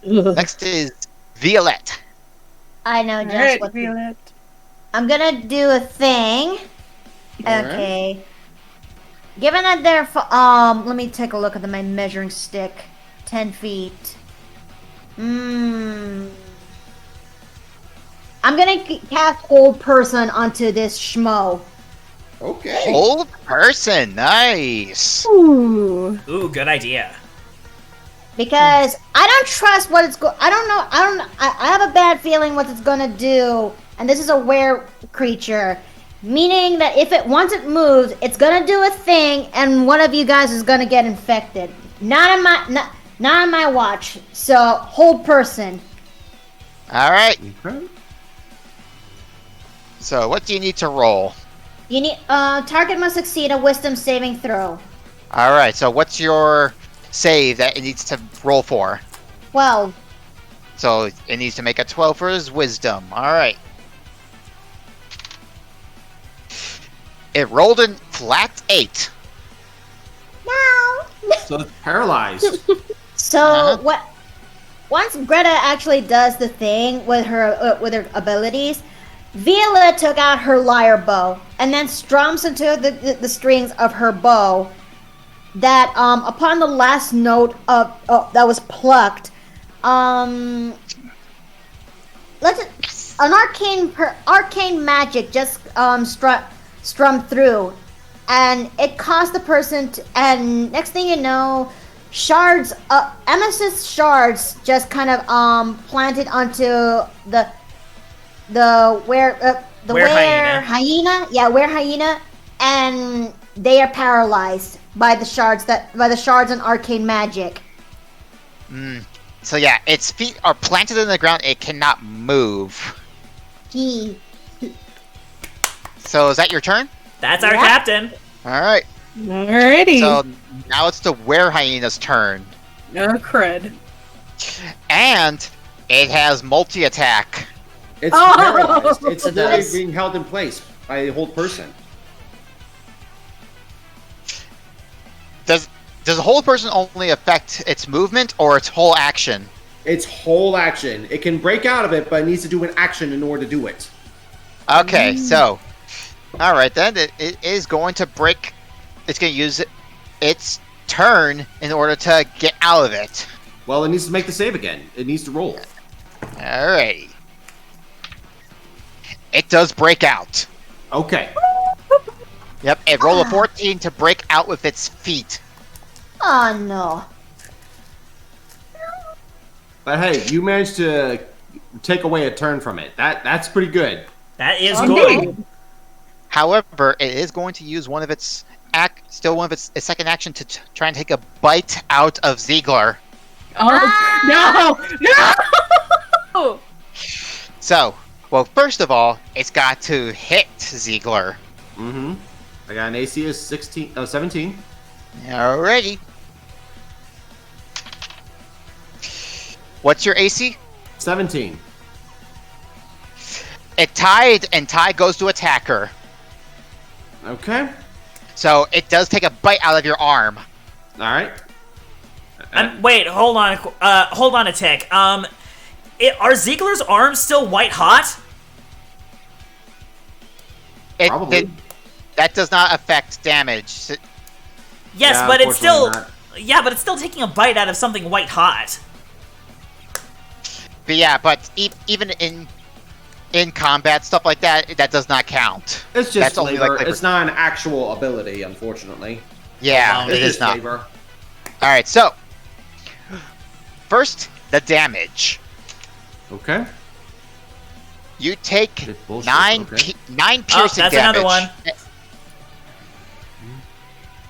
Next is Violette. I know just Alright, what to do. Violet. I'm gonna do a thing. Okay. Given that they're let me take a look at my measuring stick. 10 feet. I'm gonna cast Hold Person onto this schmo. Okay. Old person, nice. Ooh. Ooh, good idea. Because I don't trust what it's I don't know. I have a bad feeling what it's gonna do. And this is a were creature. Meaning that once it moves, it's gonna do a thing, and one of you guys is gonna get infected. Not on my watch. So Hold Person. All right. Okay. So what do you need to roll? You need target must succeed a Wisdom saving throw. All right. So what's your save that it needs to roll for? 12. So it needs to make a 12 for his wisdom. All right. It rolled in flat 8. No. So it's paralyzed. So what? Once Greta actually does the thing with her abilities, Viola took out her lyre bow and then strums into the strings of her bow. That upon the last note of that was plucked, an arcane magic just strummed through, and it caused the person to, and next thing you know, shards, amethyst shards just kind of planted onto the were hyena. Yeah, were hyena, and they are paralyzed by the shards and arcane magic. So yeah, its feet are planted in the ground. It cannot move. So is that your turn? That's our captain. All right. Alrighty. So now it's the were hyena's turn, Crud. and it has multi-attack. It's paralyzed. It's literally being held in place by a Hold Person. Does the whole person only affect its movement or its whole action? Its whole action. It can break out of it, but it needs to do an action in order to do it. Okay, so all right then, it is going to break. It's going to use its turn in order to get out of it. Well, it needs to make the save again. It needs to roll. Alrighty. It does break out. Okay. Yep, it rolled a 14 to break out with its feet. Oh no. But hey, you managed to take away a turn from it. That's pretty good. That is good. However, it is going to use one of its its second action to try and take a bite out of Ziegler. Oh no! So, well, first of all, it's got to hit Ziegler. Mm-hmm. I got an AC of 17. Alrighty. What's your AC? 17. It tied, and Ty goes to attack her. Okay. So it does take a bite out of your arm. All right. Wait, hold on a tick. Are Ziegler's arms still white hot? Probably. That does not affect damage. Yes, Yeah, but it's still unfortunately but it's still taking a bite out of something white hot. But yeah, but even in combat stuff like that, that does not count. It's just That's only flavor. like It's not an actual ability, unfortunately. Yeah, It's it is just not. flavor. All right, so first the damage. Okay. You take It's bullshit, 9 okay. 9 Oh, piercing that's damage. another one.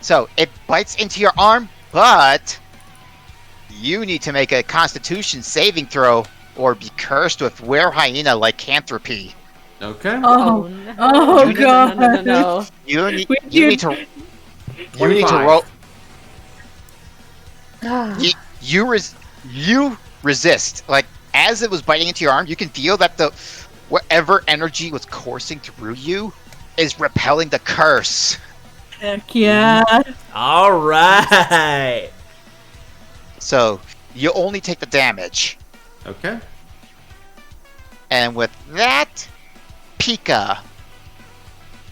So it bites into your arm, but you need to make a Constitution saving throw or be cursed with were hyena lycanthropy. Okay. Oh, no. oh You need- god. No. You need We you do- need to you need to 25. roll. Ah. You resist. Like as it was biting into your arm, you can feel that the whatever energy was coursing through you is repelling the curse. Heck yeah. All right. So you only take the damage. Okay. And with that, Pika.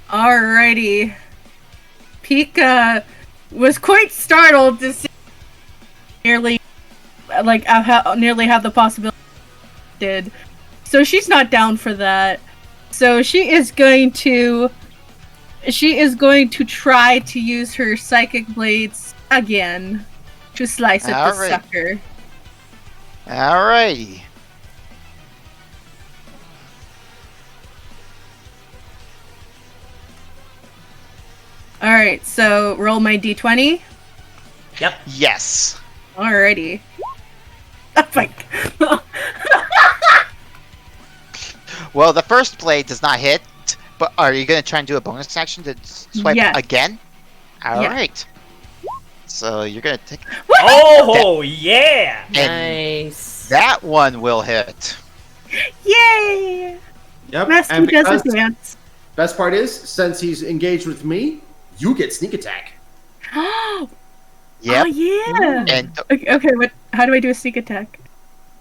Alrighty. Pika was quite startled to see nearly have the possibility did. So she's not down for that. So she is going to try to use her psychic blades again to slice at this Alright. sucker. Alrighty. Alright, so roll my d20. Yep. Yes. Alrighty. Oh my god. Well, the first blade does not hit, but are you going to try and do a bonus action to swipe Yes. again? All Yeah. right. So you're going to take... Oh yeah. And Nice. that one will hit. Yay! Yep. Rescue And does because a dance. best part is, since he's engaged with me, you get sneak attack. Oh Yep. yeah. And Okay, how do I do a sneak attack?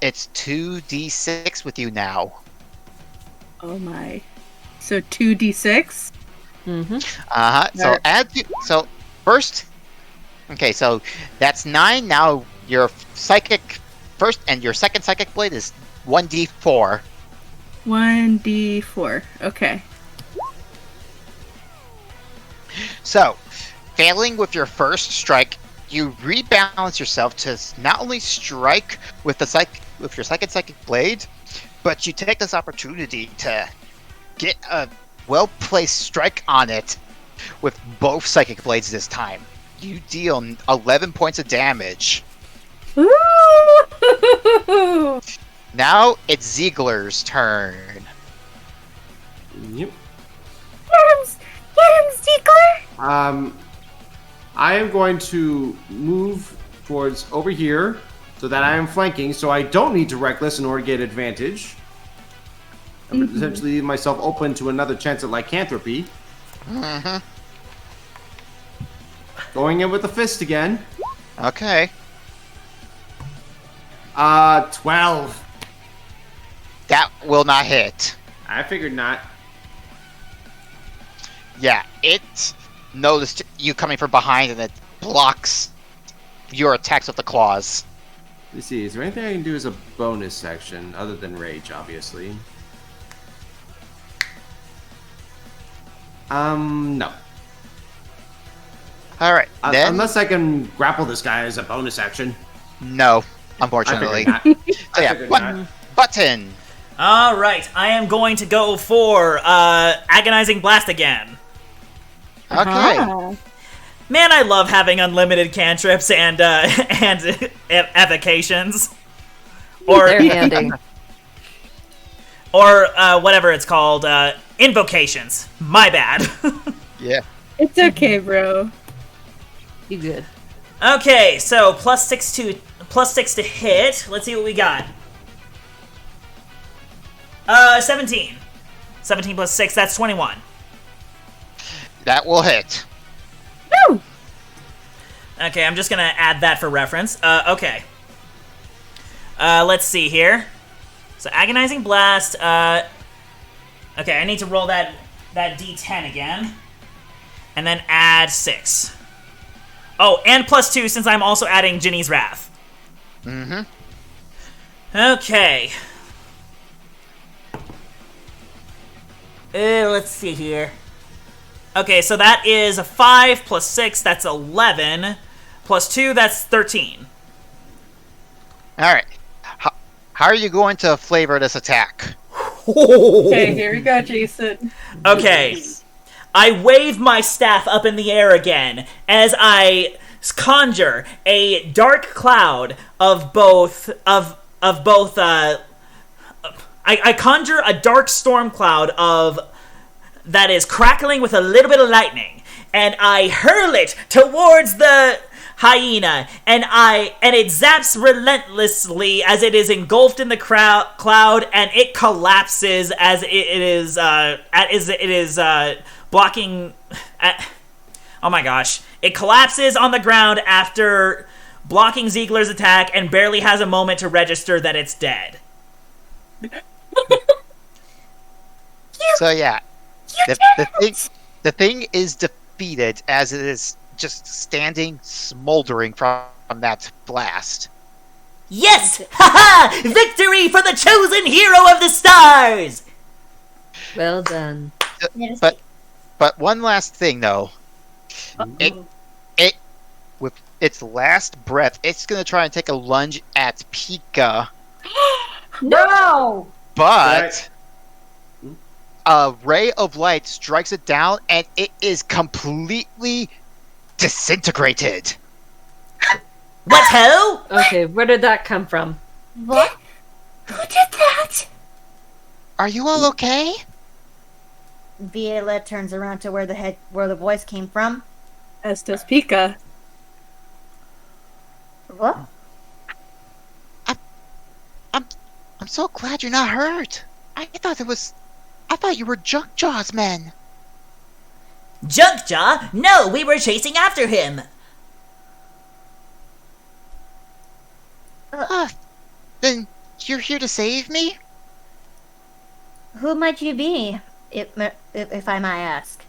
it's 2d6 with you now. Oh my. So 2d6? Mm-hmm. Uh-huh. So Alright. so first... Okay, so that's 9. Now your psychic first and your second psychic blade is 1d4. 1d4. Okay. So, failing with your first strike, you rebalance yourself to not only strike with your second psychic blade, but you take this opportunity to get a well-placed strike on it with both psychic blades this time. You deal 11 points of damage. Ooh! Now it's Ziegler's turn. Yep. Get him, Ziegler! I am going to move towards over here so that I am flanking, so I don't need to reckless in order to get advantage. I'm essentially leaving myself open to another chance at lycanthropy. Mm-hmm. Going in with the fist again. Okay. 12. That will not hit. I figured not. Yeah, it noticed you coming from behind and it blocks your attacks with the claws. Let's see, is there anything I can do as a bonus section other than rage, obviously? No. Alright, then... Unless I can grapple this guy as a bonus action. No, unfortunately. I figured not. So I yeah, figured not. Button! All right. I am going to go for agonizing blast again. Okay. Ah. Man, I love having unlimited cantrips and evocations, or They're handy. or whatever it's called, invocations. My bad. Yeah. It's okay, bro. You good? Okay, so plus six to hit. Let's see what we got. 17. 17 plus 6, that's 21. That will hit. Woo! Okay, I'm just gonna add that for reference. Okay. Let's see here. So, Agonizing Blast, okay, I need to roll that that D10 again. And then add 6. Oh, and +2 since I'm also adding Ginny's Wrath. Mm-hmm. Okay. Let's see here. Okay, so that is a 5 plus 6, that's 11. Plus 2, that's 13. Alright. How are you going to flavor this attack? Okay, here we go, Jason. Okay. I wave my staff up in the air again as I conjure a dark cloud of both I conjure a dark storm cloud that is crackling with a little bit of lightning, and I hurl it towards the hyena, and it zaps relentlessly as it is engulfed in the cloud, and it collapses as it is blocking. Oh my gosh! It collapses on the ground after blocking Ziegler's attack, and barely has a moment to register that it's dead. So yeah, the thing is defeated as it is just standing smoldering from that blast. Yes! Haha! Victory for the chosen hero of the stars! Well done. But one last thing though. It with its last breath, it's gonna try and take a lunge at Pika. No! But a ray of light strikes it down, and it is completely disintegrated. What hell? Okay, where did that come from? What? Who did that? Are you all okay? Violette turns around to where the voice came from. As does Pika. What? I'm so glad you're not hurt. I thought you were Junkjaw's men. Junkjaw? No, we were chasing after him. Then you're here to save me? Who might you be, if I might ask?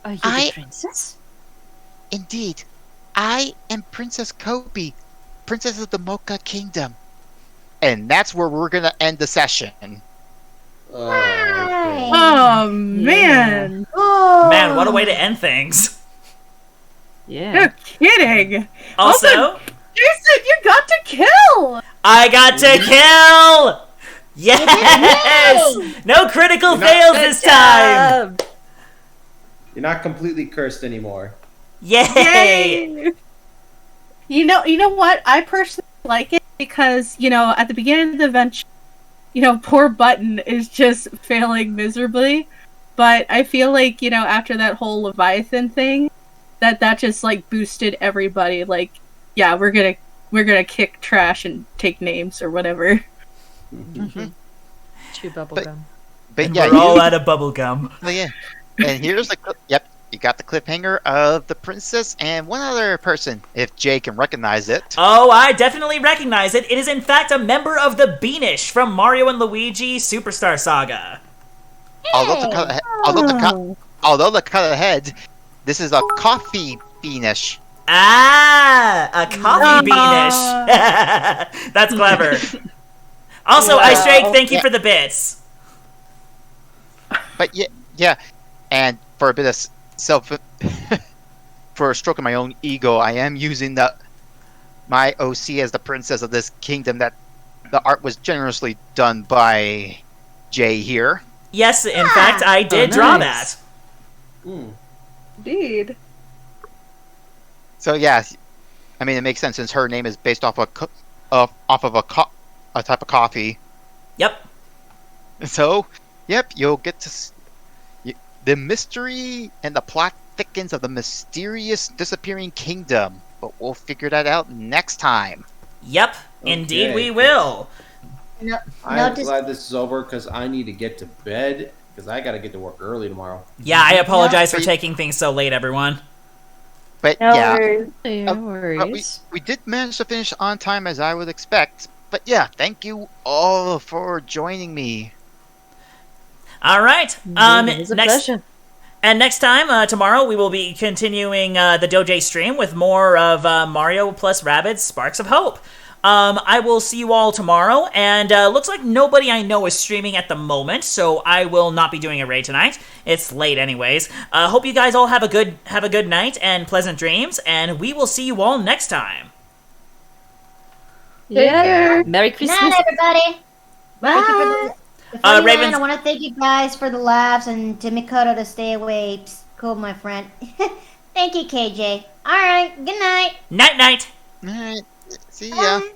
Are you the princess? Indeed. I am Princess Kobe, Princess of the Mocha Kingdom. And that's where we're gonna end the session. Okay. Oh, man. Oh. Man, what a way to end things. Yeah. You're kidding. Also, Jason, you got to kill. I got to kill! Yes! No critical fails this time! You're not completely cursed anymore. Yay! You know what? I personally like it because, at the beginning of the adventure, poor Button is just failing miserably. But I feel like, after that whole Leviathan thing, that just, boosted everybody. Yeah, we're gonna kick trash and take names or whatever. Mm-hmm. Chew bubblegum. But And yeah, we're all out of bubblegum. Oh yeah. And here's you got the cliffhanger of the princess and one other person, if Jay can recognize it. Oh, I definitely recognize it. It is in fact a member of the Beanish from Mario and Luigi Superstar Saga. Although the cut of the head, this is a coffee beanish. Ah, a coffee Beanish. That's clever. Also, Wow. Ice Drake, thank you for the bits. But yeah, and for a bit of for a stroke of my own ego, I am using my OC as the princess of this kingdom. That the art was generously done by Jay here. Yes, in fact, I did draw nice. that. Indeed. So yeah, I mean it makes sense since her name is based off of a type of coffee. Yep. So, yep, you'll get to the mystery and the plot thickens of the mysterious disappearing kingdom. But we'll figure that out next time. Yep, indeed Okay. we will. I'm glad this is over because I need to get to bed because I got to get to work early tomorrow. Yeah, I apologize for taking things so late, everyone. But No yeah, worries. No but worries. we did manage to finish on time as I would expect. But yeah, thank you all for joining me. All right. It was a pleasure. And next time, tomorrow, we will be continuing the DoJ stream with more of Mario plus Rabbids Sparks of Hope. I will see you all tomorrow, and looks like nobody I know is streaming at the moment, so I will not be doing a raid tonight. It's late anyways. Hope you guys all have a good night and pleasant dreams, and we will see you all next time. Yeah. Merry Christmas. Good night, everybody. Bye. Thank you for the Ravens- I want to thank you guys for the laughs and to Mikoto to stay away. Psst, cool, my friend. Thank you, KJ. All right. Good night. Night. All right. See ya. Bye.